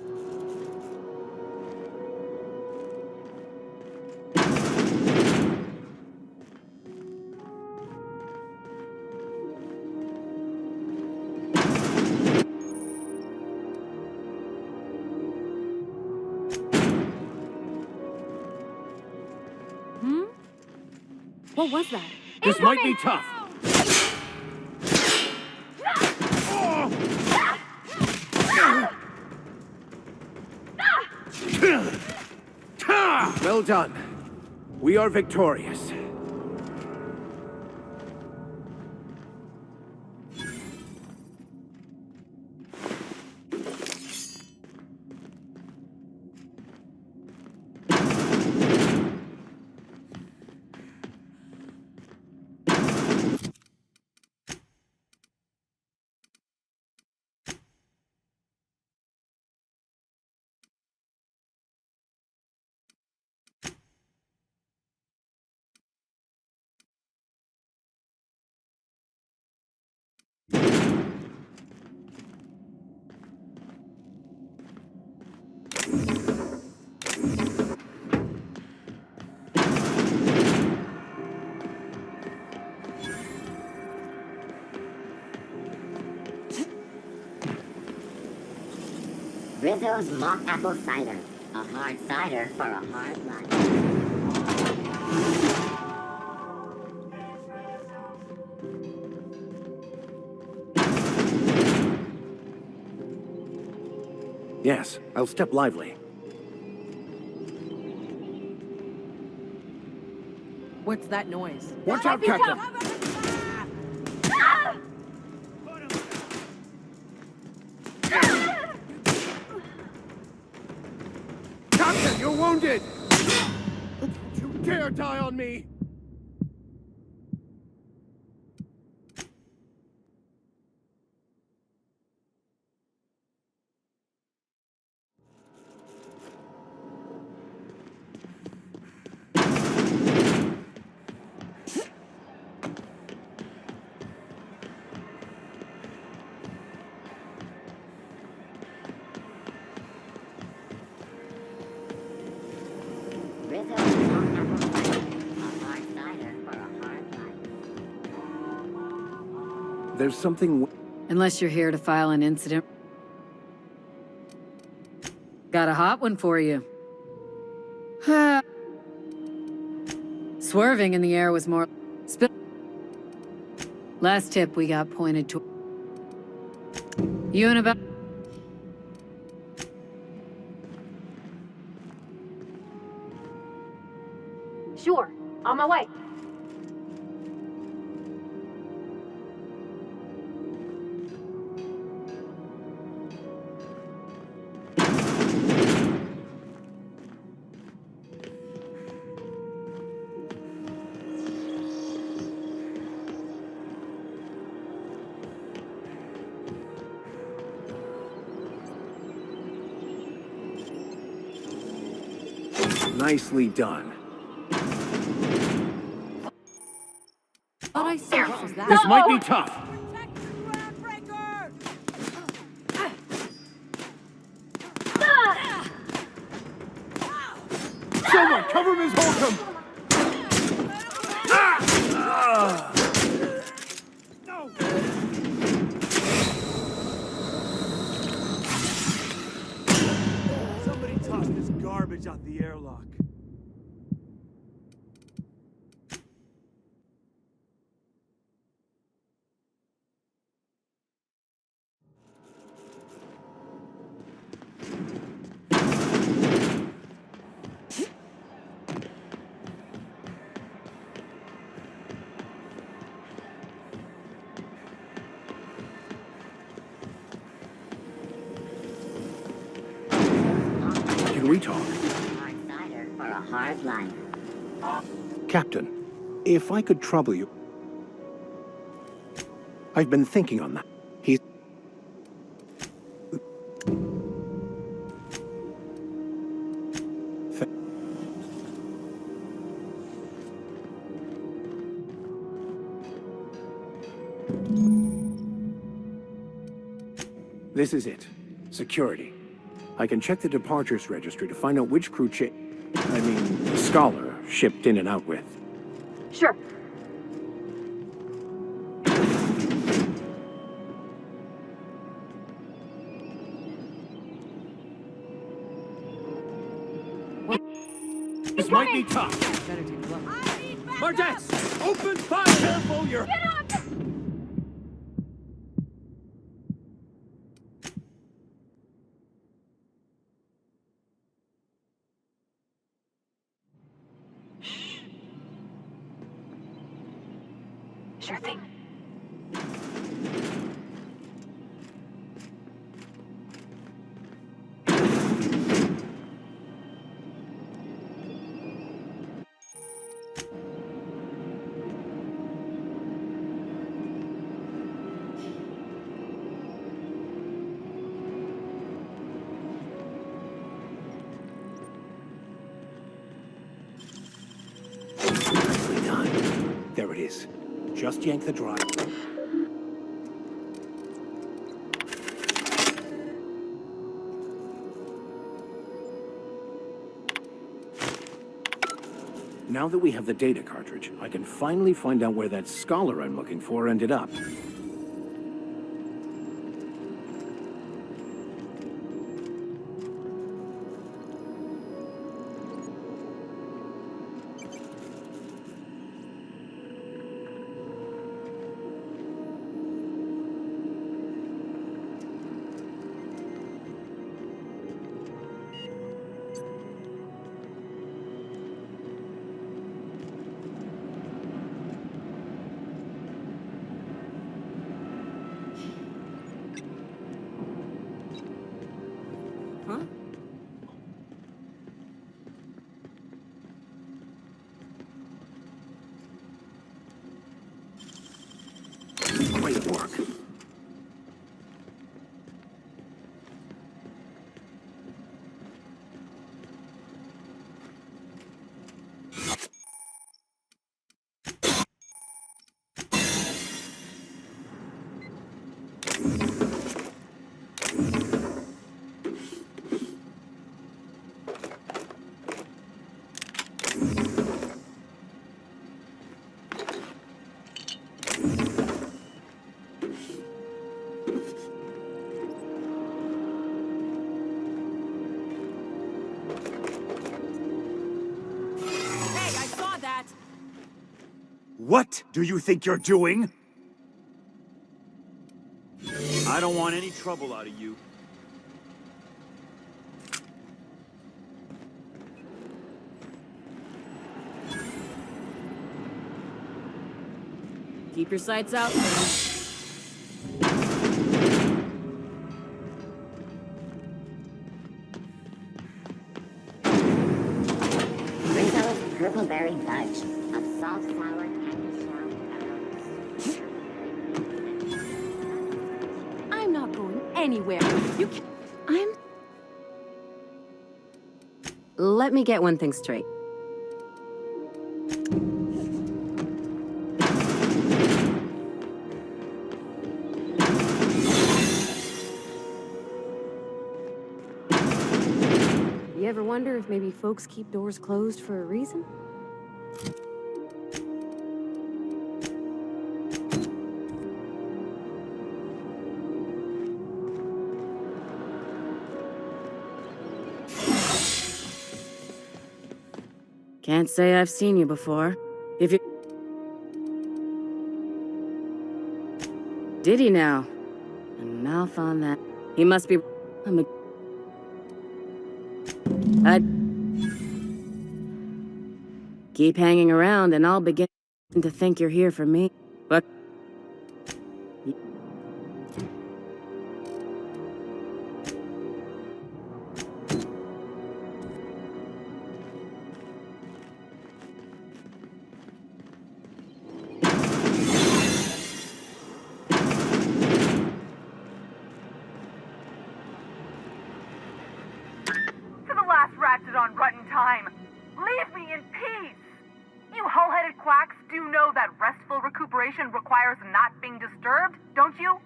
What was that? This might be tough. Well done. We are victorious. Rizzo's mock apple cider. A hard cider for a hard life. Yes, I'll step lively. What's that noise? Watch out, Captain! Captain, you're wounded! Don't you dare die on me! There's something... Unless you're here to file an incident. Got a hot one for you. Swerving in the air was more... Last tip we got pointed to... You and about... Sure, on my way. Nicely done. What I saw was that. This might be tough. Someone cover Ms. Holcomb! Somebody tossed this garbage out the airlock. can we talk? Hard cider for a hard life. Captain, if I could trouble you. I've been thinking on that. He's... This is it. Security. I can check the departures registry to find out which crew Scholar shipped in and out with. Sure. This might be tough. Martez, open fire! Careful, you're... Get up! Sure thing. Nicely done. There it is. Just yank the drive. Now that we have the data cartridge, I can finally find out where that scholar I'm looking for ended up. Great work. What do you think you're doing? I don't want any trouble out of you. Keep your sights out. Rizzo's Purple Berry Fudge. A soft, sour candy shell. I'm not going anywhere. You can... Let me get one thing straight. You ever wonder if maybe folks keep doors closed for a reason? Can't say I've seen you before. If you... Did he now? A mouth on that. He must be... I'd... Keep hanging around and I'll begin to think you're here for me. But... ass-ratted on rotten time. Leave me in peace! You hull-headed quacks do know that restful recuperation requires not being disturbed, don't you?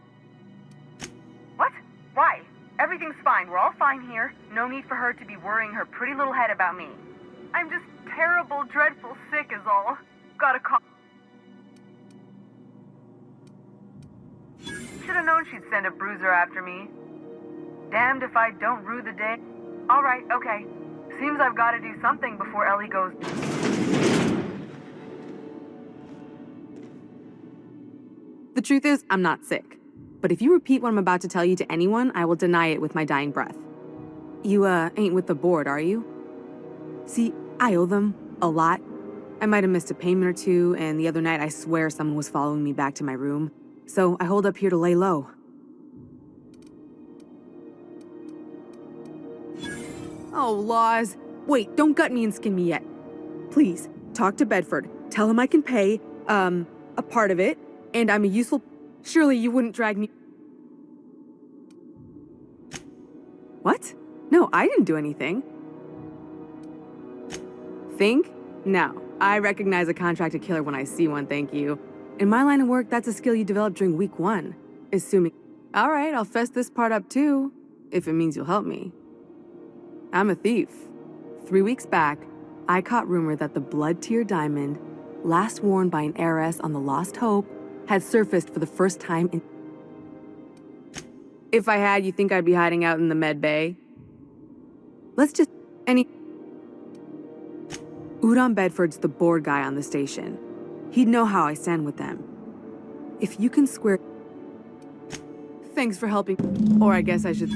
What? Why? Everything's fine. We're all fine here. No need for her to be worrying her pretty little head about me. I'm just terrible, dreadful sick is all. Gotta call. Should've known she'd send a bruiser after me. Damned if I don't rue the day. Alright, okay. Seems I've gotta do something before Ellie goes. The truth is, I'm not sick. But if you repeat what I'm about to tell you to anyone, I will deny it with my dying breath. You, ain't with the board, are you? See, I owe them a lot. I might have missed a payment or two, and the other night I swear someone was following me back to my room. So I hold up here to lay low. Oh, laws. Wait, don't gut me and skin me yet. Please, talk to Bedford. Tell him I can pay, a part of it, and I'm a useful... Surely you wouldn't drag me... What? No, I didn't do anything. Think? No. I recognize a contracted killer when I see one, thank you. In my line of work, that's a skill you develop during week 1. Assuming... Alright, I'll fess this part up too, if it means you'll help me. I'm a thief. 3 weeks back, I caught rumor that the Blood Tier diamond, last worn by an heiress on the Lost Hope, had surfaced for the first time in... If I had, you think I'd be hiding out in the med bay? Let's just... Udon Bedford's the board guy on the station. He'd know how I stand with them. If you can square... Thanks for helping. Or I guess I should...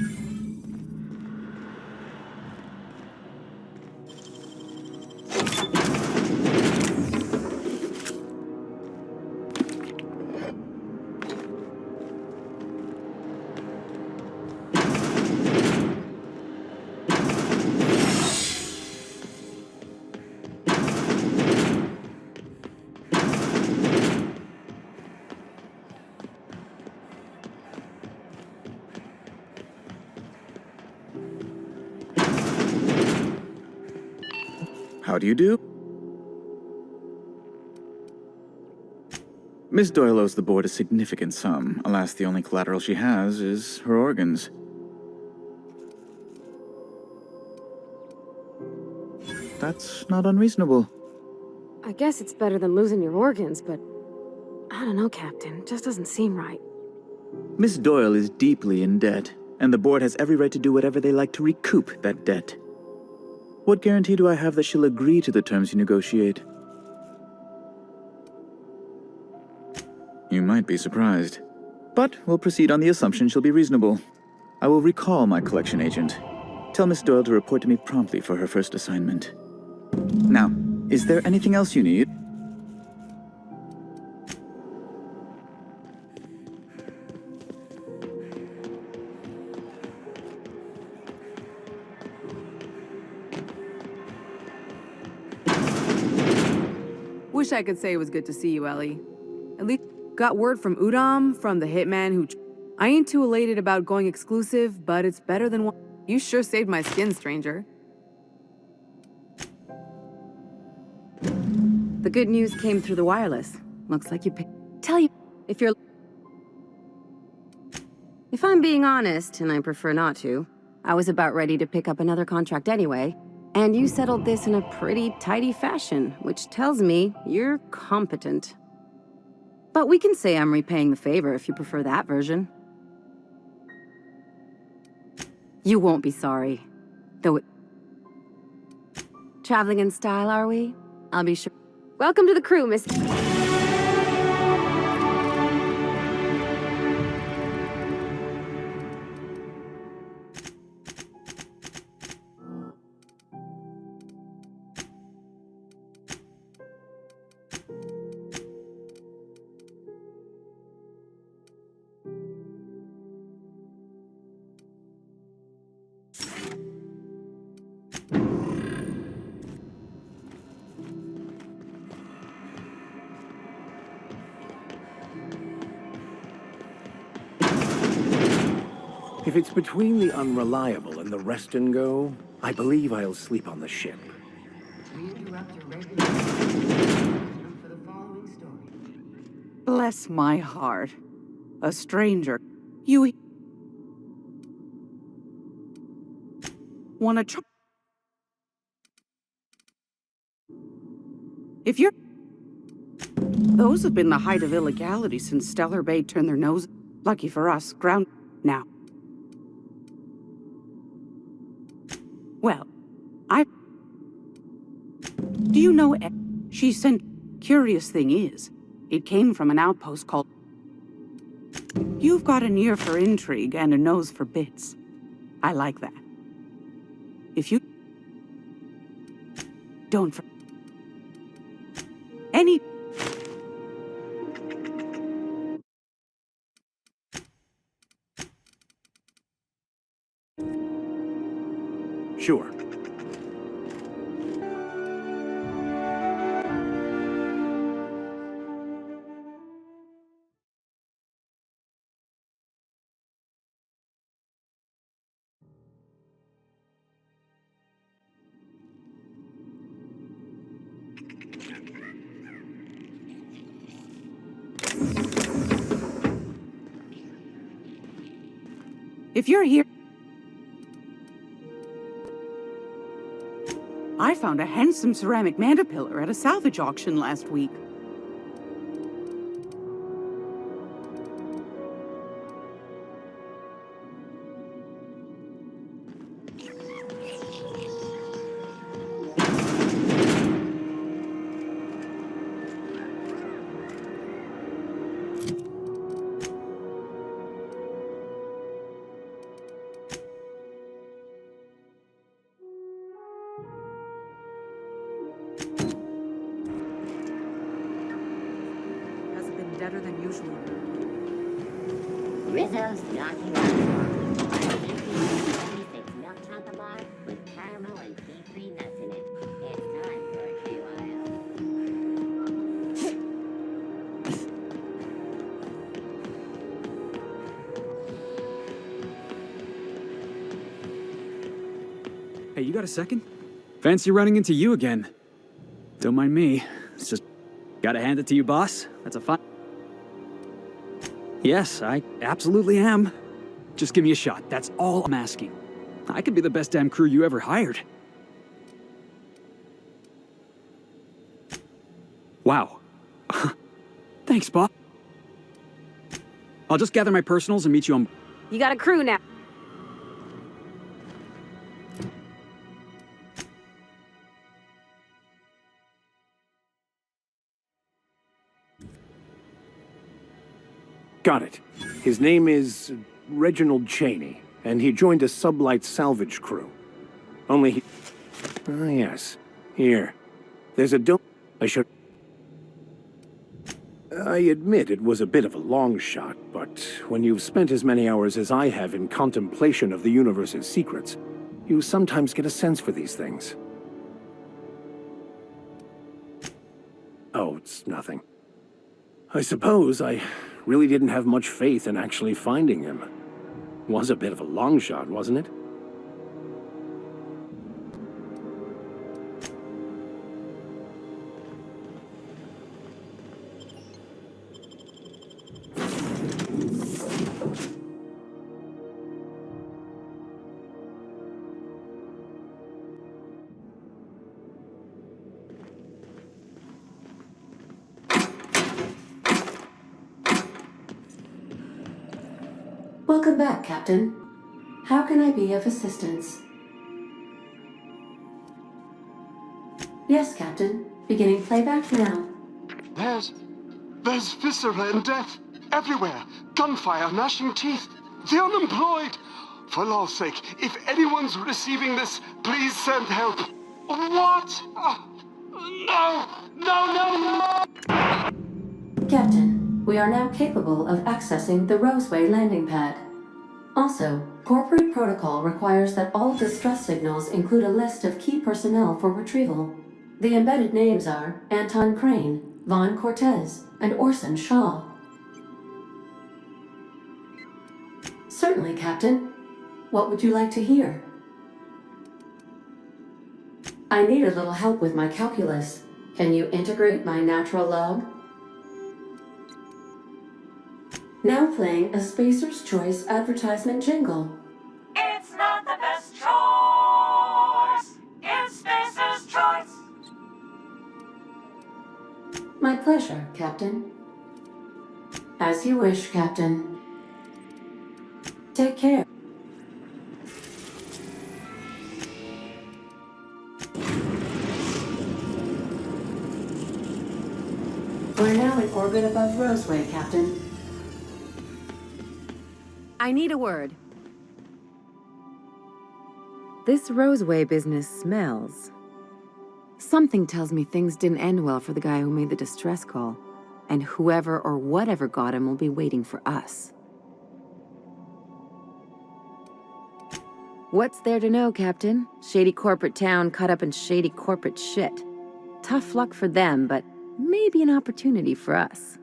How do you do? Miss Doyle owes the board a significant sum. Alas, the only collateral she has is her organs. That's not unreasonable. I guess it's better than losing your organs, but... I don't know, Captain. It just doesn't seem right. Miss Doyle is deeply in debt, and the board has every right to do whatever they like to recoup that debt. What guarantee do I have that she'll agree to the terms you negotiate? You might be surprised. But we'll proceed on the assumption she'll be reasonable. I will recall my collection agent. Tell Miss Doyle to report to me promptly for her first assignment. Now, is there anything else you need? Wish I could say it was good to see you, Ellie. At least got word from Udom, from the hitman who... I ain't too elated about going exclusive, but it's better than one... You sure saved my skin, stranger. The good news came through the wireless. Looks like you tell you if you're... If I'm being honest, and I prefer not to, I was about ready to pick up another contract anyway. And you settled this in a pretty tidy fashion, which tells me you're competent. But we can say I'm repaying the favor if you prefer that version. You won't be sorry. Though it... Traveling in style, are we? I'll be sure... Welcome to the crew, Miss... If it's between the unreliable and the rest and go, I believe I'll sleep on the ship. Bless my heart. A stranger. You wanna try? If you're... Those have been the height of illegality since Stellar Bay turned their nose. Lucky for us, ground now. Well, do you know she sent... Curious thing is, it came from an outpost called... You've got an ear for intrigue and a nose for bits. I like that. If you... Don't for... Any... Sure. If you're here... I found a handsome ceramic mandapillar at a salvage auction last week. Better than usual. Rizzo's knocking on the door. Milk chocolate with caramel and tea-free nuts in it. It's time for a KYO. Hey, you got a second? Fancy running into you again. Don't mind me. It's just... Gotta hand it to you, boss. That's a fun... Yes, I absolutely am. Just give me a shot. That's all I'm asking. I could be the best damn crew you ever hired. Wow. Thanks, Bob. I'll just gather my personals and meet you on... You got a crew now. Got it. His name is Reginald Cheney, and he joined a sublight salvage crew. Only he... Ah, yes. Here. There's a I should... I admit it was a bit of a long shot, but when you've spent as many hours as I have in contemplation of the universe's secrets, you sometimes get a sense for these things. Oh, it's nothing. I suppose I really didn't have much faith in actually finding him. Was a bit of a long shot, wasn't it? Welcome back, Captain. How can I be of assistance? Yes, Captain. Beginning playback now. There's viscera and death everywhere. Gunfire, gnashing teeth. The unemployed. For law's sake, if anyone's receiving this, please send help. What? No! No, no, no! Captain, we are now capable of accessing the Roseway landing pad. Also, corporate protocol requires that all distress signals include a list of key personnel for retrieval. The embedded names are Anton Crane, Vaughn Cortez, and Orson Shaw. Certainly, Captain. What would you like to hear? I need a little help with my calculus. Can you integrate my natural log? Now playing a Spacer's Choice advertisement jingle. It's not the best choice. It's Spacer's Choice. My pleasure, Captain. As you wish, Captain. Take care. We're now in orbit above Roseway, Captain. I need a word. This Roseway business smells. Something tells me things didn't end well for the guy who made the distress call, and whoever or whatever got him will be waiting for us. What's there to know, Captain? Shady corporate town caught up in shady corporate shit. Tough luck for them, but maybe an opportunity for us.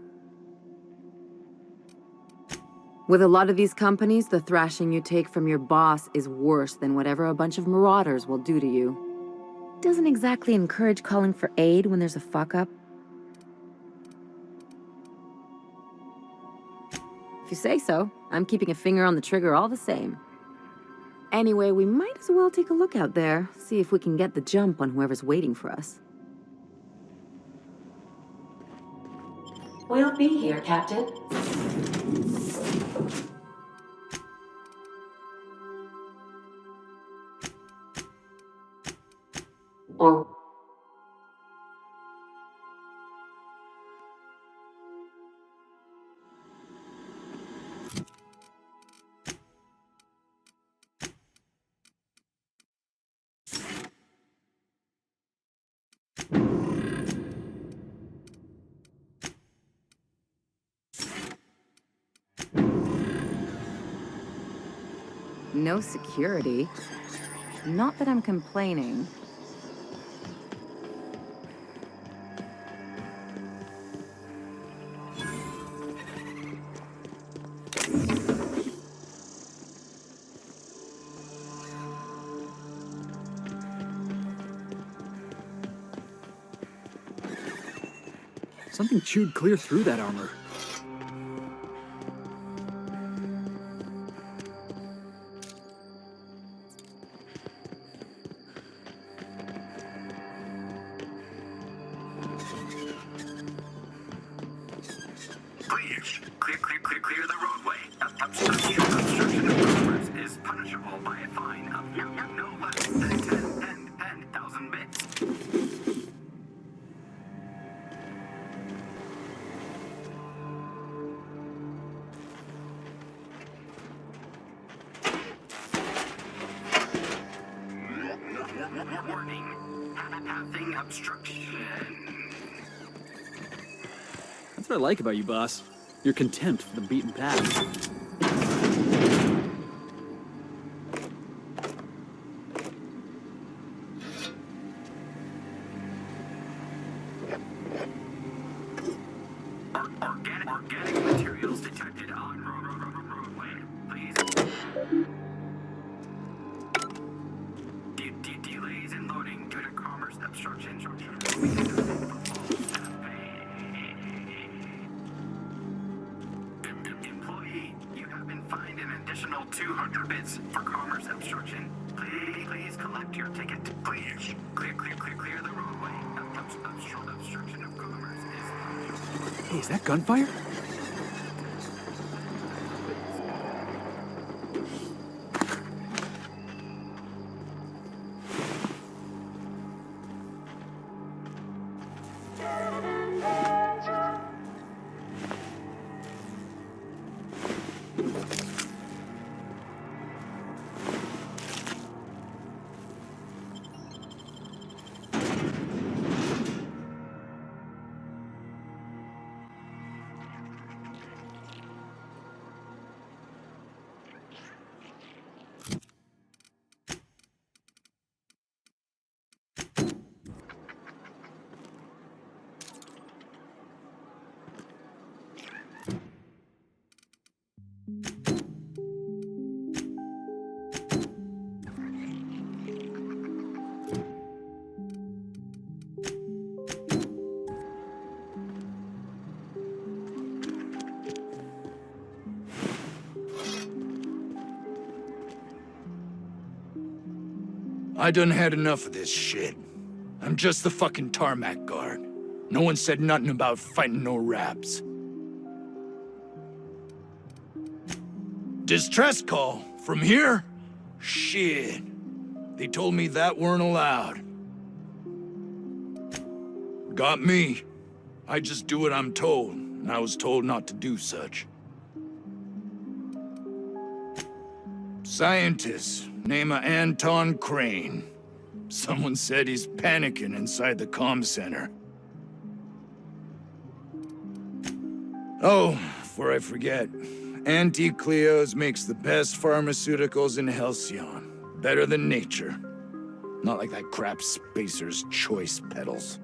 With a lot of these companies, the thrashing you take from your boss is worse than whatever a bunch of marauders will do to you. Doesn't exactly encourage calling for aid when there's a fuck-up. If you say so, I'm keeping a finger on the trigger all the same. Anyway, we might as well take a look out there, see if we can get the jump on whoever's waiting for us. We'll be here, Captain. Or... No security. Not that I'm complaining. Something chewed clear through that armor. Clear the roadway. Obstruction of commerce is punishable by a fine of no less than 10,000 bits. Warning. Passing obstruction. That's what I like about you, boss. Your contempt for the beaten path. Organic materials detected on roadway. Please. Delays in loading due to commerce obstruction. Employee, you have been fined an additional 200 bits for commerce obstruction. Please collect your ticket. Please. Clear the roadway. Obstruction of commerce is... Hey, is that gunfire? I done had enough of this shit. I'm just the fucking tarmac guard. No one said nothing about fighting no raps. Distress call? From here? Shit. They told me that weren't allowed. Got me. I just do what I'm told, and I was told not to do such. Scientist, name of Anton Crane. Someone said he's panicking inside the comm center. Oh, before I forget, Anti-Cleos makes the best pharmaceuticals in Halcyon. Better than nature. Not like that crap Spacer's Choice peddles.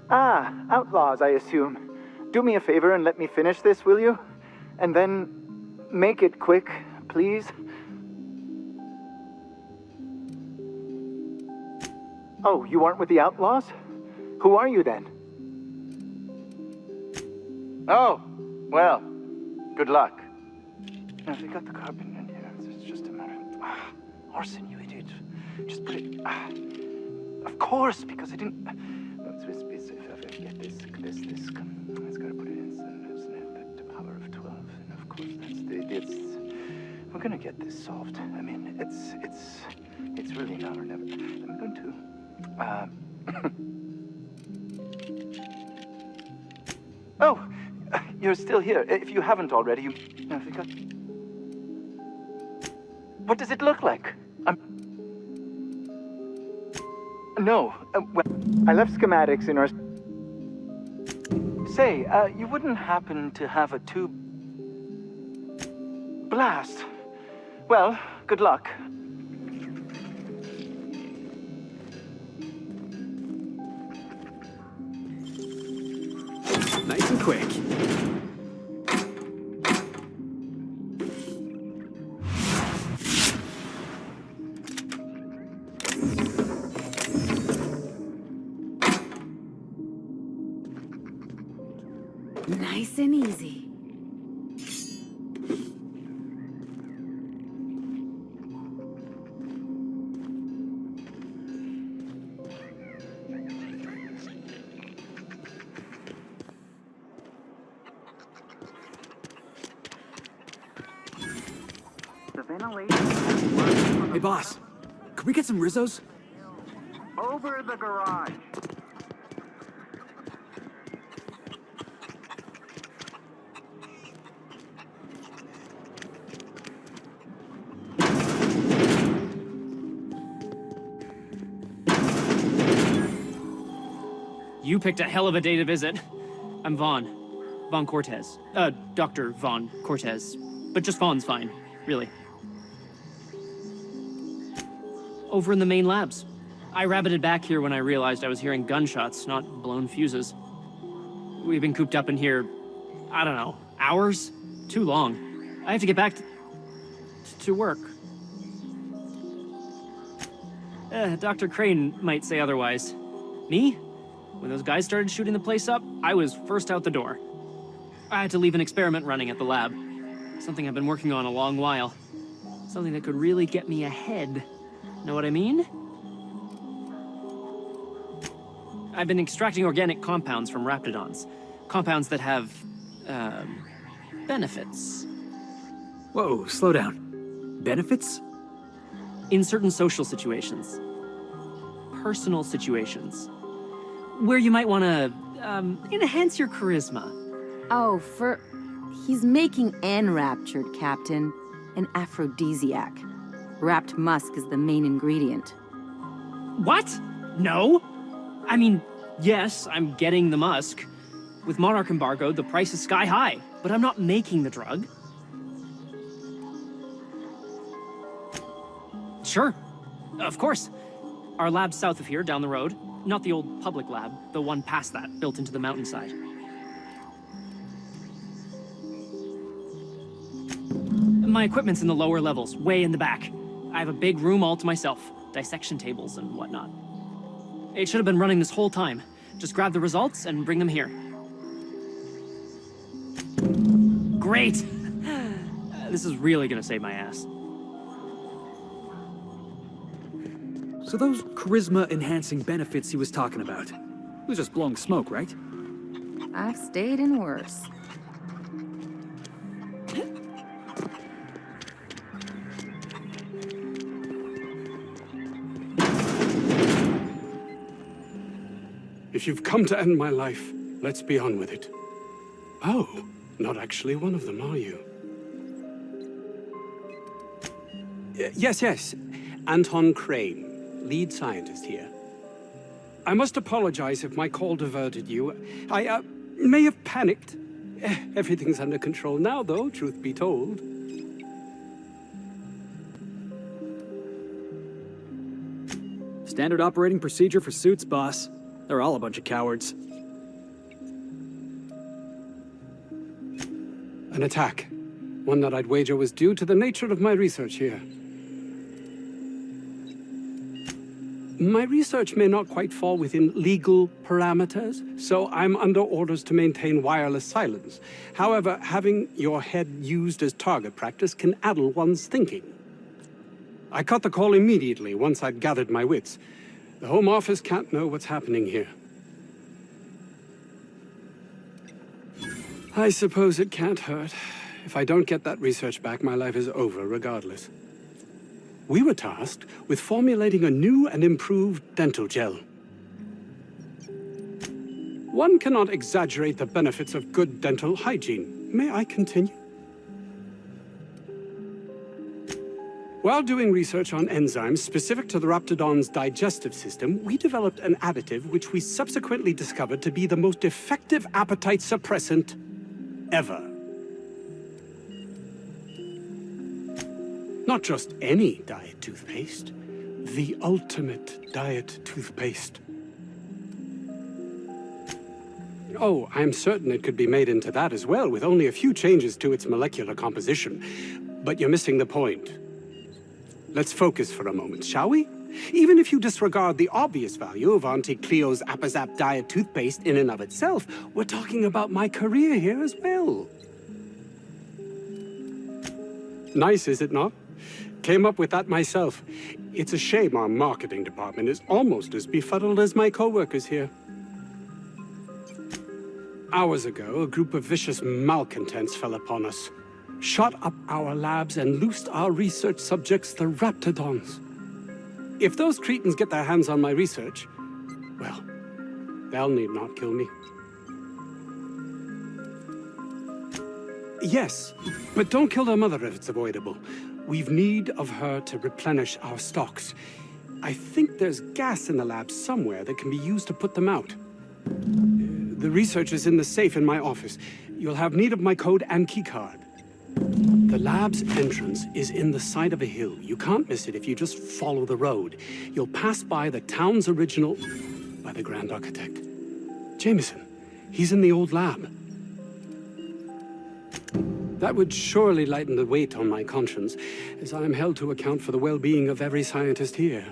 Ah, outlaws, I assume. Do me a favor and let me finish this, will you? And then make it quick, please. Oh, you aren't with the outlaws? Who are you then? Oh, well, good luck. Now, if you got the carbon in here, it's just a matter of... Orson, you idiot. Just put it... of course, because I didn't... Get this. It's got to put it in the power of 12, and of course that's we're gonna get this solved. I mean, it's really now or never. I'm going to. Oh, you're still here. If you haven't already, you. I forgot. What does it look like? No. Well, I left schematics in our. Say, you wouldn't happen to have a tube... Blast. Well, good luck. Nice and quick. Nice and easy. The ventilation... Hey, boss. Could we get some Rizzos? Over the garage. You picked a hell of a day to visit. I'm Vaughn. Vaughn Cortez. Dr. Vaughn Cortez. But just Vaughn's fine, really. Over in the main labs. I rabbited back here when I realized I was hearing gunshots, not blown fuses. We've been cooped up in here, I don't know, hours? Too long. I have to get back to work. Dr. Crane might say otherwise. Me? When those guys started shooting the place up, I was first out the door. I had to leave an experiment running at the lab. Something I've been working on a long while. Something that could really get me ahead. Know what I mean? I've been extracting organic compounds from raptidons. Compounds that have, benefits. Whoa, slow down. Benefits? In certain social situations. Personal situations. Where you might want to, enhance your charisma. Oh, he's making enraptured, Captain. An aphrodisiac. Wrapped musk is the main ingredient. What? No? I mean, yes, I'm getting the musk. With Monarch embargo, the price is sky high, but I'm not making the drug. Sure. Of course. Our lab's south of here, down the road. Not the old public lab, the one past that, built into the My equipment's in the lower levels, way in the back. I have a big room all to myself, dissection tables and whatnot. It should have been running this whole time. Just grab the results and bring them here. Great! This is really gonna save my ass. So those charisma-enhancing benefits he was talking about, it was just blowing smoke, right? I've stayed in worse. If you've come to end my life, let's be on with it. Oh, not actually one of them, are you? Yes. Anton Crane, lead scientist here. I must apologize if my call diverted you. I may have panicked. Everything's under control now, though, truth be told. Standard operating procedure for suits, boss. They're all a bunch of cowards. An attack. One that I'd wager was due to the nature of my research here. My research may not quite fall within legal parameters, so I'm under orders to maintain wireless silence. However, having your head used as target practice can addle one's thinking. I cut the call immediately once I'd gathered my wits. The Home Office can't know what's happening here. I suppose it can't hurt. If I don't get that research back, my life is over regardless. We were tasked with formulating a new and improved dental gel. One cannot exaggerate the benefits of good dental hygiene. May I continue? While doing research on enzymes specific to the Raptidon's digestive system, we developed an additive which we subsequently discovered to be the most effective appetite suppressant ever. Not just any diet toothpaste, the ultimate diet toothpaste. Oh, I'm certain it could be made into that as well, with only a few changes to its molecular composition. But you're missing the point. Let's focus for a moment, shall we? Even if you disregard the obvious value of Auntie Cleo's Apazap diet toothpaste in and of itself, we're talking about my career here as well. Nice, is it not? Came up with that myself. It's a shame our marketing department is almost as befuddled as my co-workers here. Hours ago, a group of vicious malcontents fell upon us, shot up our labs and loosed our research subjects, the Raptidons. If those cretins get their hands on my research, well, they'll need not kill me. Yes, but don't kill their mother if it's avoidable. We've need of her to replenish our stocks. I think there's gas in the lab somewhere that can be used to put them out. The research is in the safe in my office. You'll have need of my code and keycard. The lab's entrance is in the side of a hill. You can't miss it if you just follow the road. You'll pass by the town's original by the Grand Architect. Jameson, he's in the old lab. That would surely lighten the weight on my conscience, as I am held to account for the well-being of every scientist here.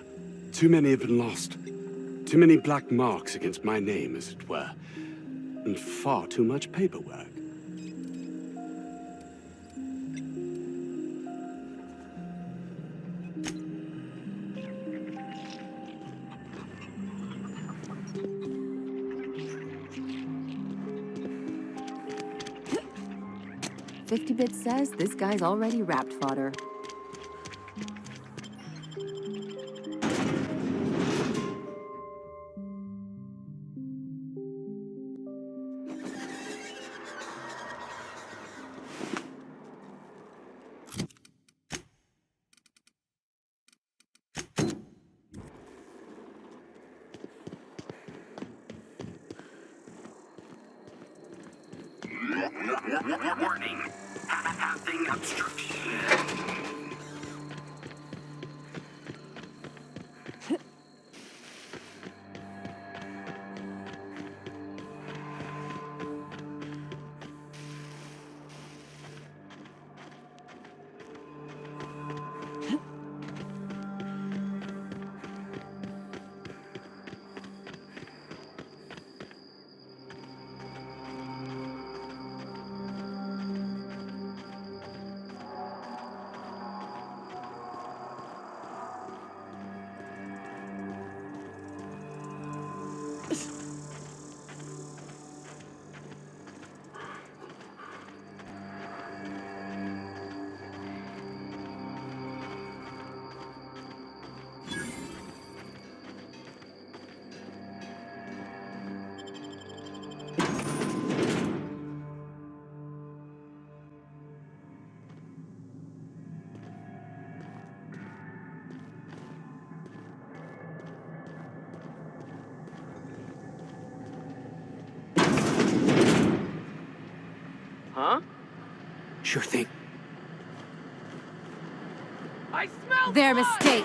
Too many have been lost. Too many black marks against my name, as it were. And far too much paperwork. "50-bit says this guy's already wrapped fodder. Warning. Passing obstruction. Sure thing. I smell Their mistake.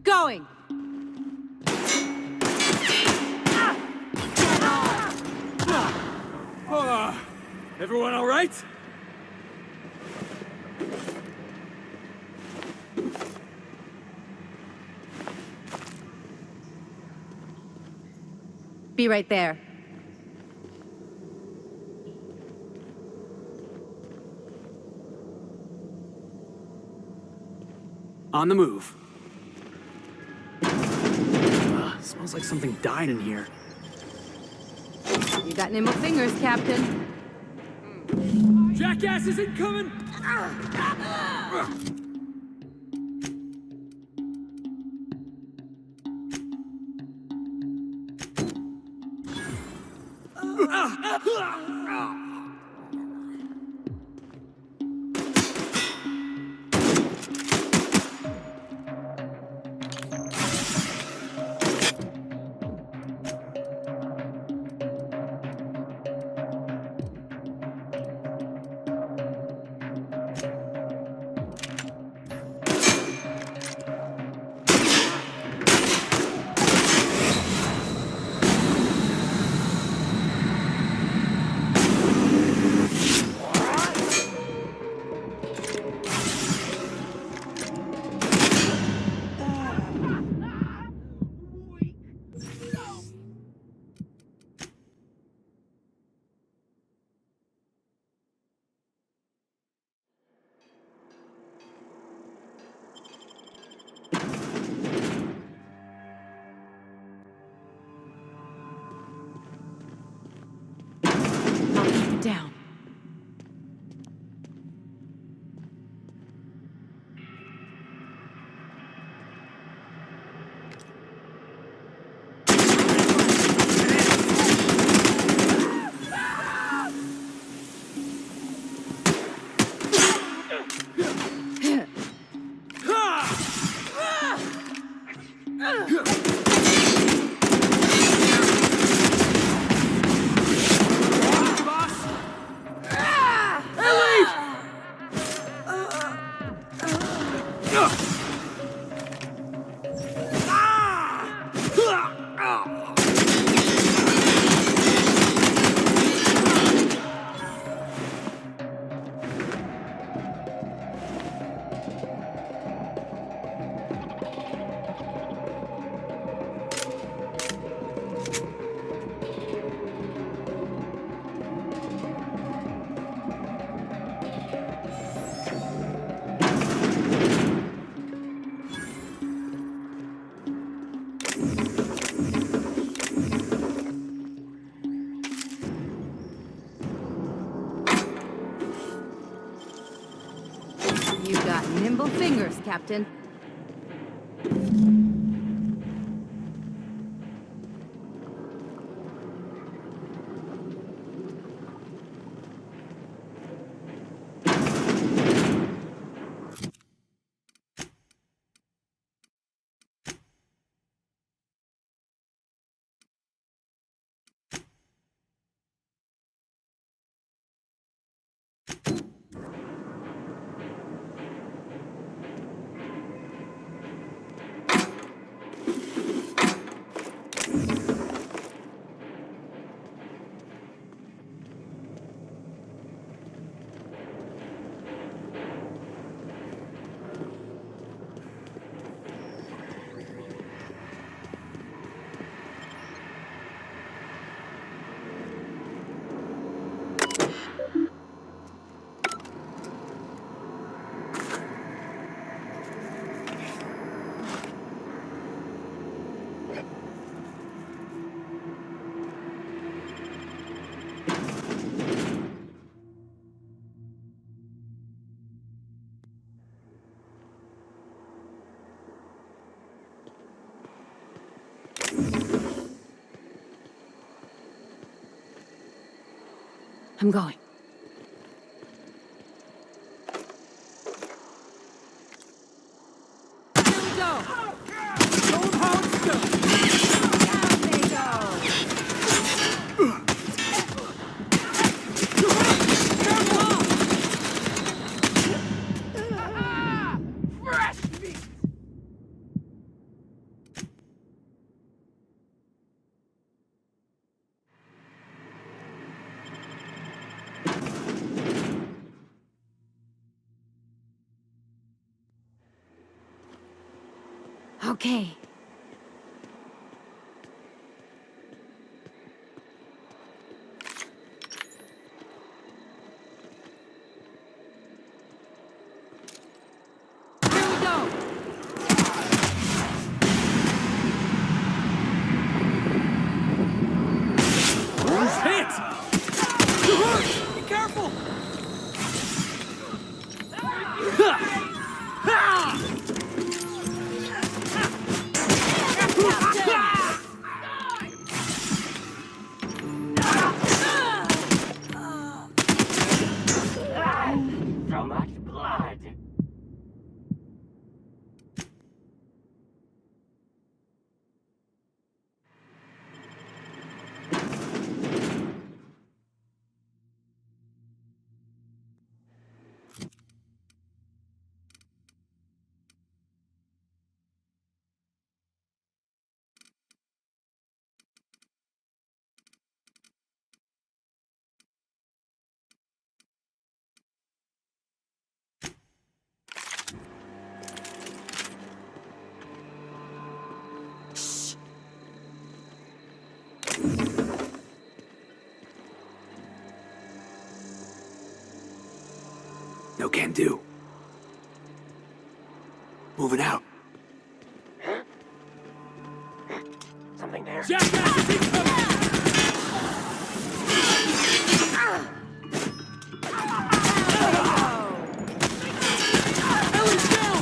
Going. Everyone all right? Be right there. On the move. Smells like something died in here. You got nimble fingers, Captain. Jackass is incoming! Down. You got nimble fingers, Captain. I'm going. Here we go. Okay. Hit! Be careful! So much blood. No can do. Moving out. Something there. Jackass is incoming! Ellen's down!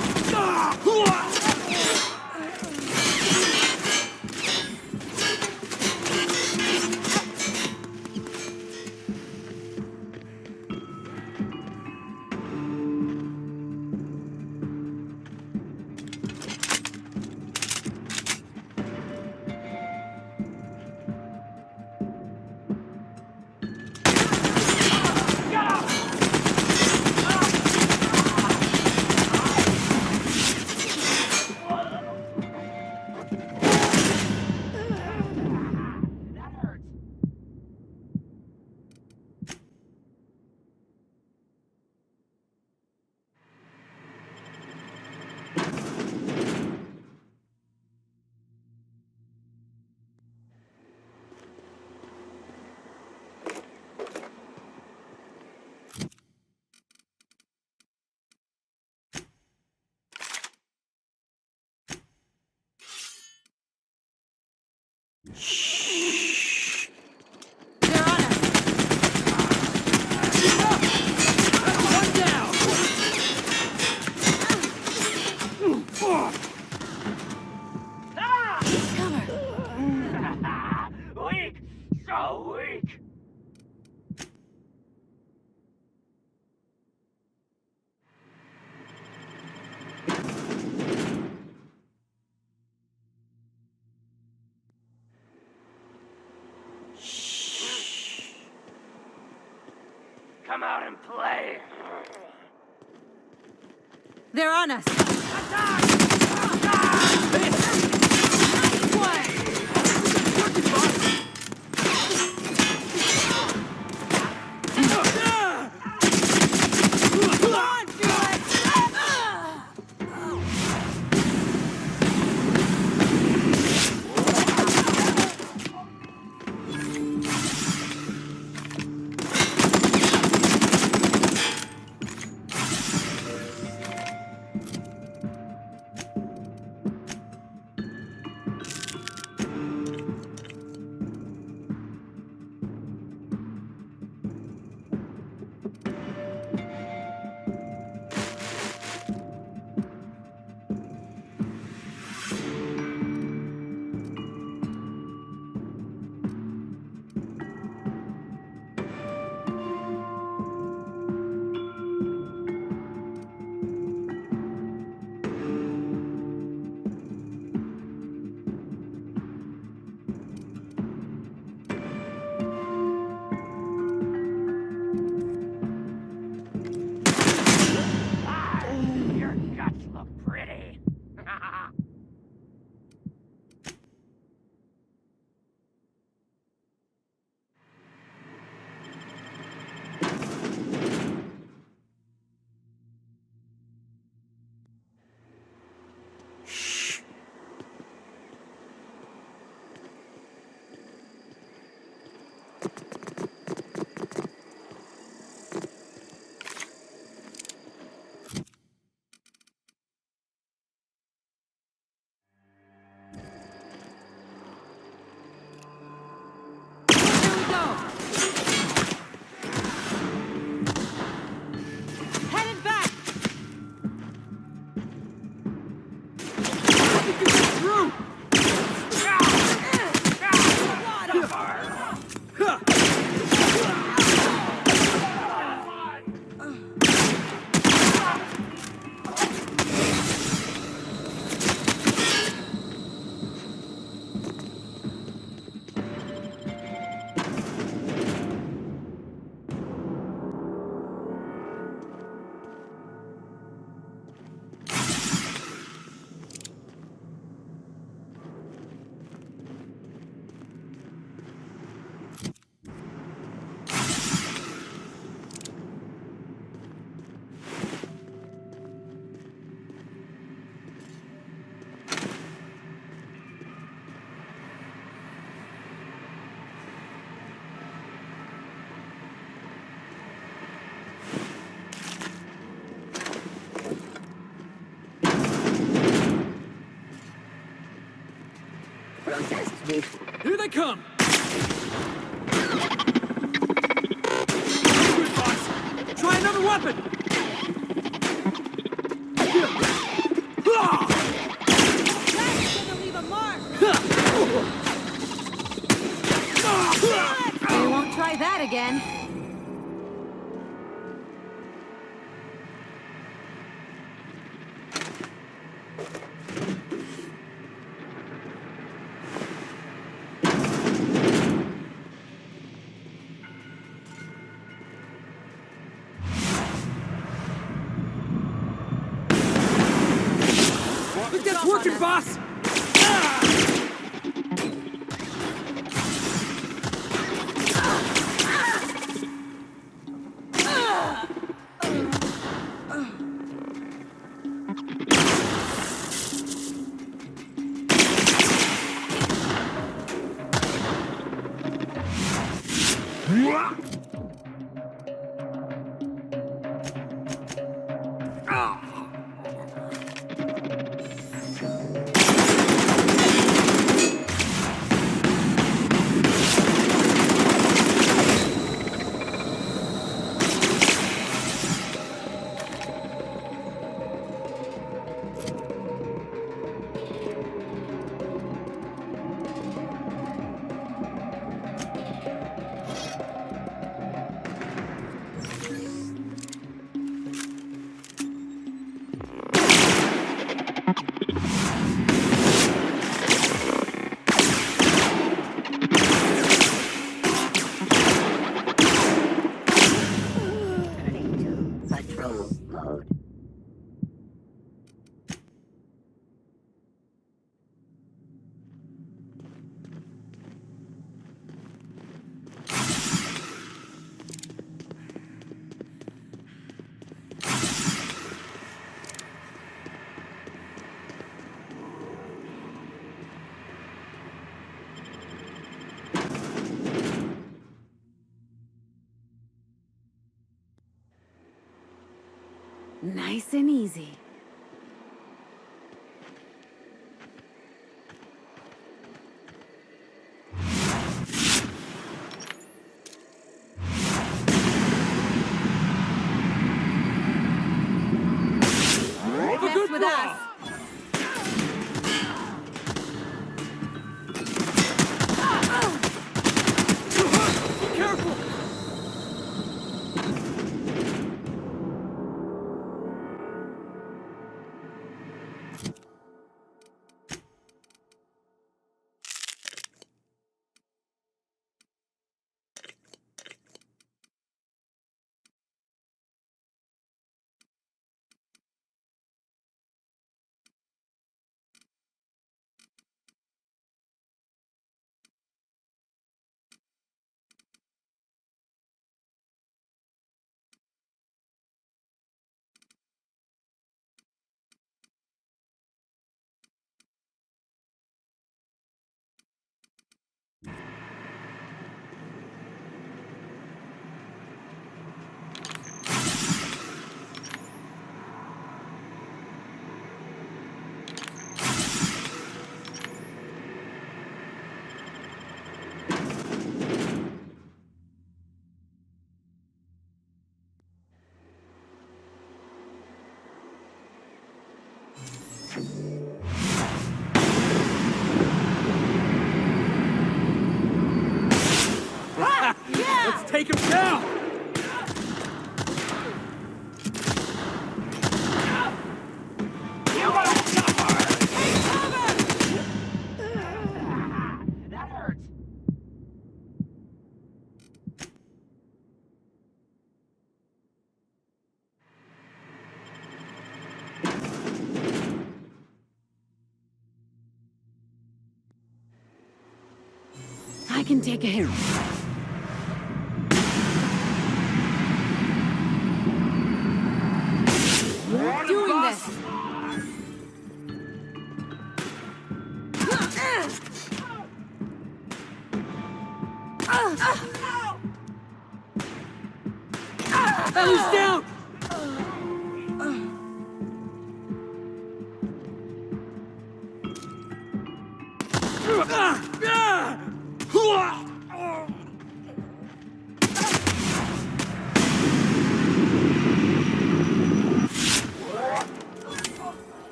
Weak! So weak! Come out and play! They're on us. Here they come! Good, boss! Try another weapon! We won't try that again. That's working, boss! Patrol mode. Nice and easy. Mess with us. Careful! take him down! That hurts. I can take a hit. Doing this. Ellie's down!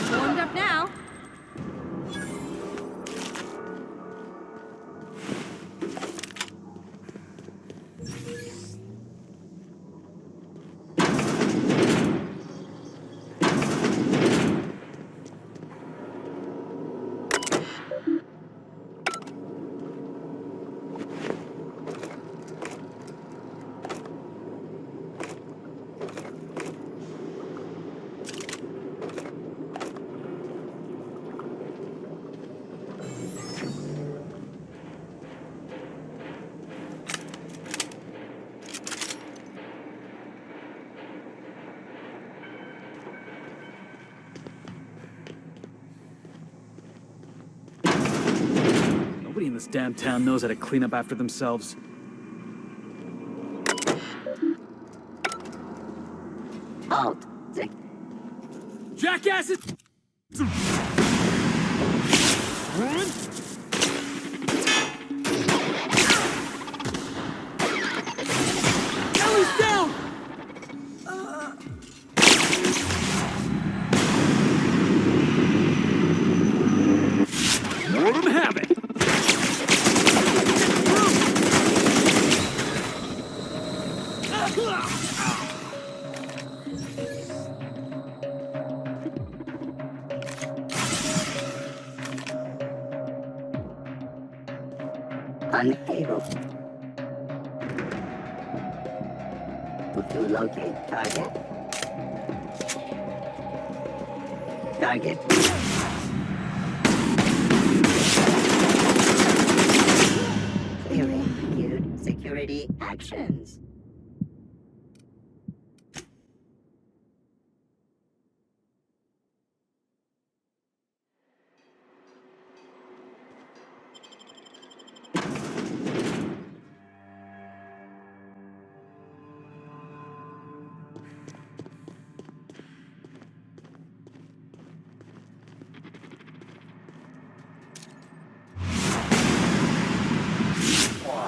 Warmed up now. Nobody in this damn town knows how to clean up after themselves. Halt. Jackasses! Ellie's down! Let him have it! Unable to locate target. Target. Clearing viewed security actions.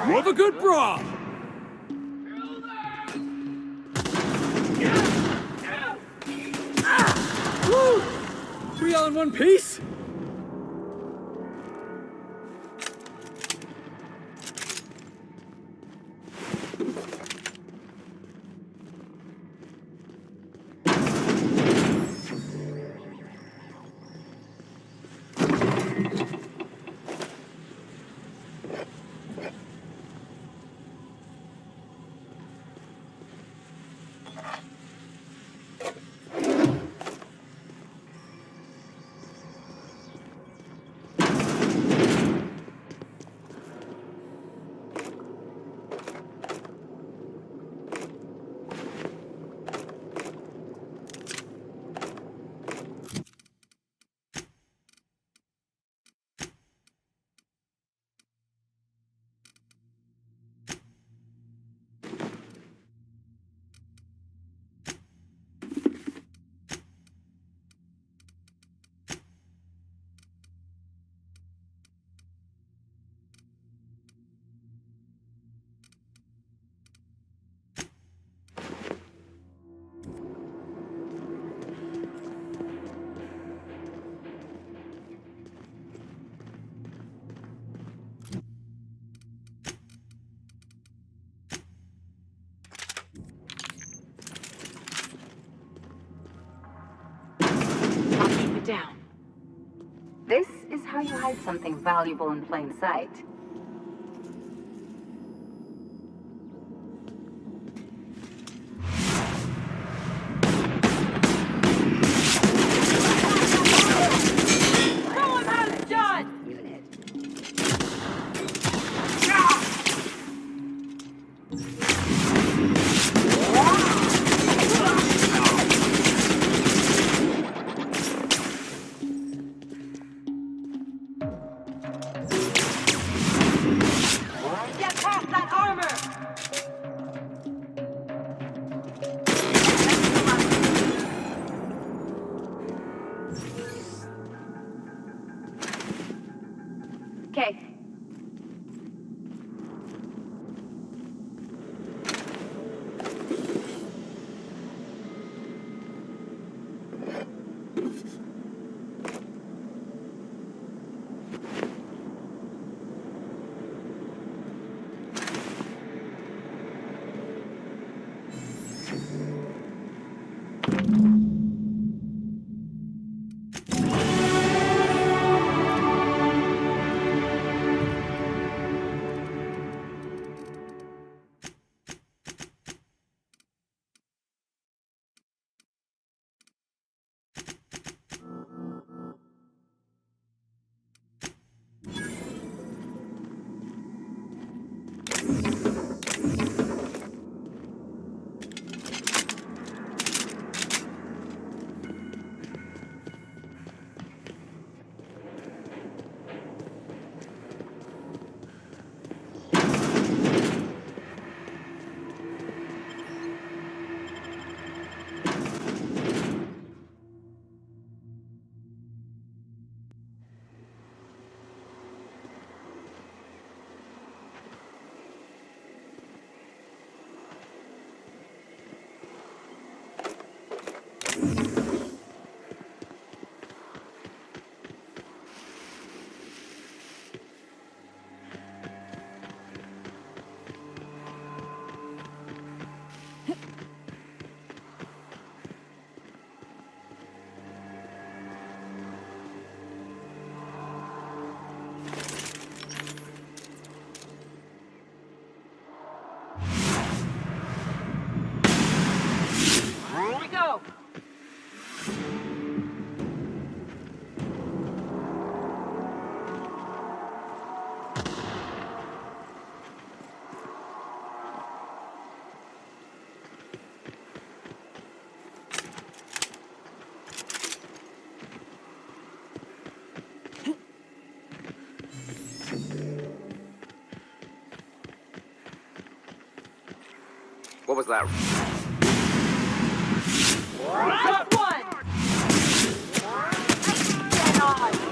Love a good brawl! Woo! We all in one piece? down. This is how you hide something valuable in plain sight. Okay. What was that? Last one! Get on!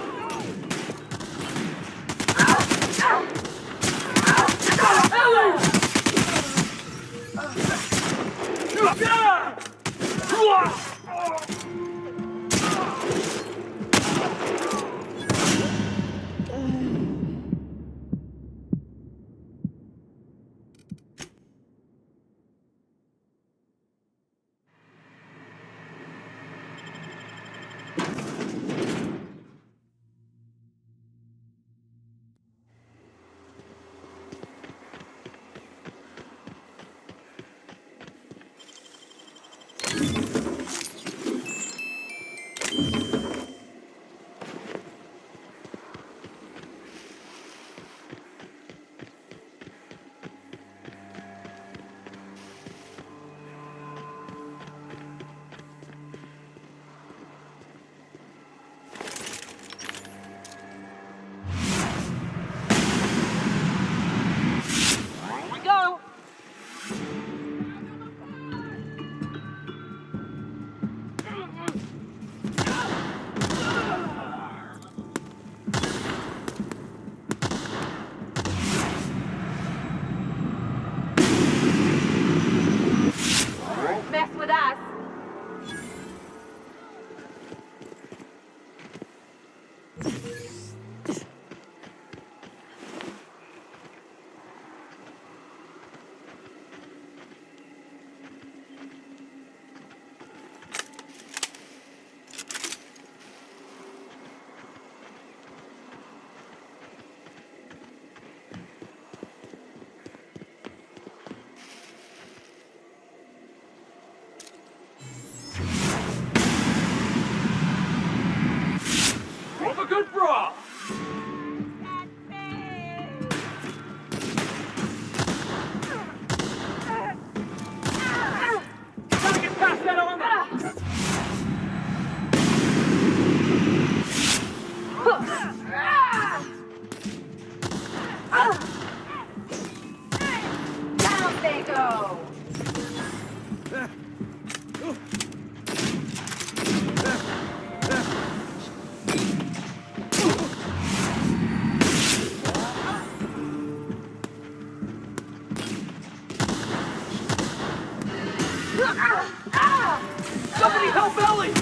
good for all! Gotta get past that armor! Down they go! Somebody help Ellie!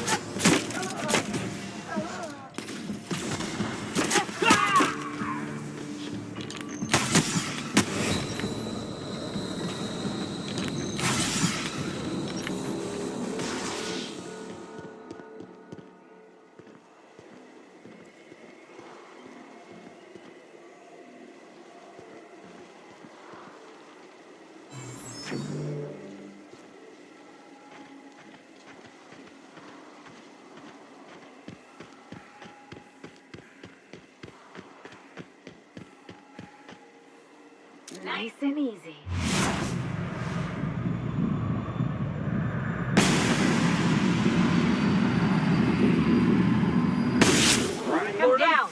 Nice and easy. Come down!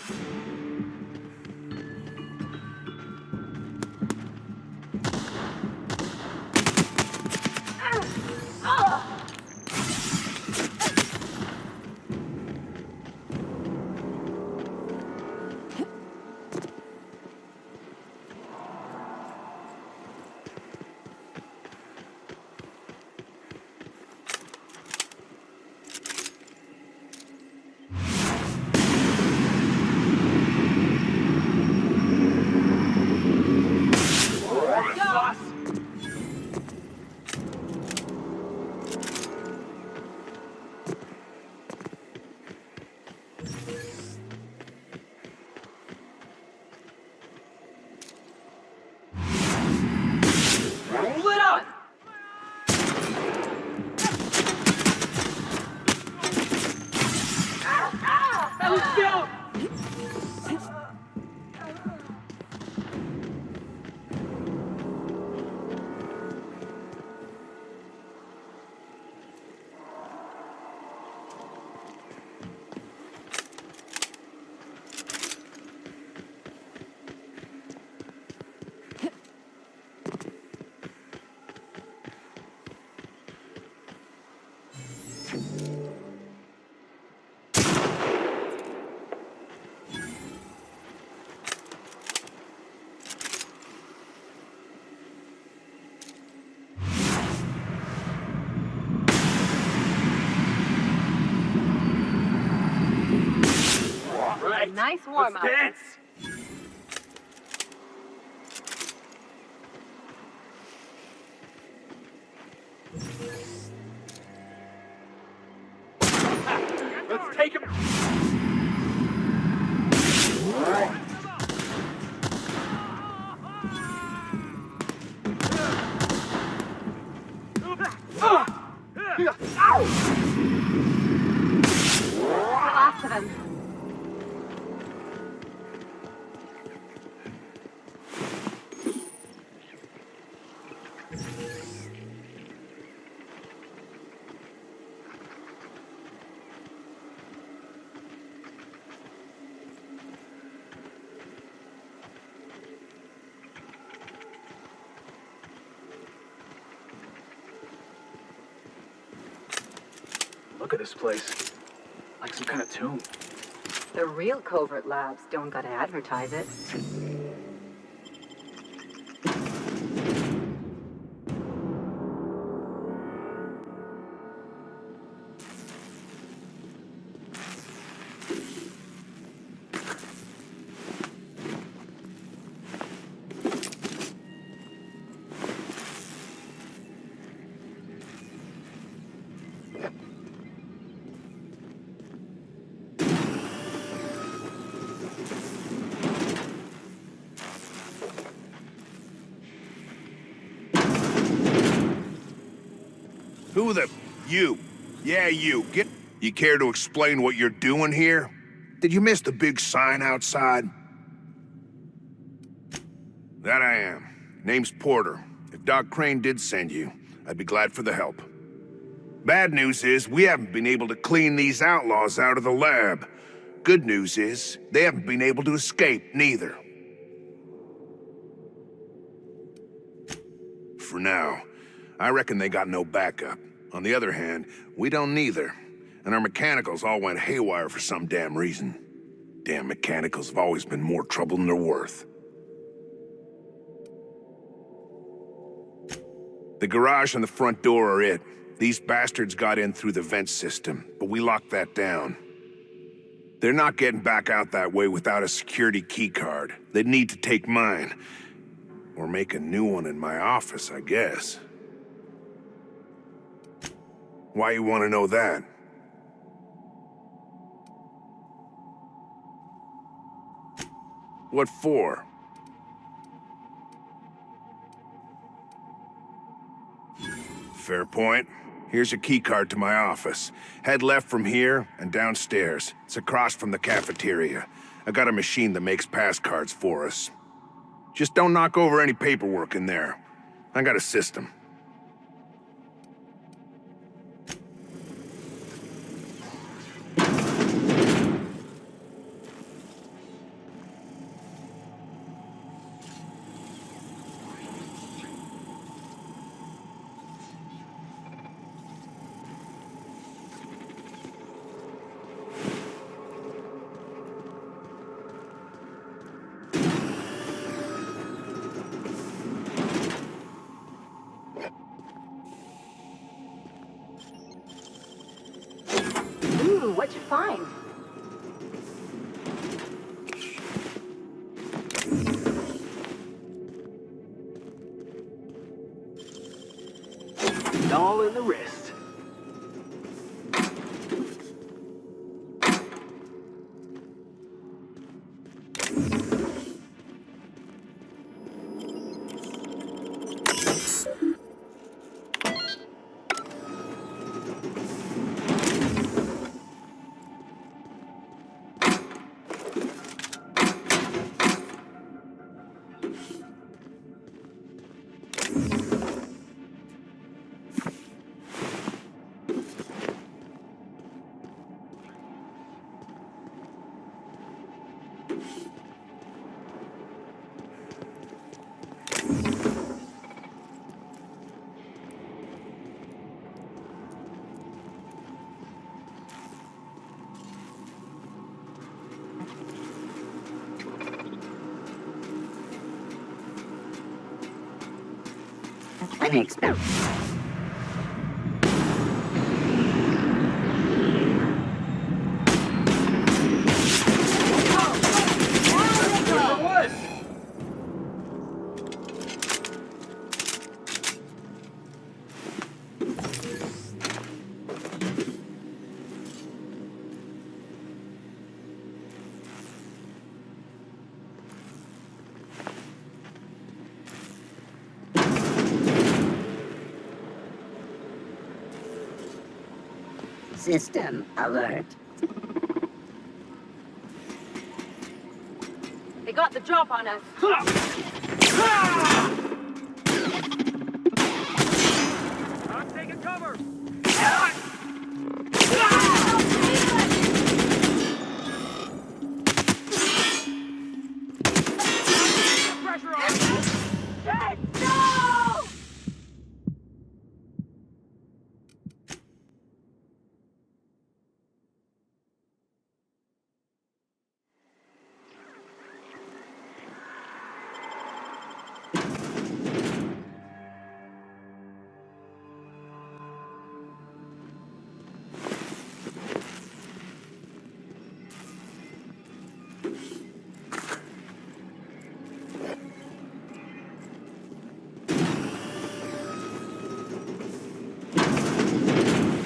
Roll it up! Let's go! A nice warm-up. Let's dance! Let's take him! Lots of them. Look at this place. Like some kind of tomb. The real covert labs don't gotta advertise it. Who the... You. Yeah, you. You care to explain what you're doing here? Did you miss the big sign outside? That I am. Name's Porter. If Doc Crane did send you, I'd be glad for the help. Bad news is, we haven't been able to clean these outlaws out of the lab. Good news is, they haven't been able to escape, neither. For now, I reckon they got no backup. On the other hand, we don't neither. And our mechanicals all went haywire for some damn reason. Damn mechanicals have always been more trouble than they're worth. The garage and the front door are it. These bastards got in through the vent system, but we locked that down. They're not getting back out that way without a security keycard. They'd need to take mine. Or make a new one in my office, I guess. Why you want to know that? What for? Fair point. Here's a keycard to my office. Head left from here and downstairs. It's across from the cafeteria. I got a machine that makes pass cards for us. Just don't knock over any paperwork in there. I got a system. What'd you find? All in the wrist. Unexpected. System alert. They got the drop on us. I'm taking cover. Pressure on. Hey, no!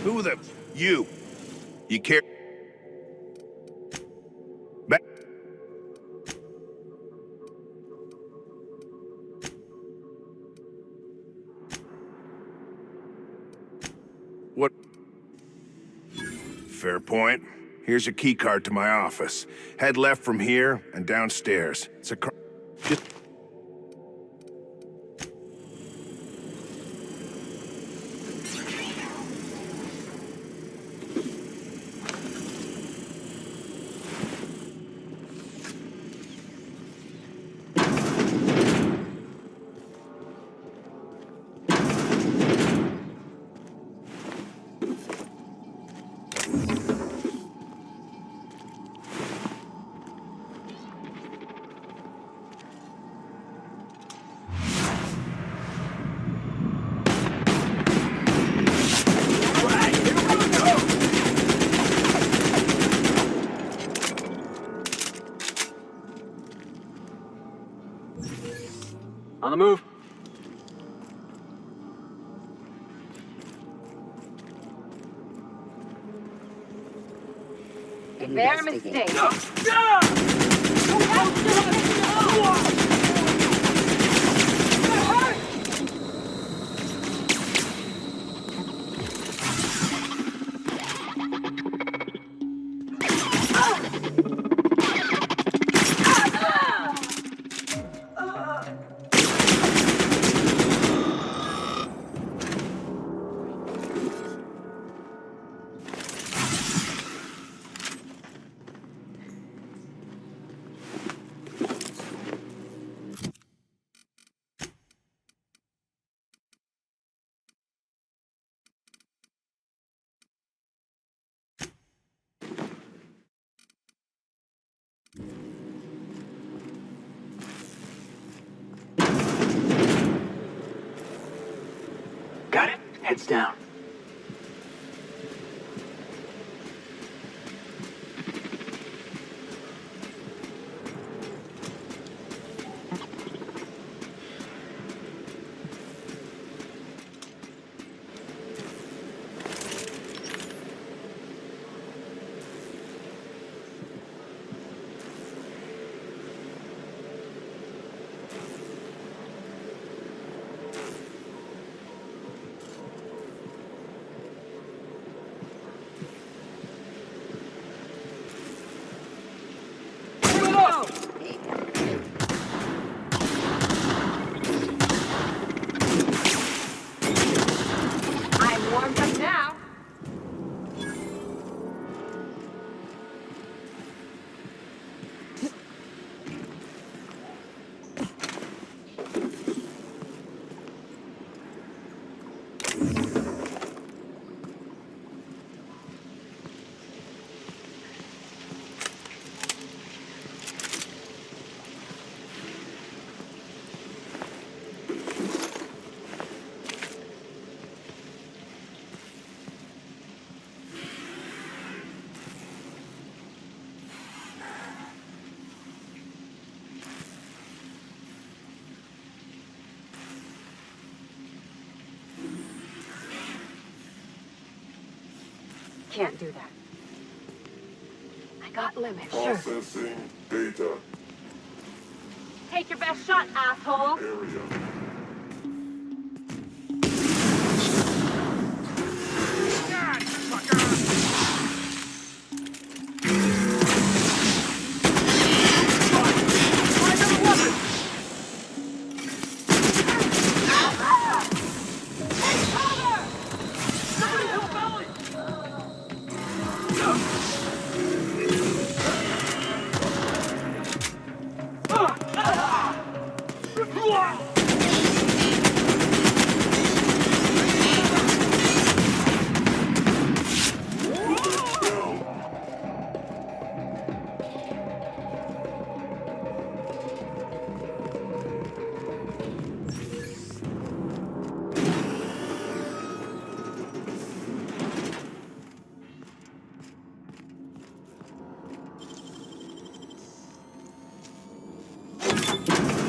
Who the... You. You care... Ba- What? Fair point. Here's a keycard to my office. Head left from here and downstairs. It's a... Just... On the move. Their mistake. Got it. Heads down. I'm warmed up now. Can't do that. I got limits. Processing data. Take your best shot, asshole. Area.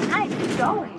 Nice going.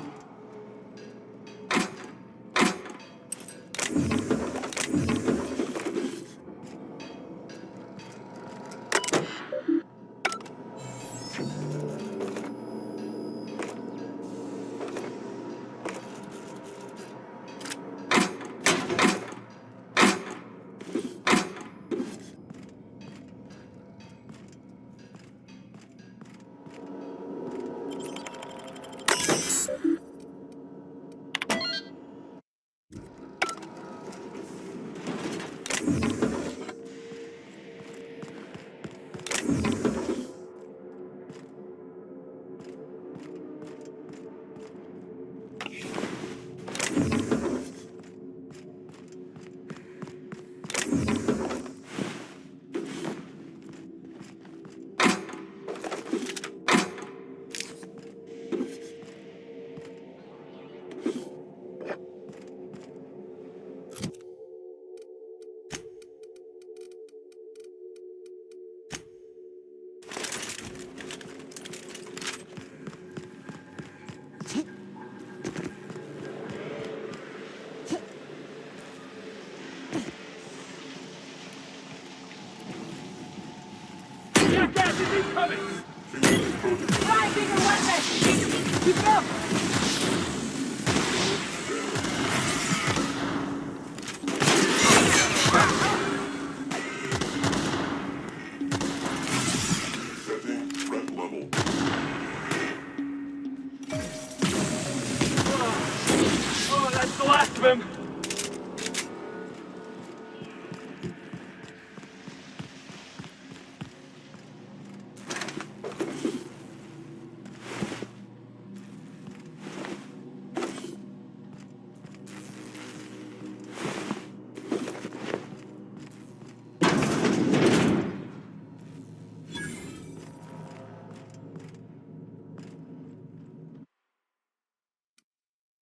Gas is incoming! Try bigger weapon! Keep it up! Setting threat level. Oh, that's the last of him!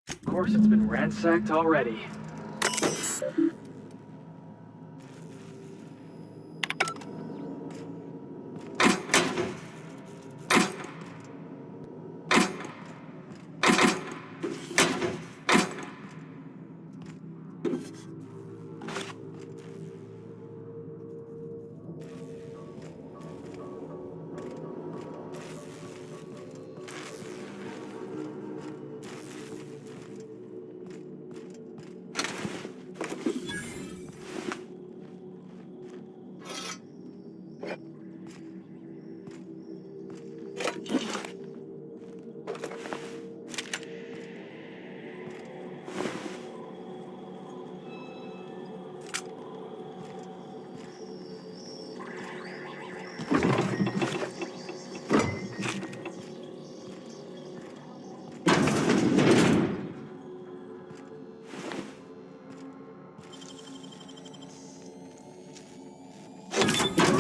Of course, it's been ransacked already.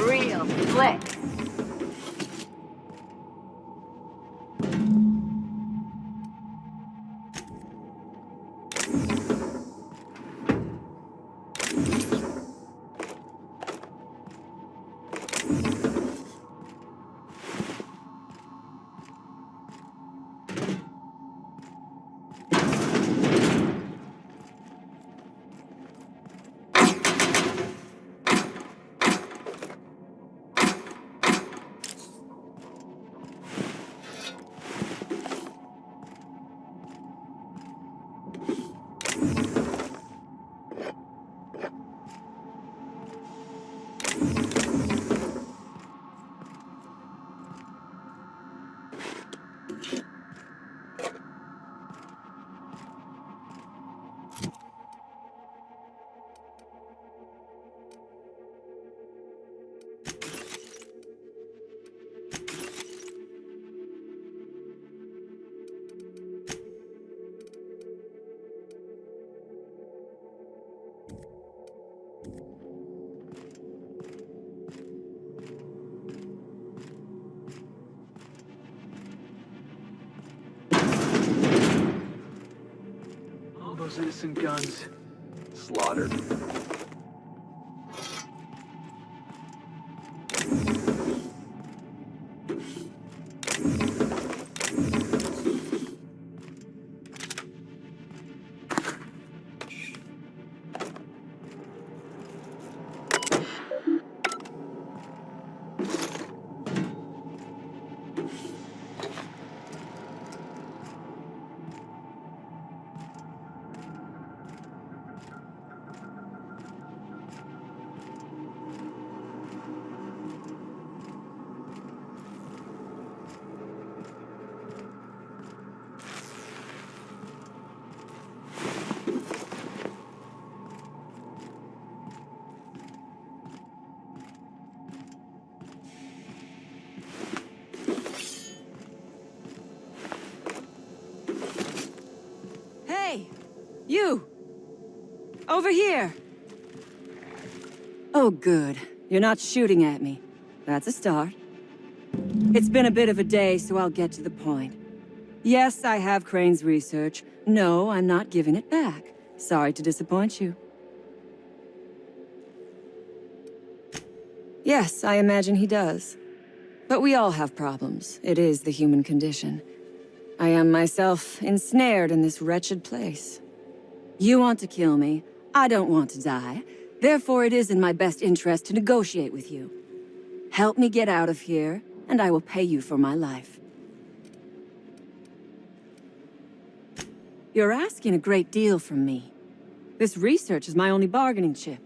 Real slick. All those innocent guns slaughtered. You! Over here! Oh, good. You're not shooting at me. That's a start. It's been a bit of a day, so I'll get to the point. Yes, I have Crane's research. No, I'm not giving it back. Sorry to disappoint you. Yes, I imagine he does. But we all have problems. It is the human condition. I am myself ensnared in this wretched place. You want to kill me. I don't want to die. Therefore, it is in my best interest to negotiate with you. Help me get out of here, and I will pay you for my life. You're asking a great deal from me. This research is my only bargaining chip.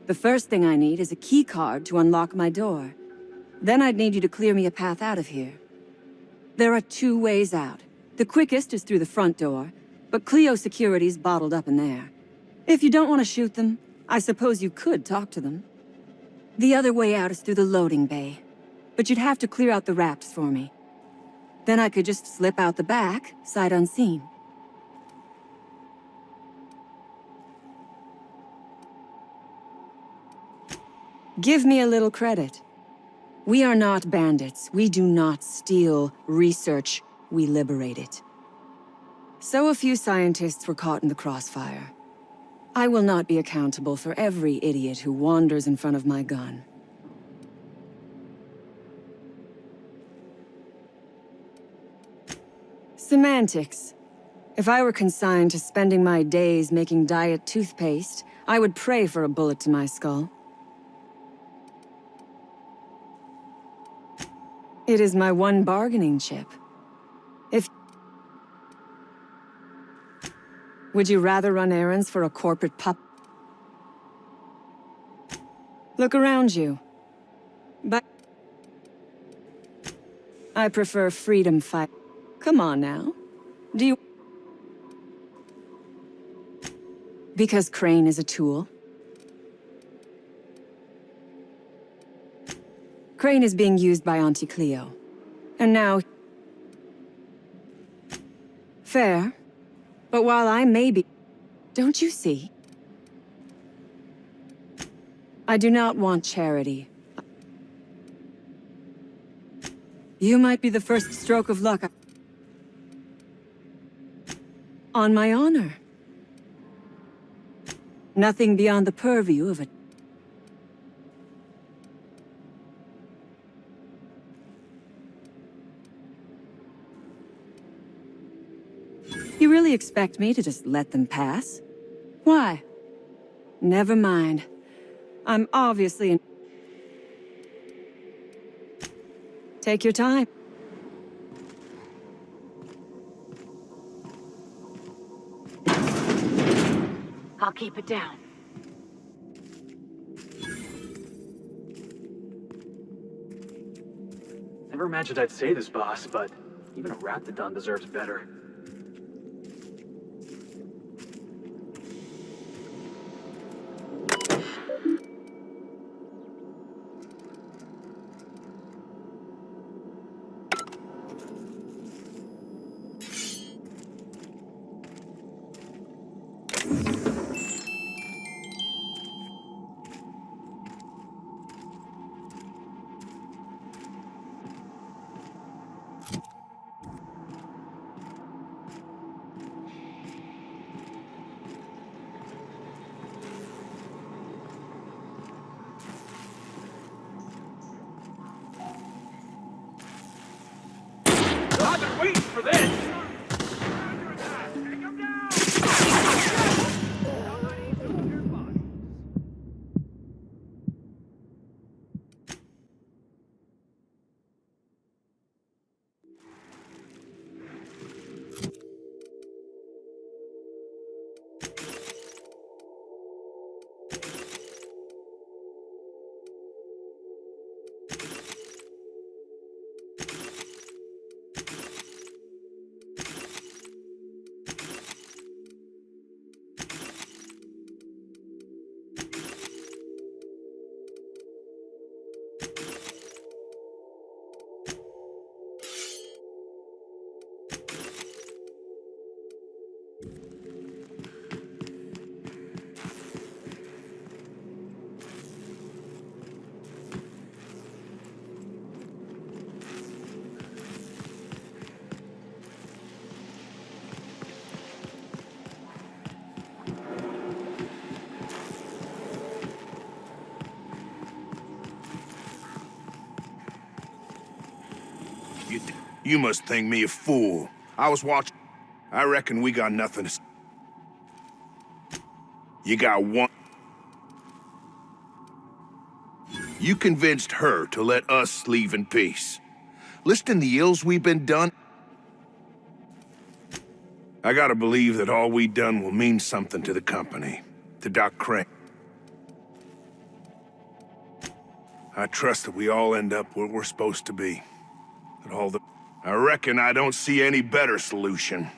The first thing I need is a key card to unlock my door. Then I'd need you to clear me a path out of here. There are 2 ways out. The quickest is through the front door, but Clio security's bottled up in there. If you don't want to shoot them, I suppose you could talk to them. The other way out is through the loading bay, but you'd have to clear out the rafts for me. Then I could just slip out the back, sight unseen. Give me a little credit. We are not bandits. We do not steal research. We liberate it. So a few scientists were caught in the crossfire. I will not be accountable for every idiot who wanders in front of my gun. Semantics. If I were consigned to spending my days making diet toothpaste, I would pray for a bullet to my skull. It is my one bargaining chip. Would you rather run errands for a corporate pup? Look around you. But I prefer freedom fight. Come on now. Do you... Because Crane is a tool? Crane is being used by Auntie Cleo. And now... Fair. But while I may be... Don't you see? I do not want charity. You might be the first stroke of luck. On my honor. Nothing beyond the purview of a... You really expect me to just let them pass? Why? Never mind. I'm obviously in... Take your time. I'll keep it down. Never imagined I'd say this, boss, but even a Raptidon deserves better. You must think me a fool. I was watching. I reckon we got nothing to... You got one... You convinced her to let us leave in peace. Listing the ills we've been done... I gotta believe that all we done will mean something to the company. To Doc Crane. I trust that we all end up where we're supposed to be. That all the... I reckon I don't see any better solution.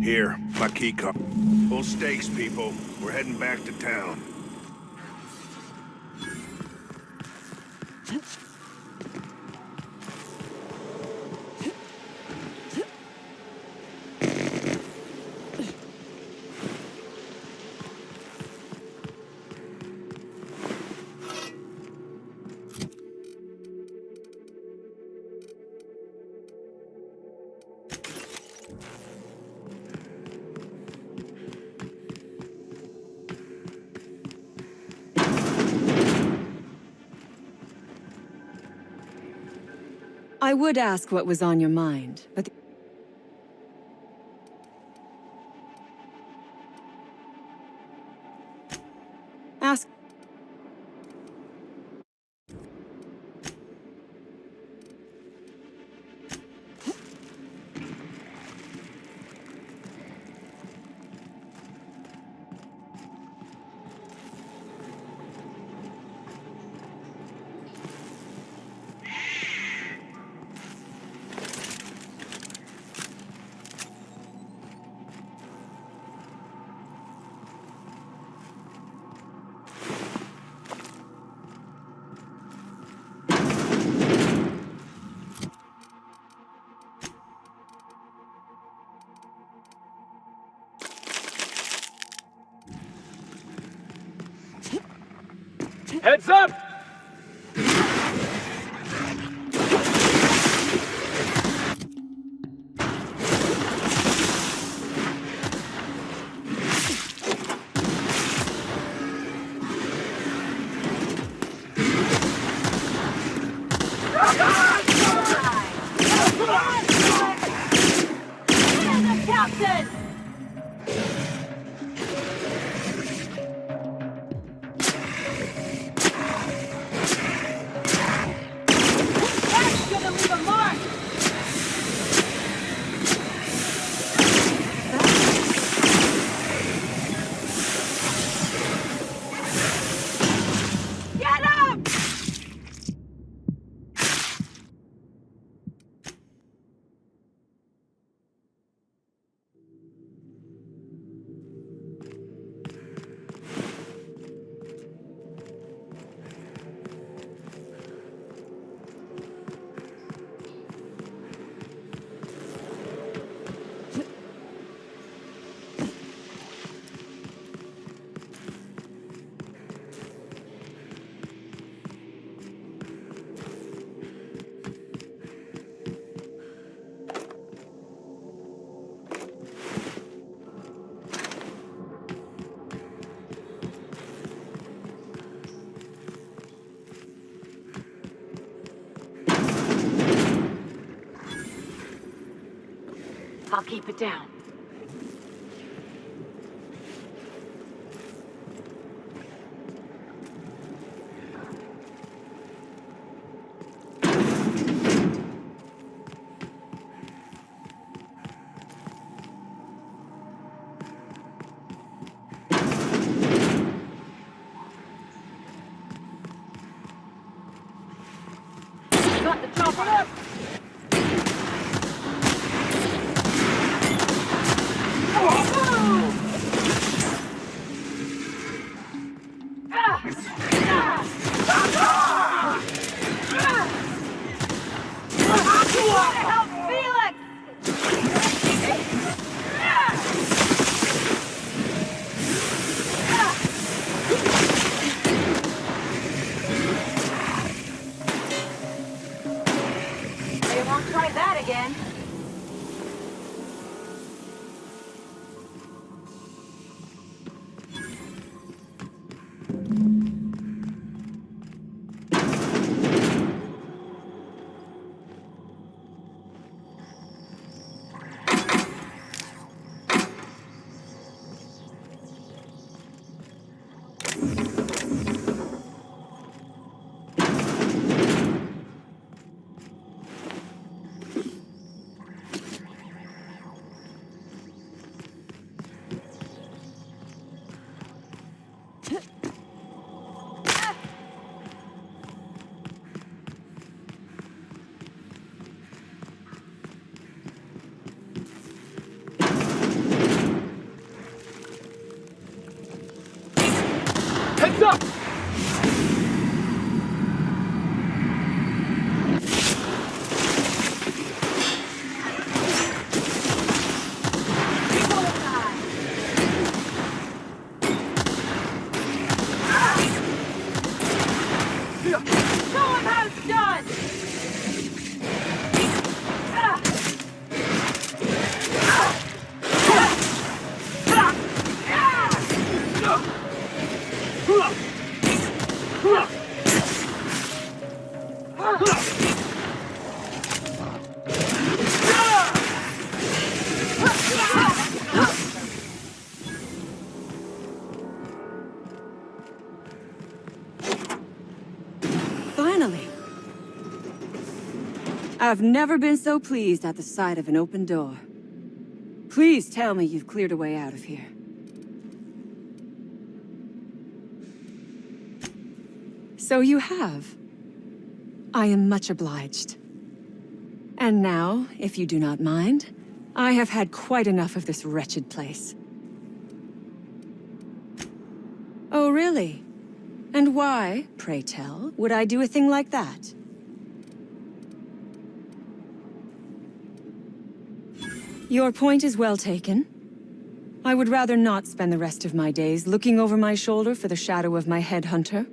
Here, my key card. Full stakes, people. We're heading back to town. I would ask what was on your mind, but... Ask... Heads up! Captain! I'll keep it down. Got the chopper up! They won't try that again. Almost done! Finally. I've never been so pleased at the sight of an open door. Please tell me you've cleared a way out of here. So you have. I am much obliged. And now, if you do not mind, I have had quite enough of this wretched place. Oh, really? And why, pray tell, would I do a thing like that? Your point is well taken. I would rather not spend the rest of my days looking over my shoulder for the shadow of my headhunter.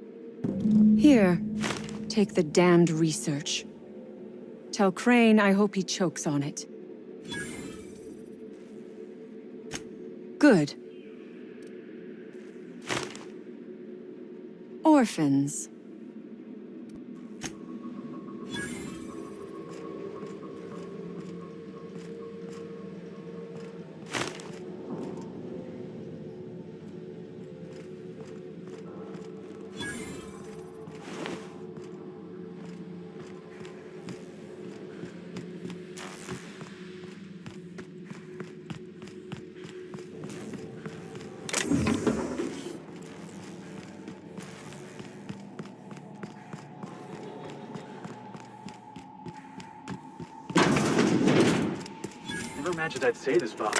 Here, take the damned research. Tell Crane I hope he chokes on it. Good. Orphans. Never imagined I'd say this, Bob.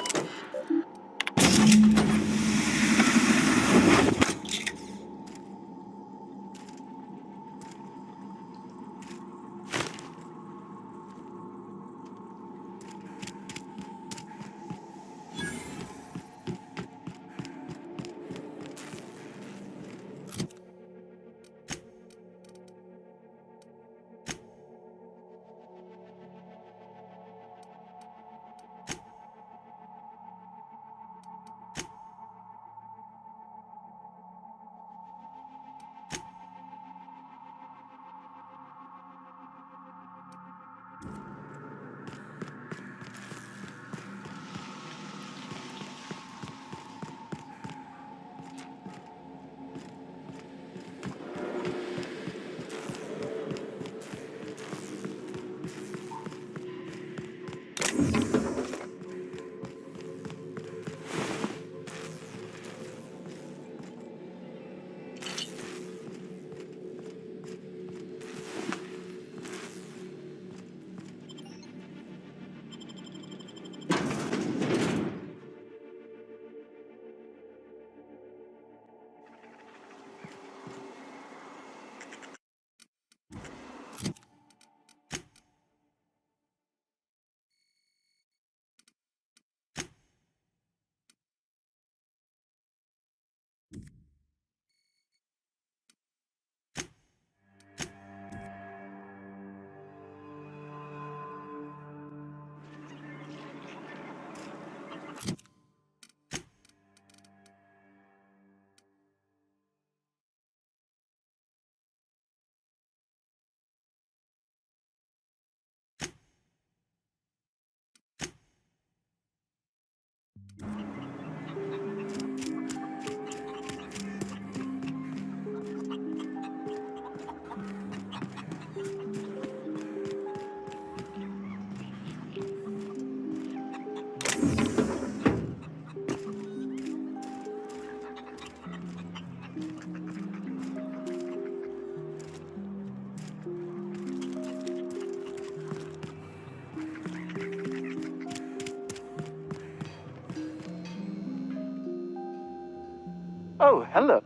Oh, hello.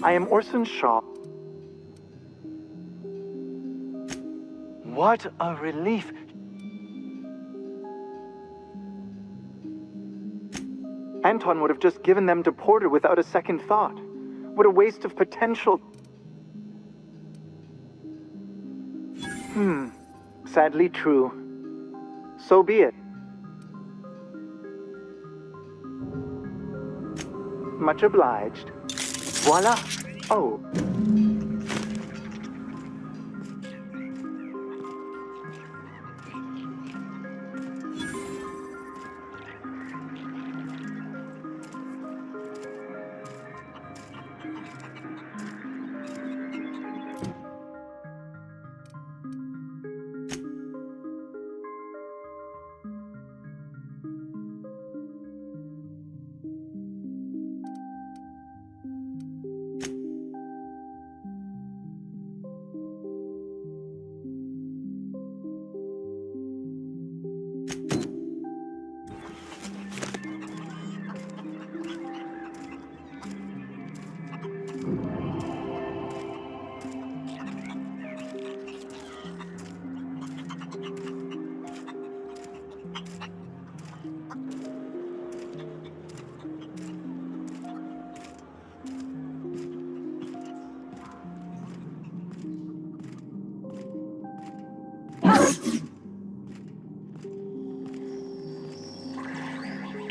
I am Orson Shaw. What a relief. Anton would have just given them to Porter without a second thought. What a waste of potential. Sadly true. So be it. Much obliged. Voila. Oh.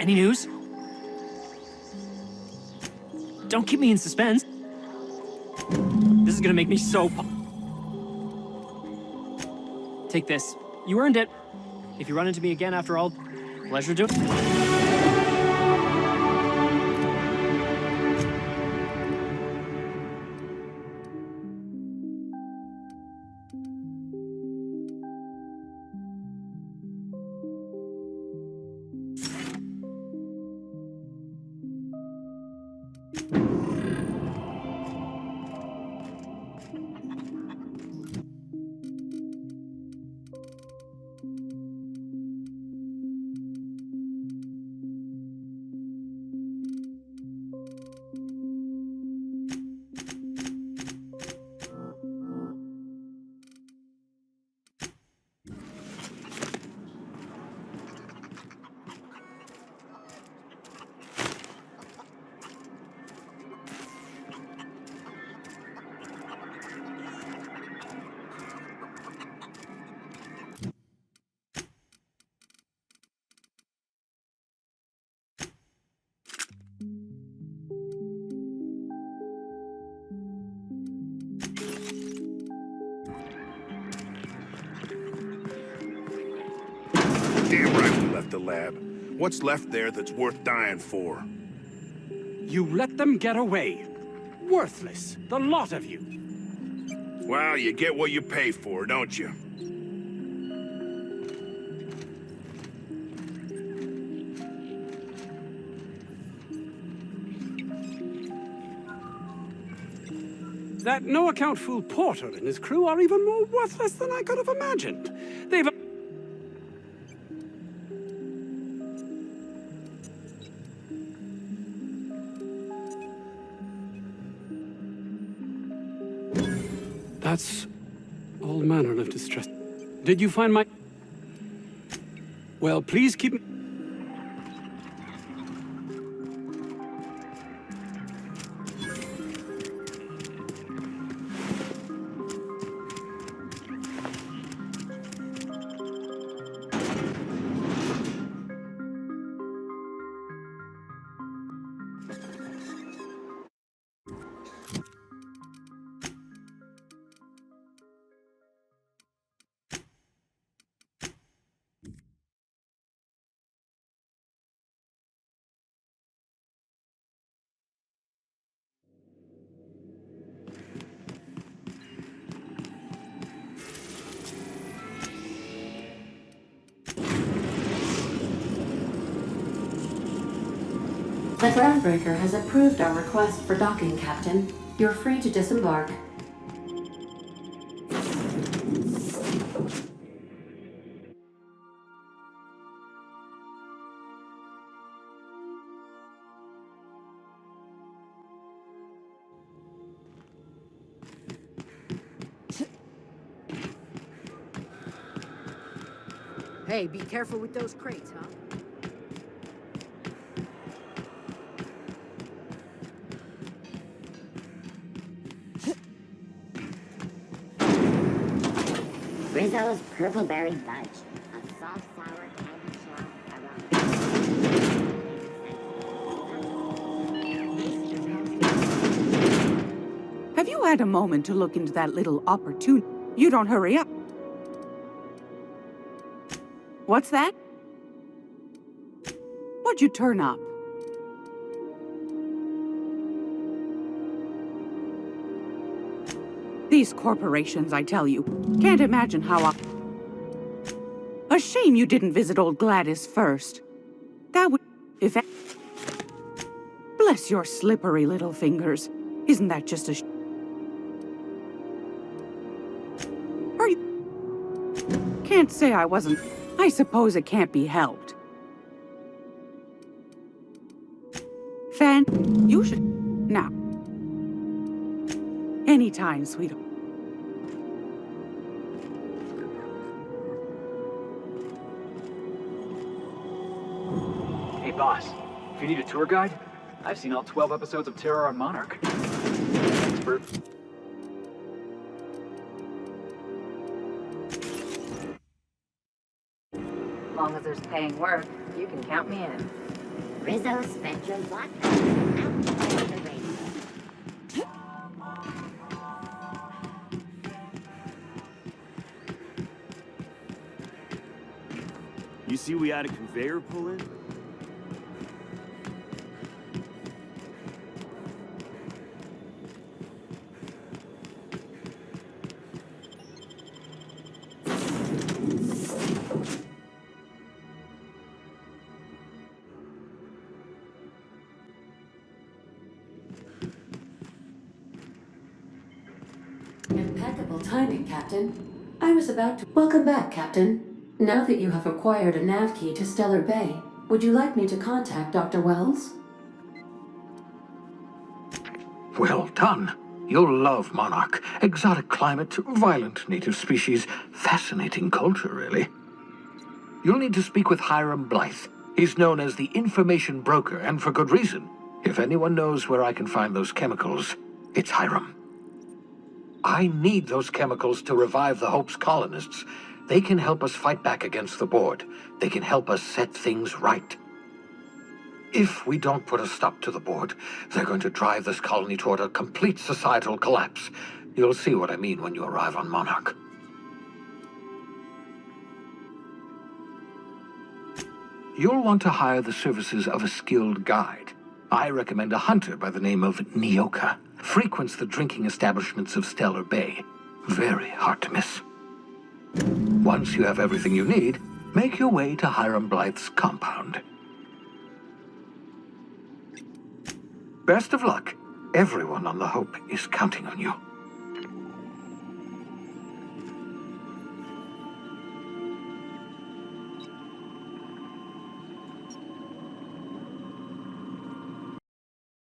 Any news? Don't keep me in suspense. This is gonna make me so Take this. You earned it. If you run into me again after all, pleasure doing. Damn right we left the lab. What's left there that's worth dying for? You let them get away. Worthless, the lot of you. Well, you get what you pay for, don't you? That no-account fool Porter and his crew are even more worthless than I could have imagined. They've... That's all manner of distress. Did you find my... Well, please keep... The Groundbreaker has approved our request for docking, Captain. You're free to disembark. Hey, be careful with those crates, huh? Rizzo's Purple Berry Fudge. A soft, sour candy shell Have you had a moment to look into that little opportunity? You don't hurry up. What's that? What'd you turn up? These corporations, I tell you, can't imagine how A shame you didn't visit old Gladys first. That would... Bless your slippery little fingers. Isn't that just a Are you... Can't say I wasn't... I suppose it can't be helped. Fan, you should... Now. Anytime, sweetheart. Hey, boss. If you need a tour guide, I've seen all 12 episodes of Terror on Monarch. Expert. As long as there's paying work, you can count me in. Rizzo Spectrum Blockbuster. You see we had a conveyor pull in? Impeccable timing, Captain. I was about to... Welcome back, Captain. Now that you have acquired a nav key to Stellar Bay, would you like me to contact Dr. Wells? Well done. You'll love Monarch. Exotic climate, violent native species, fascinating culture, really. You'll need to speak with Hiram Blythe. He's known as the information broker, and for good reason. If anyone knows where I can find those chemicals, it's Hiram. I need those chemicals to revive the Hope's colonists. They can help us fight back against the Board. They can help us set things right. If we don't put a stop to the Board, they're going to drive this colony toward a complete societal collapse. You'll see what I mean when you arrive on Monarch. You'll want to hire the services of a skilled guide. I recommend a hunter by the name of Nyoka. Frequents the drinking establishments of Stellar Bay. Very hard to miss. Once you have everything you need, make your way to Hiram Blythe's compound. Best of luck. Everyone on the Hope is counting on you.